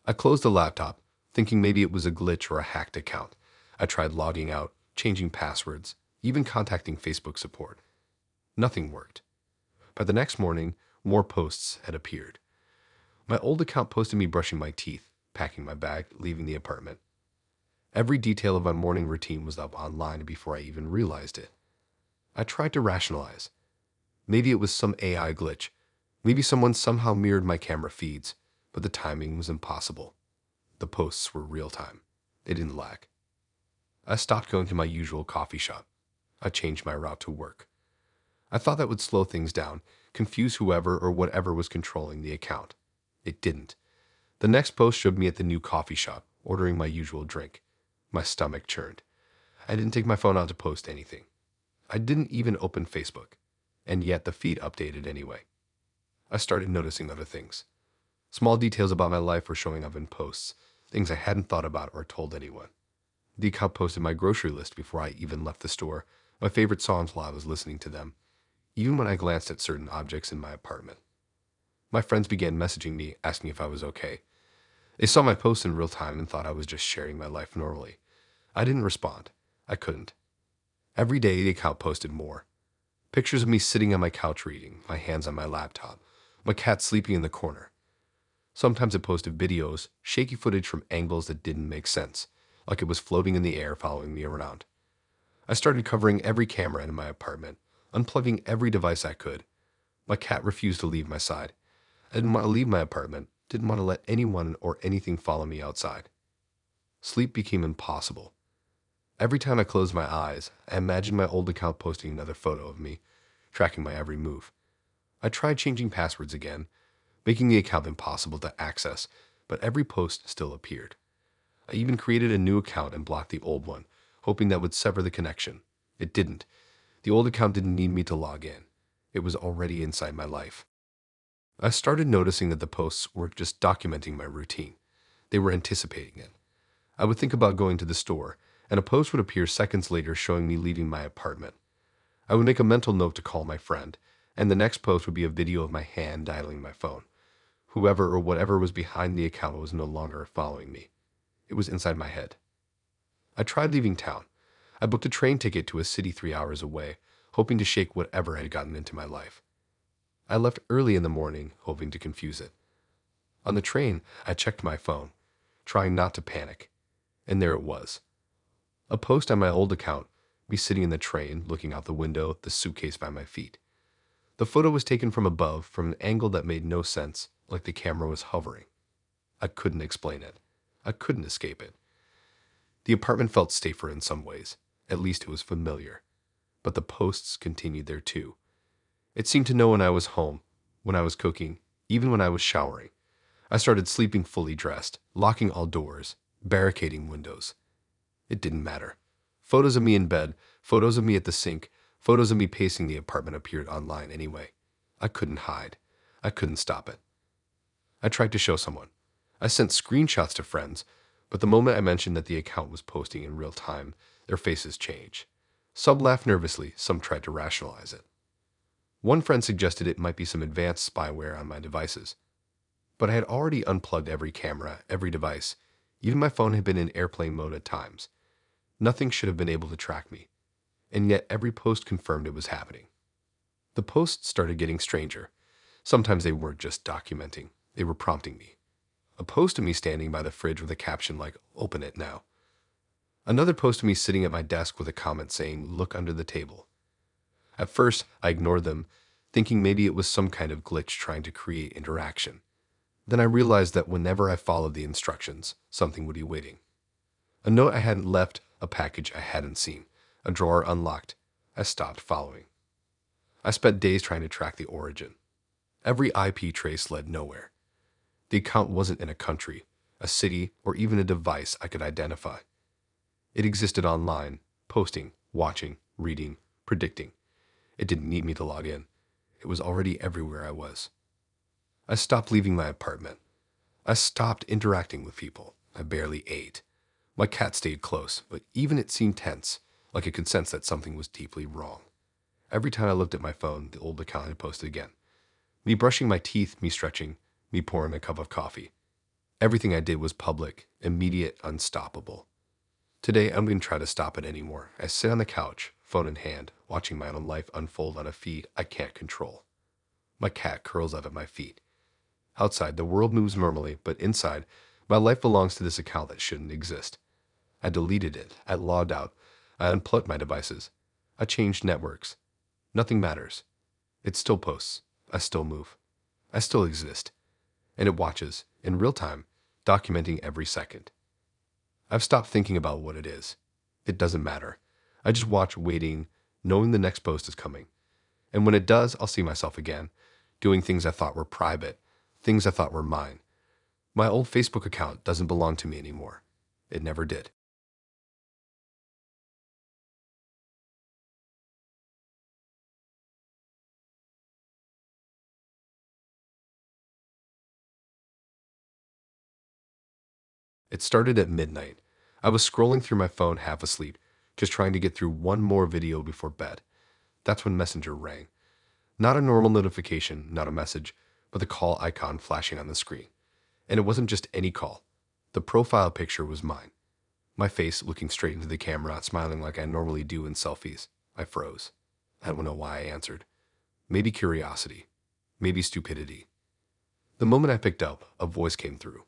I closed the laptop, thinking maybe it was a glitch or a hacked account. I tried logging out, changing passwords, even contacting Facebook support. Nothing worked. By the next morning, more posts had appeared. My old account posted me brushing my teeth, packing my bag, leaving the apartment. Every detail of my morning routine was up online before I even realized it. I tried to rationalize. Maybe it was some AI glitch. Maybe someone somehow mirrored my camera feeds, but the timing was impossible. The posts were real time. They didn't lag. I stopped going to my usual coffee shop. I changed my route to work. I thought that would slow things down, confuse whoever or whatever was controlling the account. It didn't. The next post showed me at the new coffee shop, ordering my usual drink. My stomach churned. I didn't take my phone out to post anything. I didn't even open Facebook. And yet the feed updated anyway. I started noticing other things. Small details about my life were showing up in posts, things I hadn't thought about or told anyone. The account posted my grocery list before I even left the store, my favorite songs while I was listening to them, even when I glanced at certain objects in my apartment. My friends began messaging me, asking if I was okay. They saw my posts in real time and thought I was just sharing my life normally. I didn't respond. I couldn't. Every day, the account posted more. Pictures of me sitting on my couch reading, my hands on my laptop, my cat sleeping in the corner. Sometimes it posted videos, shaky footage from angles that didn't make sense, like it was floating in the air following me around. I started covering every camera in my apartment, unplugging every device I could. My cat refused to leave my side. I didn't want to leave my apartment, didn't want to let anyone or anything follow me outside. Sleep became impossible. Every time I closed my eyes, I imagined my old account posting another photo of me, tracking my every move. I tried changing passwords again, making the account impossible to access, but every post still appeared. I even created a new account and blocked the old one, hoping that would sever the connection. It didn't. The old account didn't need me to log in. It was already inside my life. I started noticing that the posts weren't just documenting my routine. They were anticipating it. I would think about going to the store, and a post would appear seconds later showing me leaving my apartment. I would make a mental note to call my friend, and the next post would be a video of my hand dialing my phone. Whoever or whatever was behind the account was no longer following me. It was inside my head. I tried leaving town. I booked a train ticket to a city 3 hours away, hoping to shake whatever had gotten into my life. I left early in the morning, hoping to confuse it. On the train, I checked my phone, trying not to panic. And there it was. A post on my old account, me sitting in the train, looking out the window, the suitcase by my feet. The photo was taken from above, from an angle that made no sense, like the camera was hovering. I couldn't explain it. I couldn't escape it. The apartment felt safer in some ways. At least it was familiar. But the posts continued there too. It seemed to know when I was home, when I was cooking, even when I was showering. I started sleeping fully dressed, locking all doors, barricading windows. It didn't matter. Photos of me in bed, photos of me at the sink, photos of me pacing the apartment appeared online anyway. I couldn't hide. I couldn't stop it. I tried to show someone. I sent screenshots to friends, but the moment I mentioned that the account was posting in real time, their faces changed. Some laughed nervously, some tried to rationalize it. One friend suggested it might be some advanced spyware on my devices. But I had already unplugged every camera, every device. Even my phone had been in airplane mode at times. Nothing should have been able to track me. And yet every post confirmed it was happening. The posts started getting stranger. Sometimes they weren't just documenting, they were prompting me. A post of me standing by the fridge with a caption like, "Open it now." Another post of me sitting at my desk with a comment saying, "Look under the table." At first, I ignored them, thinking maybe it was some kind of glitch trying to create interaction. Then I realized that whenever I followed the instructions, something would be waiting. A note I hadn't left, a package I hadn't seen, a drawer unlocked. I stopped following. I spent days trying to track the origin. Every IP trace led nowhere. The account wasn't in a country, a city, or even a device I could identify. It existed online, posting, watching, reading, predicting. It didn't need me to log in. It was already everywhere I was. I stopped leaving my apartment. I stopped interacting with people. I barely ate. My cat stayed close, but even it seemed tense, like it could sense that something was deeply wrong. Every time I looked at my phone, the old account had posted again. Me brushing my teeth, me stretching, me pouring a cup of coffee. Everything I did was public, immediate, unstoppable. Today, I'm going to try to stop it anymore. I sit on the couch, phone in hand, watching my own life unfold on a feed I can't control. My cat curls up at my feet. Outside, the world moves normally, but inside, my life belongs to this account that shouldn't exist. I deleted it. I logged out. I unplugged my devices. I changed networks. Nothing matters. It still posts. I still move. I still exist. And it watches, in real time, documenting every second. I've stopped thinking about what it is. It doesn't matter. I just watch, waiting, knowing the next post is coming. And when it does, I'll see myself again, doing things I thought were private, things I thought were mine. My old Facebook account doesn't belong to me anymore. It never did. It started at midnight. I was scrolling through my phone half asleep, just trying to get through one more video before bed. That's when Messenger rang. Not a normal notification, not a message, but the call icon flashing on the screen. And it wasn't just any call. The profile picture was mine. My face looking straight into the camera, smiling like I normally do in selfies. I froze. I don't know why I answered. Maybe curiosity. Maybe stupidity. The moment I picked up, a voice came through.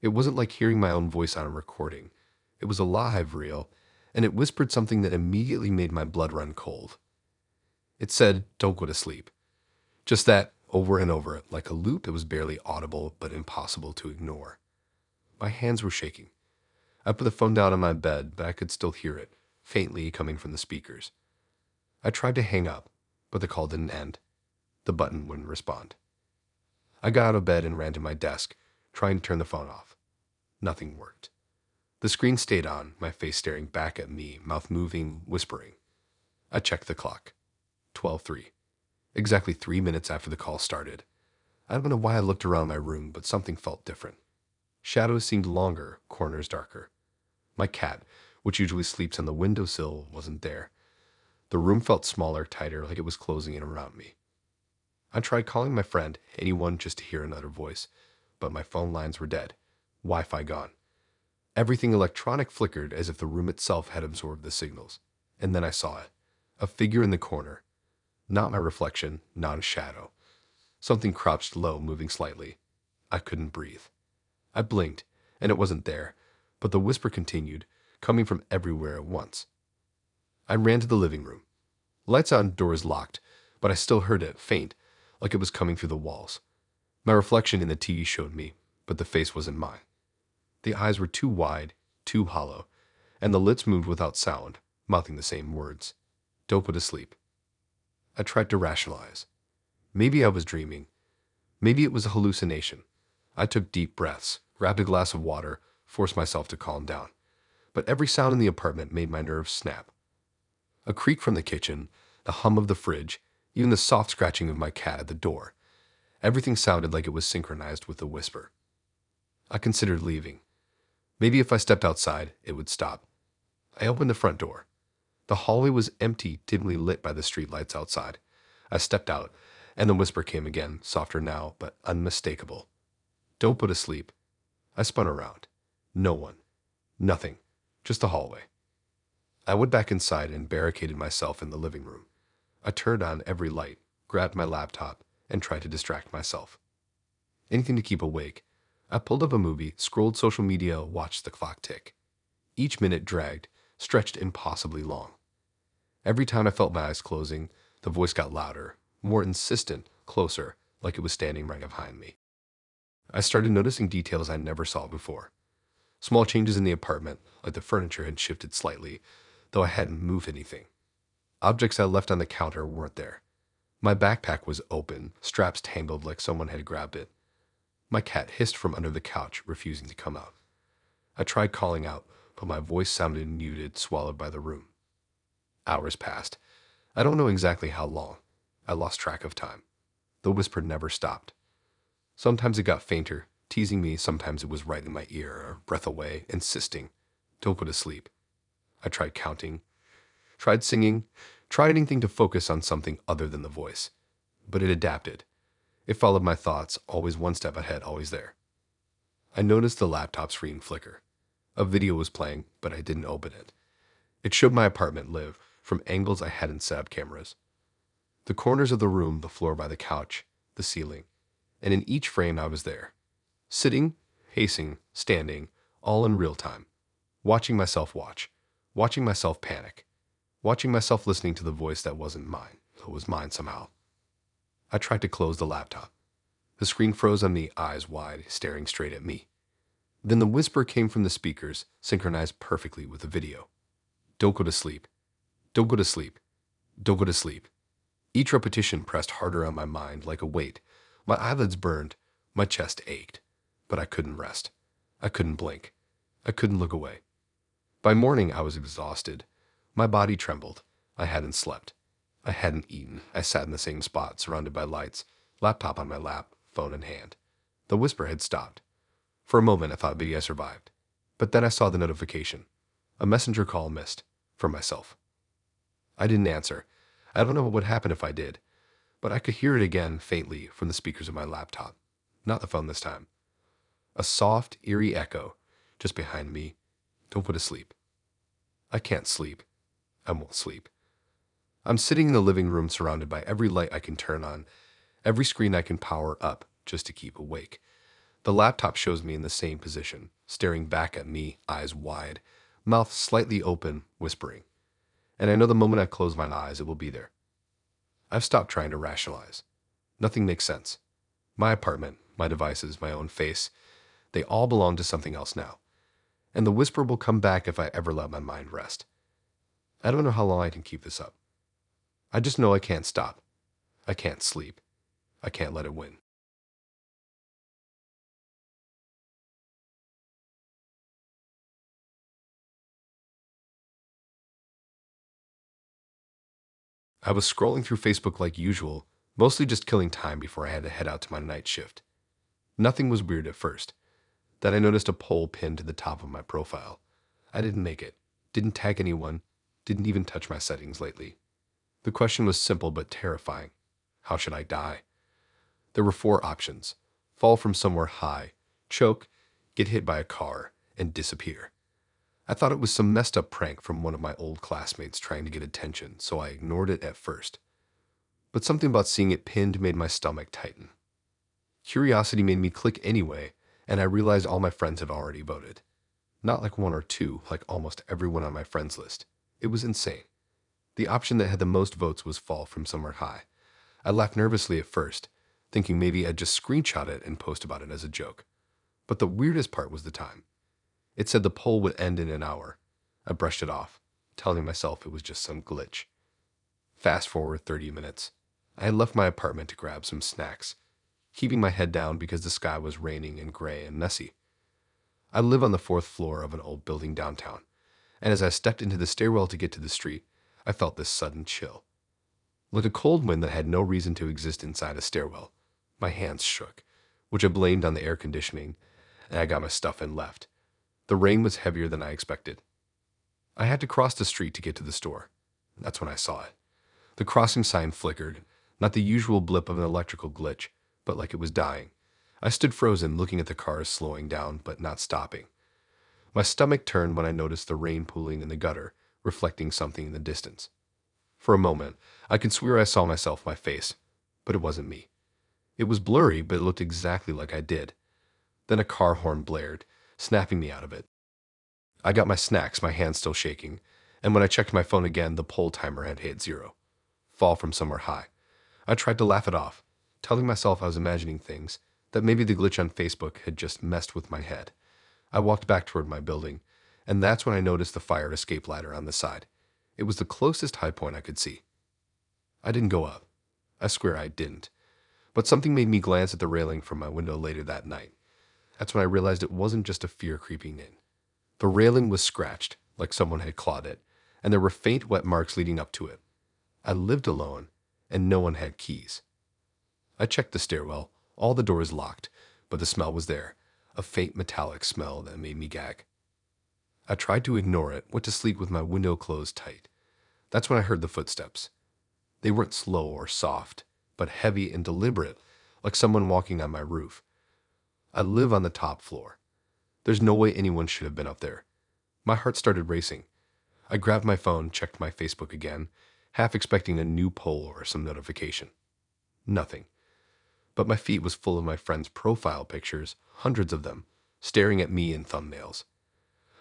It wasn't like hearing my own voice on a recording. It was alive, real, and it whispered something that immediately made my blood run cold. It said, "Don't go to sleep." Just that, over and over, like a loop. It was barely audible, but impossible to ignore. My hands were shaking. I put the phone down on my bed, but I could still hear it, faintly coming from the speakers. I tried to hang up, but the call didn't end. The button wouldn't respond. I got out of bed and ran to my desk, trying to turn the phone off. Nothing worked. The screen stayed on, my face staring back at me, mouth moving, whispering. I checked the clock. 12:03. Exactly 3 minutes after the call started. I don't know why I looked around my room, but something felt different. Shadows seemed longer, corners darker. My cat, which usually sleeps on the windowsill, wasn't there. The room felt smaller, tighter, like it was closing in around me. I tried calling my friend, anyone, just to hear another voice, but my phone lines were dead. Wi-Fi gone. Everything electronic flickered as if the room itself had absorbed the signals. And then I saw it. A figure in the corner. Not my reflection, not a shadow. Something crouched low, moving slightly. I couldn't breathe. I blinked, and it wasn't there, but the whisper continued, coming from everywhere at once. I ran to the living room. Lights out and doors locked, but I still heard it, faint, like it was coming through the walls. My reflection in the TV showed me, but the face wasn't mine. The eyes were too wide, too hollow, and the lips moved without sound, mouthing the same words. "Don't go to sleep." I tried to rationalize. Maybe I was dreaming. Maybe it was a hallucination. I took deep breaths, grabbed a glass of water, forced myself to calm down. but every sound in the apartment made my nerves snap. A creak from the kitchen, the hum of the fridge, even the soft scratching of my cat at the door. Everything sounded like it was synchronized with the whisper. I considered leaving. Maybe if I stepped outside, it would stop. I opened the front door. The hallway was empty, dimly lit by the streetlights outside. I stepped out, and the whisper came again, softer now, but unmistakable. Don't go to sleep. I spun around. No one. Nothing. Just the hallway. I went back inside and barricaded myself in the living room. I turned on every light, grabbed my laptop, and tried to distract myself. Anything to keep awake. I pulled up a movie, scrolled social media, watched the clock tick. Each minute dragged, stretched impossibly long. Every time I felt my eyes closing, the voice got louder, more insistent, closer, like it was standing right behind me. I started noticing details I never saw before. Small changes in the apartment, like the furniture had shifted slightly, though I hadn't moved anything. Objects I left on the counter weren't there. My backpack was open, straps tangled like someone had grabbed it. My cat hissed from under the couch, refusing to come out. I tried calling out, but my voice sounded muted, swallowed by the room. Hours passed. I don't know exactly how long. I lost track of time. The whisper never stopped. Sometimes it got fainter, teasing me. Sometimes it was right in my ear, a breath away, insisting, "Don't go to sleep." I tried counting, tried singing, tried anything to focus on something other than the voice. But it adapted. It followed my thoughts, always one step ahead, always there. I noticed the laptop screen flicker. A video was playing, but I didn't open it. It showed my apartment live, from angles I hadn't set up cameras. The corners of the room, the floor by the couch, the ceiling. And in each frame I was there. Sitting, pacing, standing, all in real time. Watching myself watch. Watching myself panic. Watching myself listening to the voice that wasn't mine, but was mine somehow. I tried to close the laptop. The screen froze on me, eyes wide, staring straight at me. Then the whisper came from the speakers, synchronized perfectly with the video. "Don't go to sleep. Don't go to sleep. Don't go to sleep." Each repetition pressed harder on my mind like a weight. My eyelids burned. My chest ached. But I couldn't rest. I couldn't blink. I couldn't look away. By morning, I was exhausted. My body trembled. I hadn't slept. I hadn't eaten. I sat in the same spot, surrounded by lights, laptop on my lap, phone in hand. The whisper had stopped. For a moment, I thought maybe I survived. But then I saw the notification. A messenger call missed. From myself. I didn't answer. I don't know what would happen if I did. But I could hear it again, faintly, from the speakers of my laptop. Not the phone this time. A soft, eerie echo, just behind me. "Don't go to sleep." I can't sleep. I won't sleep. I'm sitting in the living room surrounded by every light I can turn on, every screen I can power up just to keep awake. The laptop shows me in the same position, staring back at me, eyes wide, mouth slightly open, whispering. And I know the moment I close my eyes, it will be there. I've stopped trying to rationalize. Nothing makes sense. My apartment, my devices, my own face, they all belong to something else now. And the whisper will come back if I ever let my mind rest. I don't know how long I can keep this up. I just know I can't stop. I can't sleep. I can't let it win. I was scrolling through Facebook like usual, mostly just killing time before I had to head out to my night shift. Nothing was weird at first. Then I noticed a poll pinned to the top of my profile. I didn't make it, didn't tag anyone, didn't even touch my settings lately. The question was simple but terrifying. How should I die? There were 4 options. Fall from somewhere high, choke, get hit by a car, and disappear. I thought it was some messed up prank from one of my old classmates trying to get attention, so I ignored it at first. But something about seeing it pinned made my stomach tighten. Curiosity made me click anyway, and I realized all my friends had already voted. Not like 1 or 2, like almost everyone on my friends list. It was insane. The option that had the most votes was fall from somewhere high. I laughed nervously at first, thinking maybe I'd just screenshot it and post about it as a joke. But the weirdest part was the time. It said the poll would end in an hour. I brushed it off, telling myself it was just some glitch. Fast forward 30 minutes. I had left my apartment to grab some snacks, keeping my head down because the sky was raining and gray and messy. I live on the 4th floor of an old building downtown, and as I stepped into the stairwell to get to the street, I felt this sudden chill. Like a cold wind that had no reason to exist inside a stairwell. My hands shook, which I blamed on the air conditioning, and I got my stuff and left. The rain was heavier than I expected. I had to cross the street to get to the store. That's when I saw it. The crossing sign flickered, not the usual blip of an electrical glitch, but like it was dying. I stood frozen, looking at the cars slowing down, but not stopping. My stomach turned when I noticed the rain pooling in the gutter, reflecting something in the distance. For a moment, I could swear I saw myself my face, but it wasn't me. It was blurry, but it looked exactly like I did. Then a car horn blared, snapping me out of it. I got my snacks, my hands still shaking, and when I checked my phone again, the poll timer had hit 0. Fall from somewhere high. I tried to laugh it off, telling myself I was imagining things, that maybe the glitch on Facebook had just messed with my head. I walked back toward my building, and that's when I noticed the fire escape ladder on the side. It was the closest high point I could see. I didn't go up. I swear I didn't. But something made me glance at the railing from my window later that night. That's when I realized it wasn't just a fear creeping in. The railing was scratched, like someone had clawed it, and there were faint wet marks leading up to it. I lived alone, and no one had keys. I checked the stairwell, all the doors locked, but the smell was there, a faint metallic smell that made me gag. I tried to ignore it, went to sleep with my window closed tight. That's when I heard the footsteps. They weren't slow or soft, but heavy and deliberate, like someone walking on my roof. I live on the top floor. There's no way anyone should have been up there. My heart started racing. I grabbed my phone, checked my Facebook again, half expecting a new poll or some notification. Nothing. But my feed was full of my friends' profile pictures, hundreds of them, staring at me in thumbnails.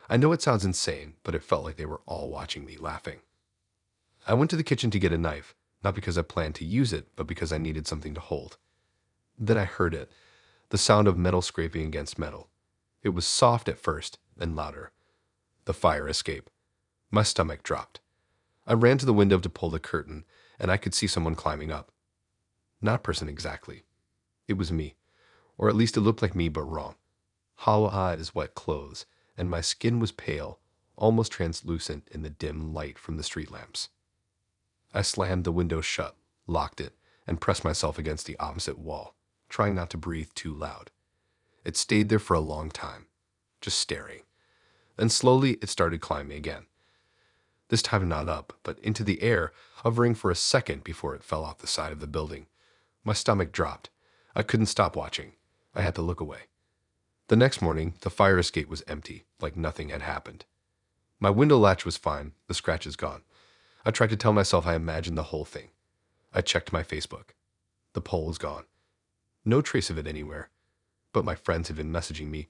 I know it sounds insane, but it felt like they were all watching me, laughing. I went to the kitchen to get a knife, not because I planned to use it, but because I needed something to hold. Then I heard it, the sound of metal scraping against metal. It was soft at first, then louder. The fire escape. My stomach dropped. I ran to the window to pull the curtain, and I could see someone climbing up. Not a person exactly. It was me. Or at least it looked like me, but wrong. Hollow-eyed as wet clothes, and my skin was pale, almost translucent in the dim light from the street lamps. I slammed the window shut, locked it, and pressed myself against the opposite wall, trying not to breathe too loud. It stayed there for a long time, just staring. Then slowly it started climbing again. This time not up, but into the air, hovering for a second before it fell off the side of the building. My stomach dropped. I couldn't stop watching. I had to look away. The next morning, the fire escape was empty, like nothing had happened. My window latch was fine, the scratches gone. I tried to tell myself I imagined the whole thing. I checked my Facebook. The poll was gone. No trace of it anywhere. But my friends had been messaging me,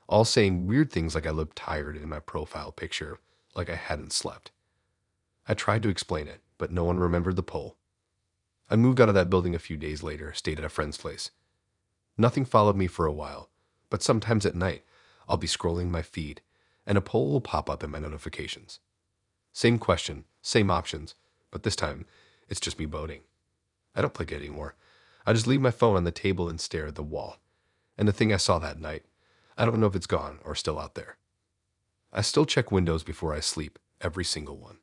all saying weird things like I looked tired in my profile picture, like I hadn't slept. I tried to explain it, but no one remembered the poll. I moved out of that building a few days later, stayed at a friend's place. Nothing followed me for a while, but sometimes at night, I'll be scrolling my feed, and a poll will pop up in my notifications. Same question, same options, but this time, it's just me voting. I don't click it anymore. I just leave my phone on the table and stare at the wall. And the thing I saw that night, I don't know if it's gone or still out there. I still check windows before I sleep, every single one,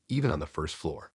even on the first floor.